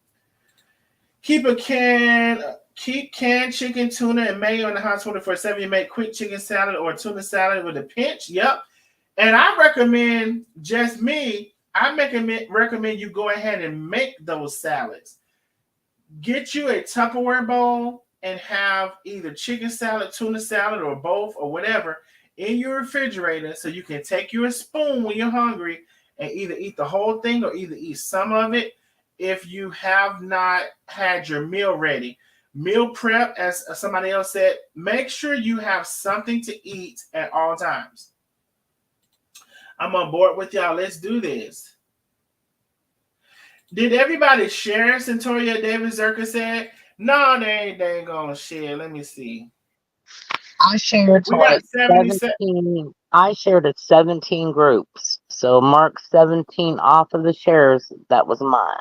Keep canned chicken, tuna, and mayo in the house 24/7. You make quick chicken salad or tuna salad with a pinch. Yep. And I recommend recommend you go ahead and make those salads. Get you a Tupperware bowl and have either chicken salad, tuna salad, or both, or whatever in your refrigerator so you can take you a spoon when you're hungry and either eat the whole thing or either eat some of it if you have not had your meal ready. Meal prep, as somebody else said, make sure you have something to eat at all times. I'm on board with y'all. Let's do this. Did everybody share? Centoria David Zerka said, no, they ain't gonna share. Let me see. I shared We got 17. I shared it 17 groups. So mark 17 off of the shares. That was mine.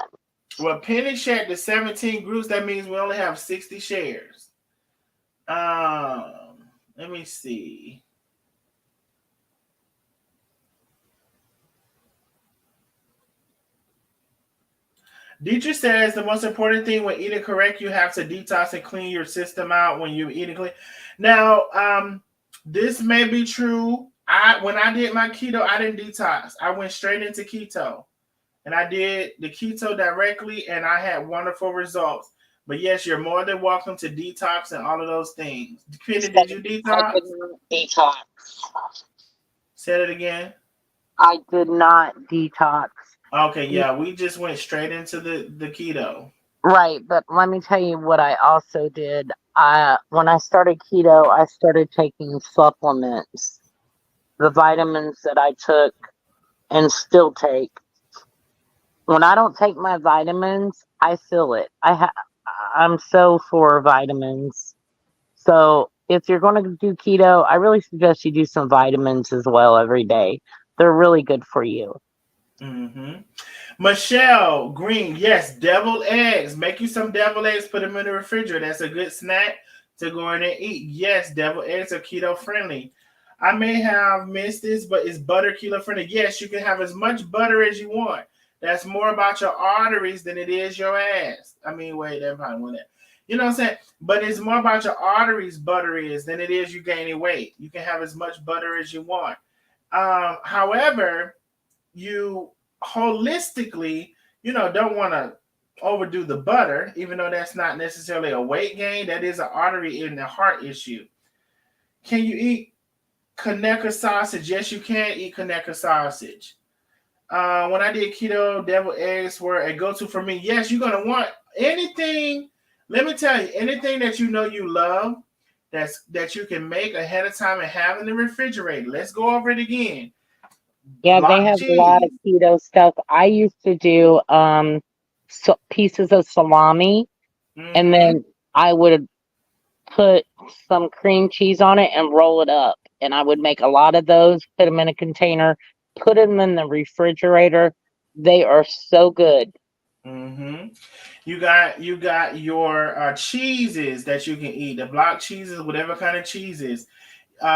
Well, Penny shared the 17 groups. That means we only have 60 shares. Let me see. Deidre says the most important thing when eating correct, you have to detox and clean your system out when you're eating clean. Now, this may be true. When I did my keto, I didn't detox. I went straight into keto. And I did the keto directly, and I had wonderful results. But yes, you're more than welcome to detox and all of those things. Penny, did you detox? I did not detox. Say it again. I did not detox. Okay, yeah, we just went straight into the keto. Right, but let me tell you what I also did. When I started keto, I started taking supplements. The vitamins that I took and still take. When I don't take my vitamins, I feel it. I'm so for vitamins. So if you're going to do keto, I really suggest you do some vitamins as well every day. They're really good for you. Mm-hmm. Michelle Green, yes, deviled eggs. Make you some deviled eggs, put them in the refrigerator. That's a good snack to go in and eat. Yes, deviled eggs are keto friendly. I may have missed this, but is butter keto friendly? Yes, you can have as much butter as you want. That's more about your arteries than it is your ass. I mean, wait, that probably went it. You know what I'm saying? But it's more about your arteries, butter is, than it is you gaining weight. You can have as much butter as you want. However, you holistically, don't want to overdo the butter, even though that's not necessarily a weight gain. That is an artery in the heart issue. Can you eat Conecuh sausage? Yes, you can eat Conecuh sausage. When I did keto, deviled eggs were a go-to for me. Yes, you're gonna want anything. Let me tell you, anything that you know you love, that you can make ahead of time and have in the refrigerator. Let's go over it again. Yeah, they Block have a lot of cheese. keto stuff. I used to do pieces of salami, and Mm-hmm. then I would put some cream cheese on it and roll it up. And I would make a lot of those, put them in a container, put them in the refrigerator. They are so good. Mm-hmm. You got your cheeses that you can eat. The block cheeses, whatever kind of cheeses. We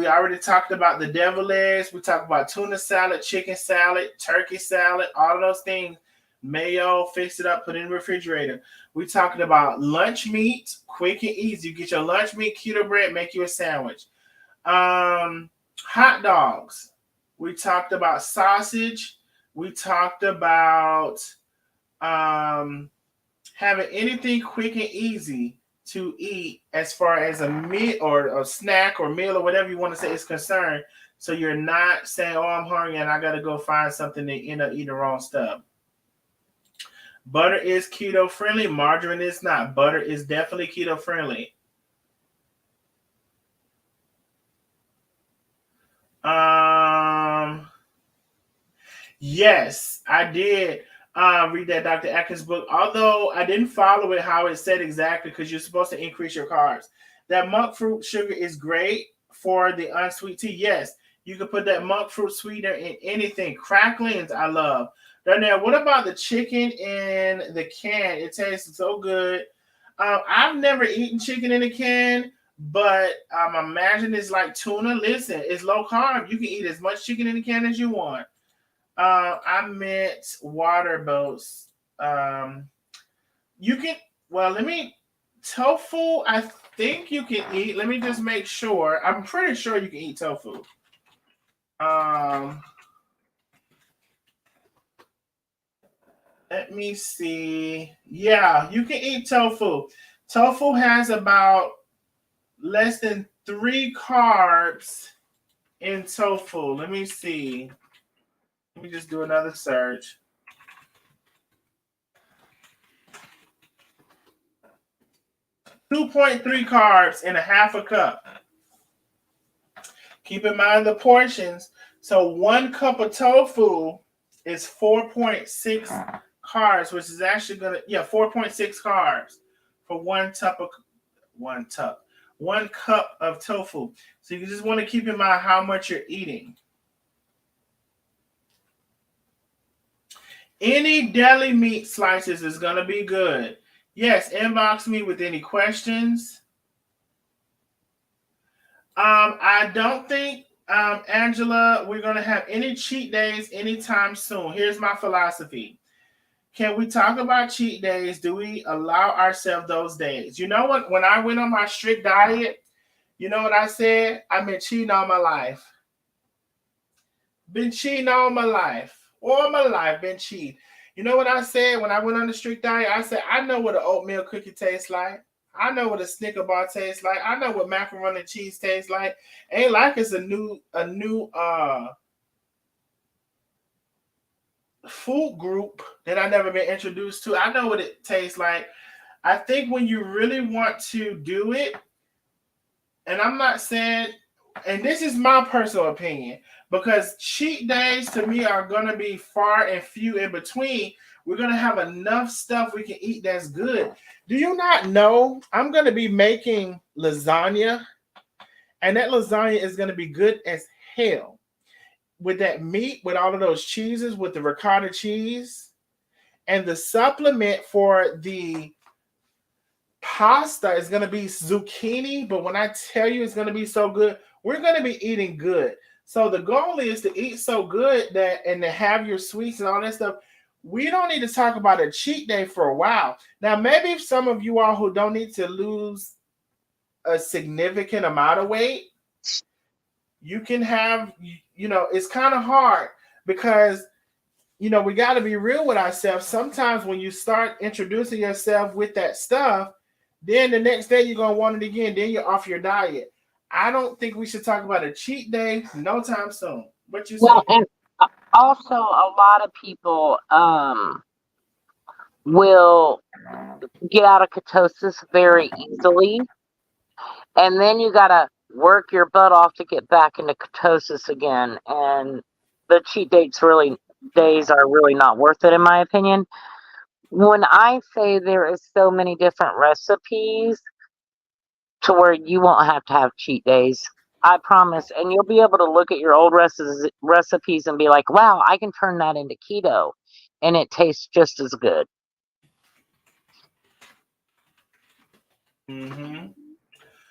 already talked about the devil eggs. We talked about tuna salad, chicken salad, turkey salad, all of those things. Mayo, fix it up, put it in the refrigerator. We talking about lunch meat, quick and easy. You get your lunch meat, keto bread, make you a sandwich. Hot dogs. We talked about sausage. We talked about um, having anything quick and easy to eat as far as a meal or a snack or meal or whatever you want to say is concerned. So you're not saying, oh, I'm hungry and I got to go find something to end up eating the wrong stuff. Butter is keto friendly. Margarine is not. Butter is definitely keto friendly. Um, Yes, I did read that Dr. Atkins book. Although I didn't follow it how it said exactly, because you're supposed to increase your carbs. That monk fruit sugar is great for the unsweet tea. Yes, you can put that monk fruit sweetener in anything. Cracklings, I love. Now, what about the chicken in the can? It tastes so good. I've never eaten chicken in a can, but imagine it's like tuna. Listen, it's low carb. You can eat as much chicken in the can as you want. I meant water boats. You can, well, let me, tofu, I think you can eat. Let me just make sure. I'm pretty sure you can eat tofu. Um, Let me see. Yeah, you can eat tofu. Tofu has about less than 3 carbs in tofu. Let me see. Let me just do another search. 2.3 carbs in a half a cup. Keep in mind the portions. So 1 cup of tofu is 4.6 carbs, which is actually 4.6 carbs for one cup, 1 cup of tofu. So you just want to keep in mind how much you're eating. Any deli meat slices is gonna be good. Yes, inbox me with any questions. I don't think, Angela, we're going to have any cheat days anytime soon. Here's my philosophy. Can we talk about cheat days? Do we allow ourselves those days? You know what? When I went on my strict diet, you know what I said? I've been cheating all my life. Been cheating all my life. All my life, been cheating. You know what I said when I went on the strict diet? I said, I know what an oatmeal cookie tastes like. I know what a Snicker bar tastes like. I know what macaroni and cheese tastes like. Ain't like it's a new food group that I never been introduced to. I know what it tastes like. I think when you really want to do it, and I'm not saying, and this is my personal opinion, because cheat days to me are going to be far and few in between. We're going to have enough stuff we can eat that's good. Do you not know I'm going to be making lasagna, and that lasagna is going to be good as hell. with that meat, with all of those cheeses, with the ricotta cheese, and the supplement for the pasta is going to be zucchini. But when I tell you it's going to be so good, we're going to be eating good. So the goal is to eat so good that and to have your sweets and all that stuff. We don't need to talk about a cheat day for a while. Now, maybe if some of you all who don't need to lose a significant amount of weight, you can have, it's kind of hard because, we got to be real with ourselves. Sometimes when you start introducing yourself with that stuff, then the next day you're going to want it again. Then you're off your diet. I don't think we should talk about a cheat day no time soon. What you Well, say? and also a lot of people will get out of ketosis very easily, and then you gotta work your butt off to get back into ketosis again. And the cheat days are really not worth it, in my opinion. When I say there is so many different recipes to where you won't have to have cheat days, I promise. And you'll be able to look at your old recipes and be like, wow, I can turn that into keto, and it tastes just as good. Mm-hmm.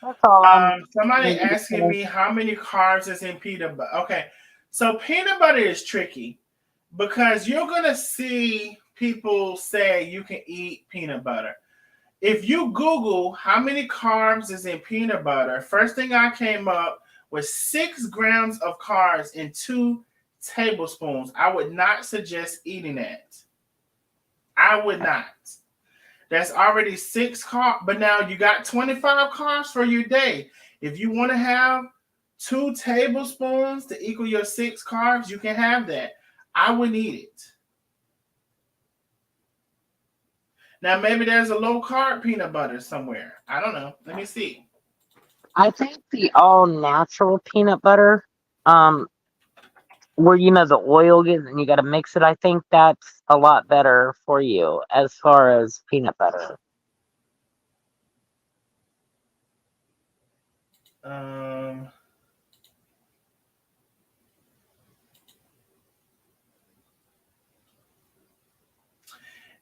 That's all I'm Somebody going to asking me how many carbs is in peanut butter. Okay, so peanut butter is tricky because you're gonna see people say you can eat peanut butter. If you Google how many carbs is in peanut butter, first thing I came up was 6 grams of carbs in 2 tablespoons. I would not suggest eating that. I would not. That's already 6 carbs, but now you got 25 carbs for your day. If you want to have 2 tablespoons to equal your 6 carbs, you can have that. I wouldn't eat it. Now, maybe there's a low carb peanut butter somewhere. I don't know. Let me see. I think the all natural peanut butter, where the oil gets and you got to mix it, I think that's a lot better for you as far as peanut butter. Um,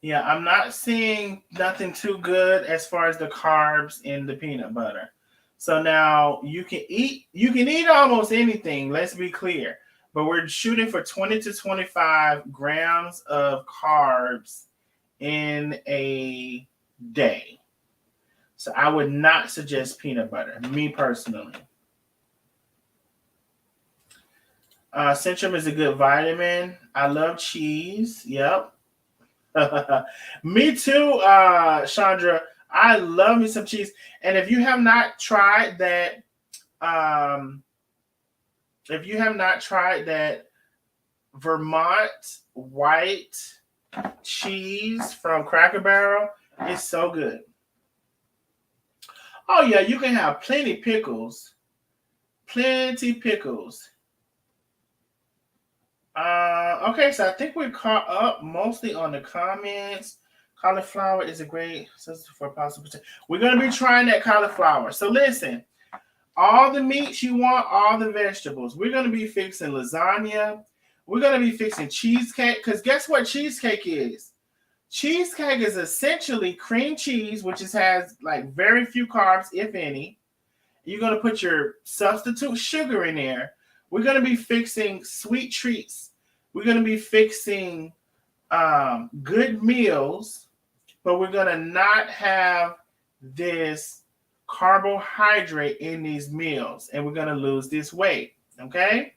yeah, I'm not seeing nothing too good as far as the carbs in the peanut butter. So now you can eat almost anything, let's be clear. But we're shooting for 20 to 25 grams of carbs in a day. So I would not suggest peanut butter, me personally. Centrum is a good vitamin. I love cheese. Yep. Me too, Chandra. I love me some cheese. And if you have not tried that, um, if you have not tried that Vermont white cheese from Cracker Barrel, it's so good. Oh yeah, you can have plenty pickles. Plenty pickles. Okay, so I think we're caught up mostly on the comments. Cauliflower is a great substitute for possible. We're gonna be trying that cauliflower. So listen, all the meats you want, all the vegetables. We're gonna be fixing lasagna. We're gonna be fixing cheesecake. Because guess what cheesecake is? Cheesecake is essentially cream cheese, which has like very few carbs, if any. You're gonna put your substitute sugar in there. We're gonna be fixing sweet treats. We're gonna be fixing good meals, but we're gonna not have this carbohydrate in these meals, and we're gonna lose this weight. Okay.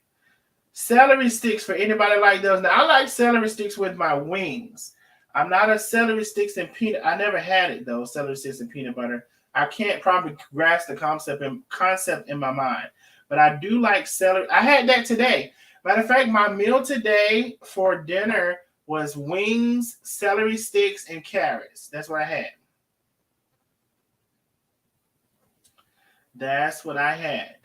Celery sticks for anybody like those. Now I like celery sticks with my wings. I'm not a celery sticks and peanut. I never had it though. Celery sticks and peanut butter. I can't probably grasp the concept in my mind, but I do like celery. I had that today. Matter of fact, my meal today for dinner was wings, celery sticks, and carrots. That's what I had. That's what I had.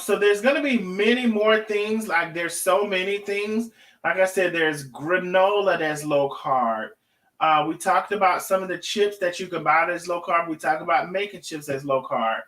So there's gonna be many more things. Like there's so many things. Like I said, there's granola that's low carb. We talked about some of the chips that you can buy that's low carb. We talked about making chips that's low carb.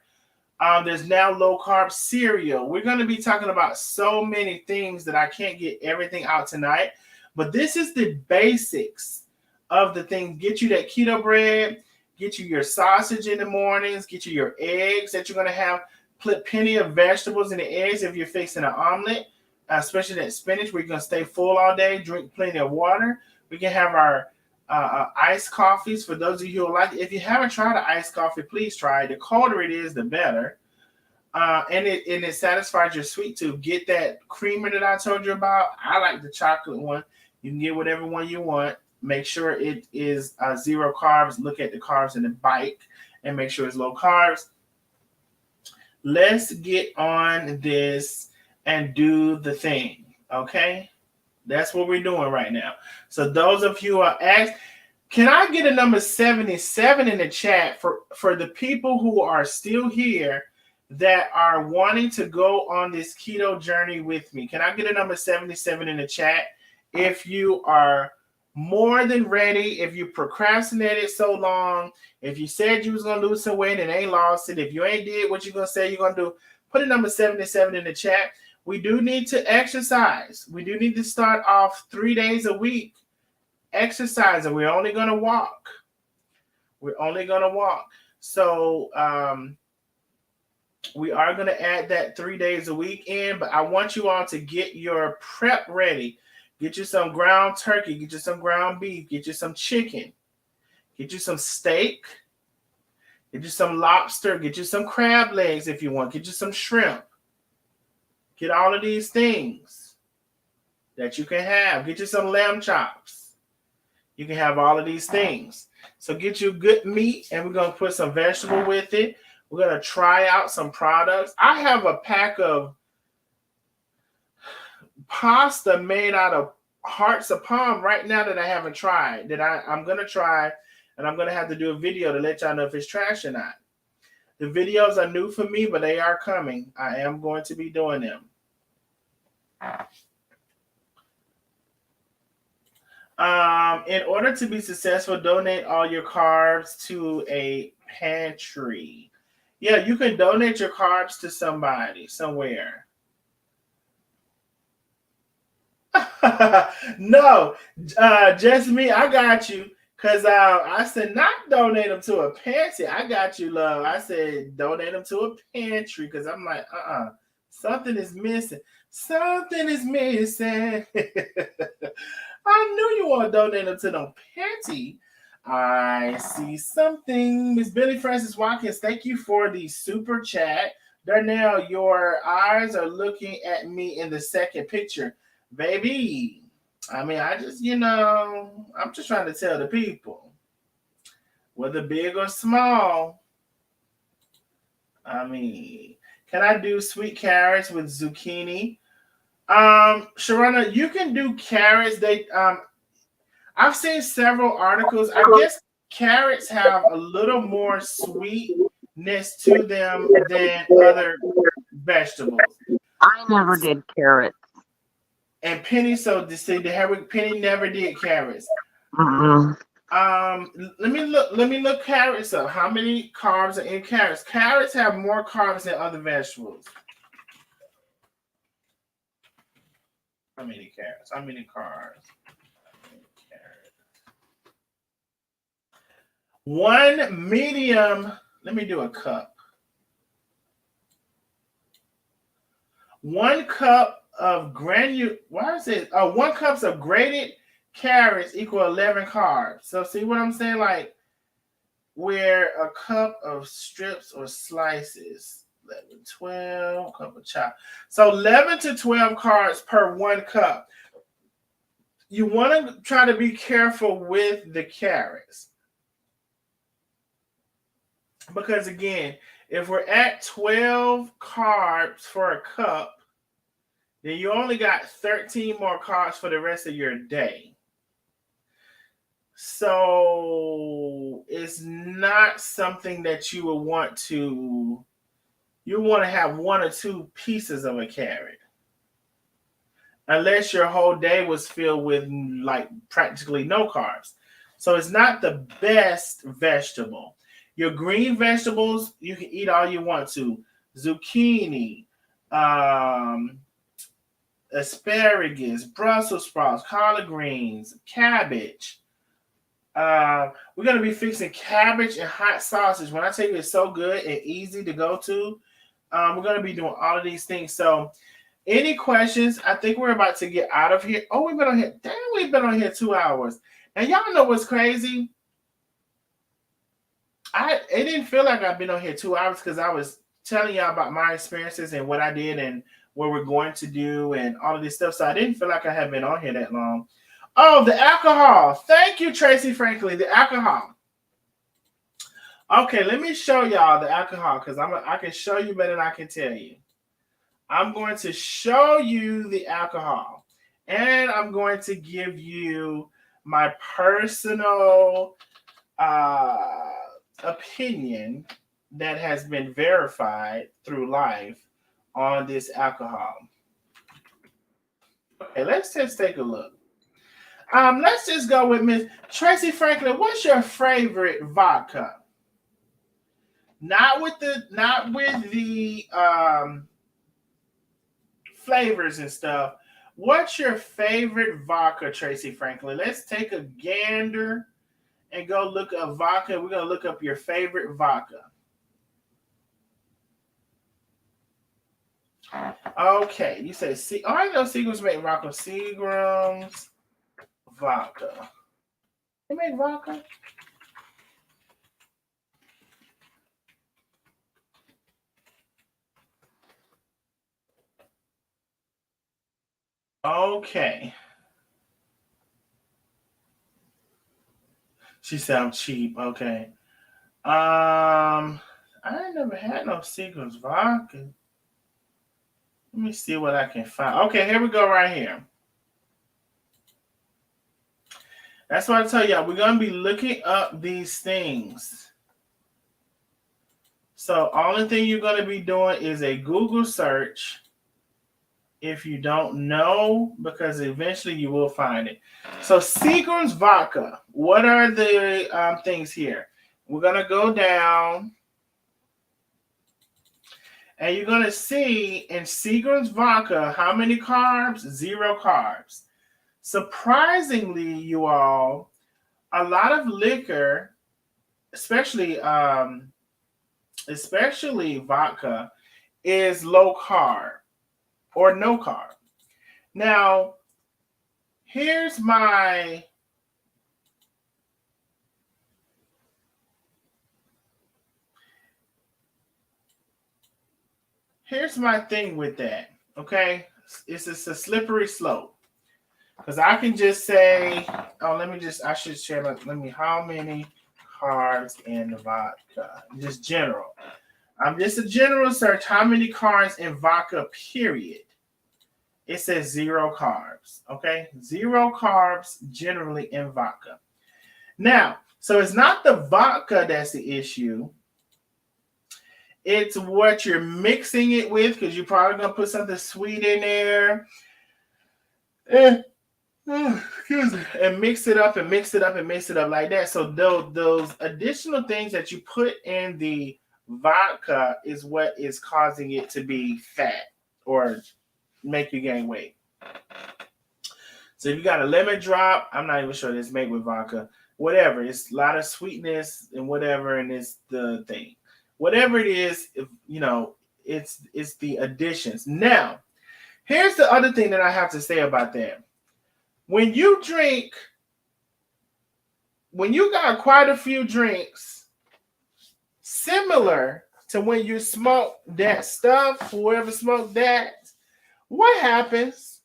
There's now low carb cereal. We're going to be talking about so many things that I can't get everything out tonight. But this is the basics of the thing. Get you that keto bread, get you your sausage in the mornings, get you your eggs that you're going to have. Put plenty of vegetables in the eggs if you're fixing an omelet, especially that spinach where you're going to stay full all day. Drink plenty of water. We can have our iced coffees for those of you who like it. If you haven't tried an iced coffee, please try it. The colder it is, the better. And it satisfies your sweet tooth. Get that creamer that I told you about. I like the chocolate one. You can get whatever one you want. Make sure it is 0 carbs. Look at the carbs in the bike and make sure it's low carbs. Let's get on this and do the thing, okay? That's what we're doing right now. So those of you who are asked, can I get a number 77 in the chat for the people who are still here that are wanting to go on this keto journey with me? Can I get a number 77 in the chat? If you are more than ready, if you procrastinated so long, if you said you was going to lose some weight and ain't lost it, if you ain't did what you're going to say you're going to do, put a number 77 in the chat. We do need to exercise. We do need to start off 3 days a week exercising. We're only going to walk. We're only going to walk. So we are going to add that 3 days a week in, but I want you all to get your prep ready. Get you some ground turkey. Get you some ground beef. Get you some chicken. Get you some steak. Get you some lobster. Get you some crab legs if you want. Get you some shrimp. Get all of these things that you can have. Get you some lamb chops. You can have all of these things. So get you good meat, and we're going to put some vegetable with it. We're going to try out some products. I have a pack of pasta made out of hearts of palm right now that I haven't tried, that I'm going to try, and I'm going to have to do a video to let y'all know if it's trash or not. The videos are new for me, but they are coming. I am going to be doing them. In order to be successful, donate all your carbs to a pantry. Yeah, you can donate your carbs to somebody, somewhere. No, just me. I got you. Because I said not donate them to a pantry. I got you, love. I said donate them to a pantry because I'm like, something is missing. Something is missing. I knew you want to donate them to no pantry. I see something. Miss Billy Francis Watkins, thank you for the super chat. Darnell, your eyes are looking at me in the second picture. Baby, I mean, I just, I'm just trying to tell the people, whether big or small. I mean, can I do sweet carrots with zucchini? Sharona, you can do carrots. I've seen several articles. I guess carrots have a little more sweetness to them than other vegetables. I never did carrots. And Penny, Penny never did carrots. Mm-mm. Let me look carrots up. How many carbs are in carrots? Carrots have more carbs than other vegetables. How many carrots? How many carbs? One medium. Let me do a cup. 1 cup of 1 cup of grated carrots equal 11 carbs. So see what I'm saying? Like where a cup of strips or slices, 11, 12, cup of chop. So 11 to 12 carbs per 1 cup. You want to try to be careful with the carrots. Because again, if we're at 12 carbs for a cup, then you only got 13 more carbs for the rest of your day. So it's not something that you would want to. You want to have 1 or 2 pieces of a carrot. Unless your whole day was filled with like practically no carbs. So it's not the best vegetable. Your green vegetables, you can eat all you want to. zucchini, asparagus, Brussels sprouts, collard greens, cabbage. We're gonna be fixing cabbage and hot sausage. When I tell you it's so good and easy to go to, we're gonna be doing all of these things. So, any questions? I think we're about to get out of here. Oh, we've been on here. Damn, we've been on here 2 hours. And y'all know what's crazy? It didn't feel like I've been on here 2 hours because I was telling y'all about my experiences and what I did and what we're going to do and all of this stuff. So I didn't feel like I had been on here that long. Oh, the alcohol. Thank you, Tracy Franklin. The alcohol. Okay, let me show y'all the alcohol because I can show you better than I can tell you. I'm going to show you the alcohol. And I'm going to give you my personal opinion that has been verified through life on this alcohol. Okay, let's just take a look. Let's just go with Miss Tracy Franklin. What's your favorite vodka? Not with the flavors and stuff. What's your favorite vodka, Tracy Franklin? Let's take a gander and go look up vodka. We're gonna look up your favorite vodka. Okay, you say I know Seagram's make vodka. Seagram's vodka. They make vodka? Okay. She said I'm cheap. Okay. I ain't never had no Seagram's vodka. Let me see what I can find. Okay, here we go right here. That's what I tell y'all. We're going to be looking up these things. So only thing you're going to be doing is a Google search if you don't know, because eventually you will find it. So Seagram's vodka. What are the things here? We're going to go down. And you're going to see in Seagram's vodka, how many carbs? 0 carbs. Surprisingly, you all, a lot of liquor, especially vodka, is low carb or no carb. Now, here's my thing with that, okay? It's a slippery slope. Because I can just say, I should share, how many carbs in vodka? Just general. I'm just a general search. How many carbs in vodka, period? It says 0 carbs, okay? 0 carbs generally in vodka. Now, so it's not the vodka that's the issue. It's what you're mixing it with, because you're probably going to put something sweet in there. Excuse me. And mix it up and mix it up and mix it up like that. So those additional things that you put in the vodka is what is causing it to be fat or make you gain weight. So if you got a lemon drop, I'm not even sure it's made with vodka. Whatever, it's a lot of sweetness and whatever, and it's the thing. Whatever it is, it's the additions. Now, here's the other thing that I have to say about that. When you got quite a few drinks, similar to when you smoke that stuff, whoever smoked that, what happens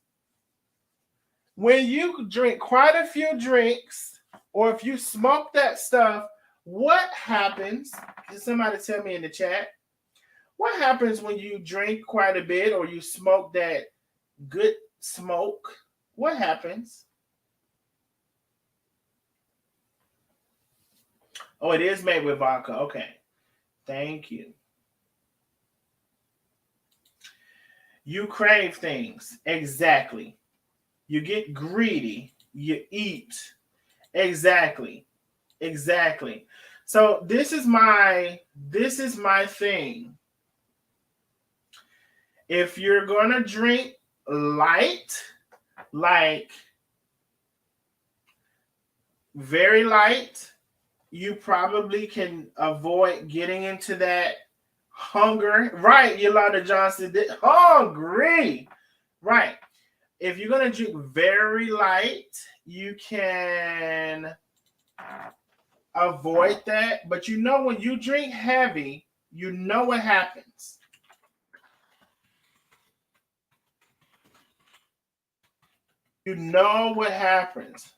when you drink quite a few drinks, or if you smoke that stuff, what happens? Can somebody tell me in the chat? What happens when you drink quite a bit or you smoke that good smoke? What happens? Oh, it is made with vodka. Okay. Thank you. You crave things. Exactly. You get greedy. You eat. Exactly. So this is my thing. If you're gonna drink light, like very light, you probably can avoid getting into that hunger. Right, Yolanda Johnson did hungry. Right. If you're gonna drink very light, you can avoid that. But you know when you drink heavy, you know what happens. You know what happens.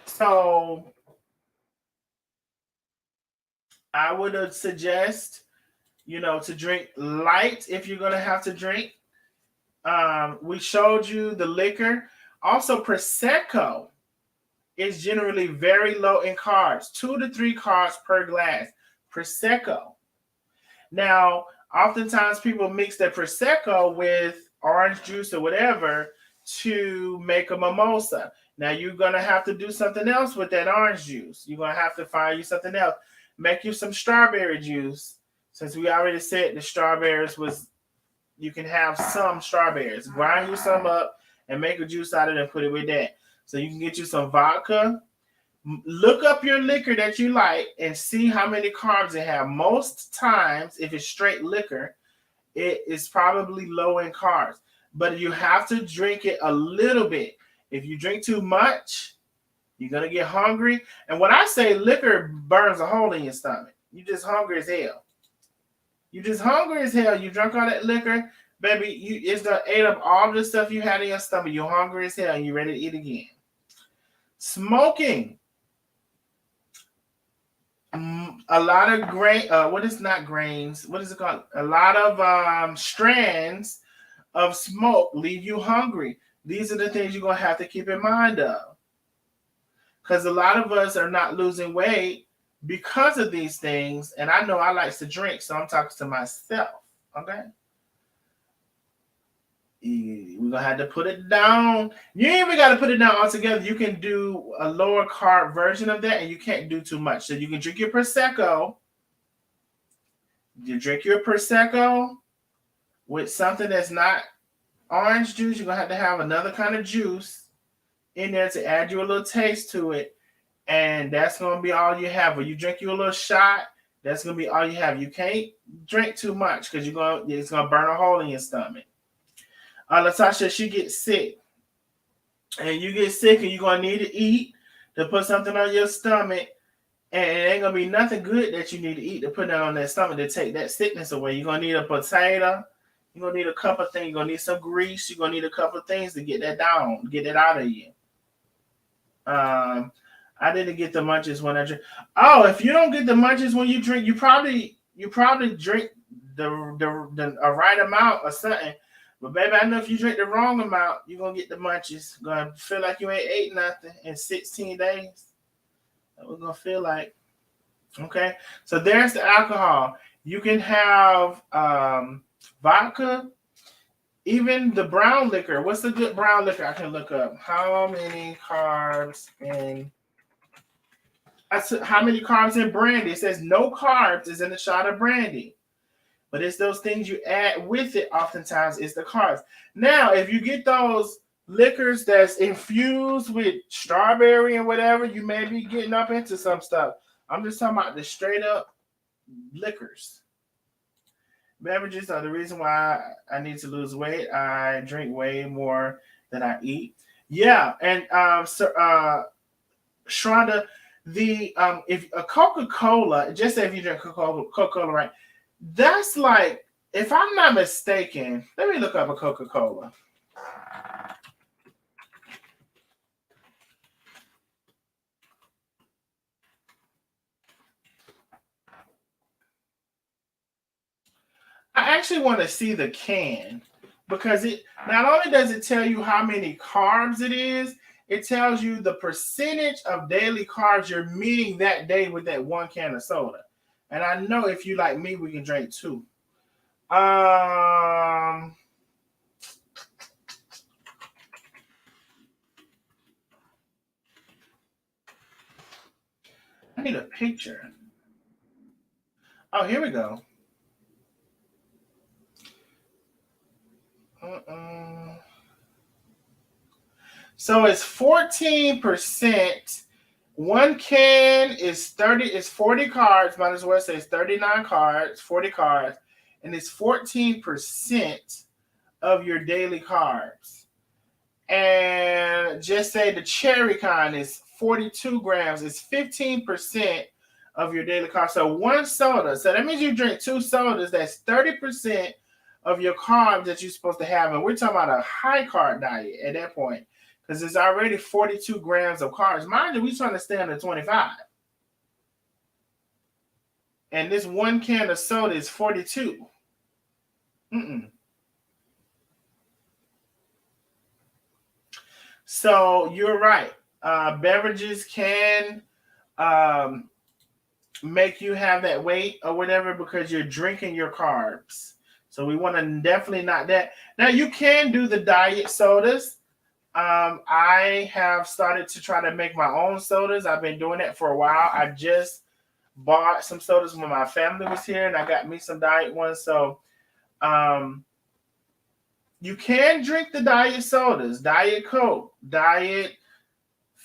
So I would suggest, to drink light if you're gonna have to drink. We showed you the liquor. Also, prosecco is generally very low in carbs, 2 to 3 carbs per glass. Prosecco. Now, oftentimes people mix the prosecco with orange juice or whatever to make a mimosa. Now you're gonna have to do something else with that orange juice. You're gonna have to find you something else. Make you some strawberry juice. Since we already said the strawberries was, you can have some strawberries. Grind you some up and make a juice out of it and put it with that. So you can get you some vodka. Look up your liquor that you like and see how many carbs it have. Most times, if it's straight liquor, it is probably low in carbs. But you have to drink it a little bit. If you drink too much, you're gonna get hungry. And when I say liquor burns a hole in your stomach, you just hungry as hell. You just hungry as hell. You drunk all that liquor, baby. It's gonna ate up all the stuff you had in your stomach. You're hungry as hell and you're ready to eat again. Smoking. A lot of grain. What is not grains? What is it called? A lot of strands of smoke leave you hungry. These are the things you're gonna have to keep in mind of, because a lot of us are not losing weight because of these things. And I know I like to drink, so I'm talking to myself. Okay. We're gonna have to put it down. You ain't even got to put it down altogether. You can do a lower carb version of that, and you can't do too much. So you can drink your prosecco. You drink your prosecco with something that's not orange juice. You're gonna have to have another kind of juice in there to add you a little taste to it, and that's gonna be all you have. When you drink you a little shot, that's gonna be all you have. You can't drink too much because it's gonna burn a hole in your stomach. Latasha, she gets sick, and you get sick, and you're gonna need to eat to put something on your stomach, and it ain't gonna be nothing good that you need to eat to put that on that stomach to take that sickness away. You're gonna need a potato. You're gonna need a couple of things. You're gonna need some grease. You're gonna need a couple of things to get that down, get it out of you. I didn't get the munchies when I drink. Oh, if you don't get the munchies when you drink, you probably drink the right amount or something. But baby, I know if you drink the wrong amount, you're gonna get the munchies. Gonna feel like you ain't ate nothing in 16 days. That we're gonna feel like. Okay, so there's the alcohol. You can have vodka, even the brown liquor. What's the good brown liquor? I can look up. How many carbs in brandy? It says no carbs is in a shot of brandy. But it's those things you add with it, oftentimes, is the carbs. Now, if you get those liquors that's infused with strawberry and whatever, you may be getting up into some stuff. I'm just talking about the straight up liquors. Beverages are the reason why I need to lose weight. I drink way more than I eat. Yeah, and Shonda, if a Coca-Cola, just say if you drink Coca-Cola, right? That's like, if I'm not mistaken, let me look up a Coca-Cola. I actually want to see the can, because it not only does it tell you how many carbs it is, it tells you the percentage of daily carbs you're meeting that day with that one can of soda. And I know if you like me, we can drink two. I need a picture. Oh, here we go. So it's 14%. One can is 40 cards, might as well say it's 39 cards, 40 cards, and it's 14% of your daily carbs. And just say the cherry kind is 42 grams, it's 15% of your daily carbs. So one soda, so that means you drink 2 sodas, that's 30% of your carbs that you're supposed to have. And we're talking about a high carb diet at that point, because it's already 42 grams of carbs. Mind you, we're trying to stay under 25. And this one can of soda is 42. So you're right. Beverages can make you have that weight or whatever because you're drinking your carbs. So we want to definitely not that. Now you can do the diet sodas. I have started to try to make my own sodas. I've been doing that for a while. I just bought some sodas when my family was here, and I got me some diet ones. So you can drink the diet sodas, Diet Coke, Diet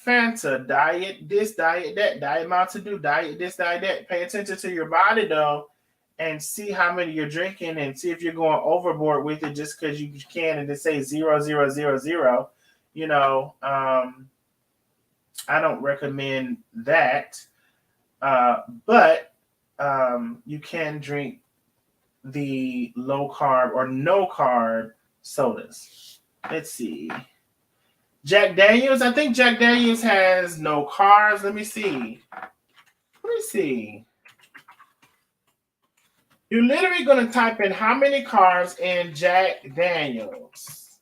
Fanta, Diet this, Diet that, Diet Mountain Dew, Diet this, Diet that. Pay attention to your body, though, and see how many you're drinking and see if you're going overboard with it just because you can and just say 0, 0, 0, 0. You know, I don't recommend that. But you can drink the low carb or no carb sodas. Let's see. Jack Daniels. I think Jack Daniels has no carbs. Let me see. You're literally going to type in how many carbs in Jack Daniels.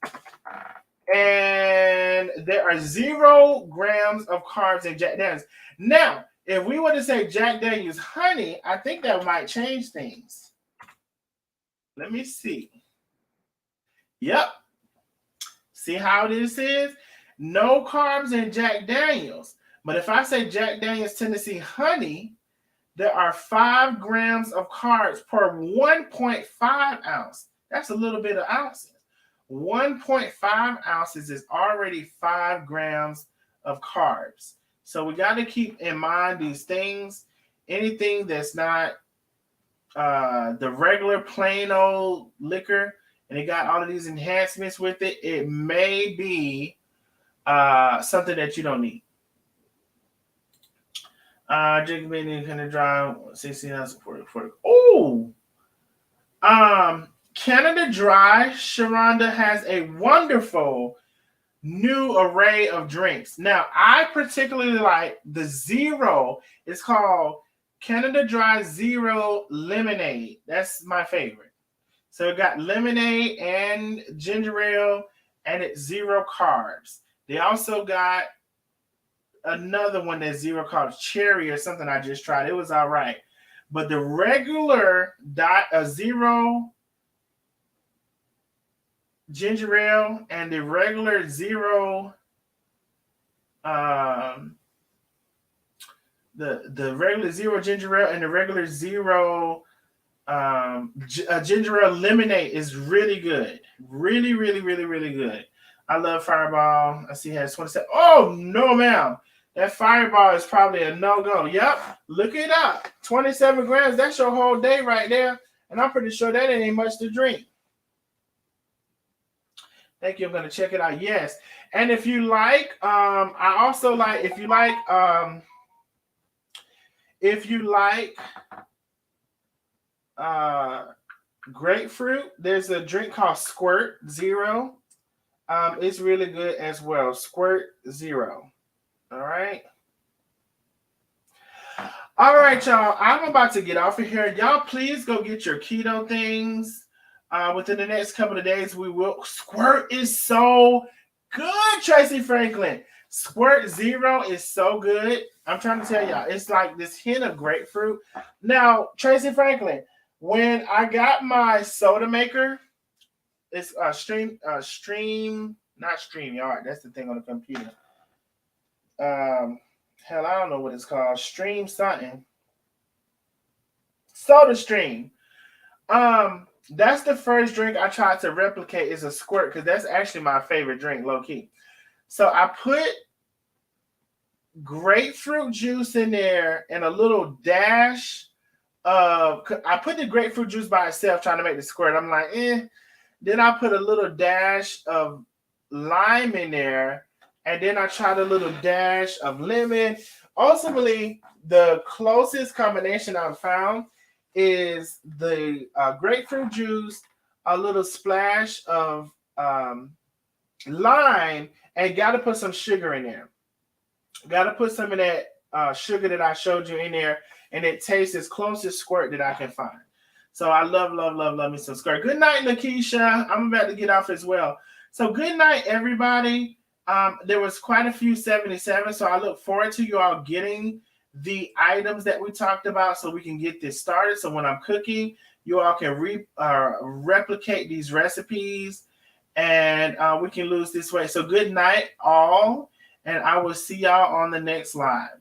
And there are 0 grams of carbs in Jack Daniels. Now, if we were to say Jack Daniels honey, I think that might change things. Let me see. Yep. See how this is? No carbs in Jack Daniels. But if I say Jack Daniels Tennessee honey, there are 5 grams of carbs per 1.5 ounce. That's a little bit of ounces. 1.5 ounces is already 5 grams of carbs. So we got to keep in mind these things. Anything that's not the regular plain old liquor, and it got all of these enhancements with it, it may be something that you don't need. Drink meaning kind of dry 16 ounces 40. Oh, Canada Dry, Sharonda has a wonderful new array of drinks. Now, I particularly like the Zero. It's called Canada Dry Zero Lemonade. That's my favorite. So it got lemonade and ginger ale, and it's 0 carbs. They also got another one that's 0 carbs, cherry or something I just tried. It was all right. But the regular 0 ginger ale and the regular 0 the regular 0 ginger ale and the regular 0 ginger ale lemonade is really good. Really, really, really, really good. I love Fireball. I see it has 27. Oh, no, ma'am. That Fireball is probably a no-go. Yep. Look it up. 27 grams. That's your whole day right there. And I'm pretty sure that ain't much to drink. Thank you. I'm going to check it out. Yes. And if you like, I also like, if you like grapefruit, there's a drink called Squirt Zero. It's really good as well. Squirt Zero. All right. All right, y'all. I'm about to get off of here. Y'all, please go get your keto things. Within the next couple of days, we will. Squirt is so good, Tracy Franklin. Squirt Zero is so good. I'm trying to tell y'all, it's like this hint of grapefruit. Now, Tracy Franklin, when I got my soda maker, it's Stream, not StreamYard. That's the thing on the computer. Hell, I don't know what it's called. Stream something. Soda Stream. That's the first drink I tried to replicate is a Squirt because that's actually my favorite drink, low key. So I put grapefruit juice in there and a little dash of, I put the grapefruit juice by itself trying to make the squirt. I'm like, Then I put a little dash of lime in there, and then I tried a little dash of lemon. Ultimately, the closest combination I've found is the grapefruit juice, a little splash of lime, and got to put some sugar in there. Got to put some of that sugar that I showed you in there, and it tastes as close as squirt that I can find. So I love me some squirt. Good night, Lakeisha. I'm about to get off as well. So good night, everybody. There was quite a few 77, so I look forward to you all getting the items that we talked about so we can get this started. So when I'm cooking, you all can replicate these recipes, and we can lose this weight. So good night, all. And I will see y'all on the next live.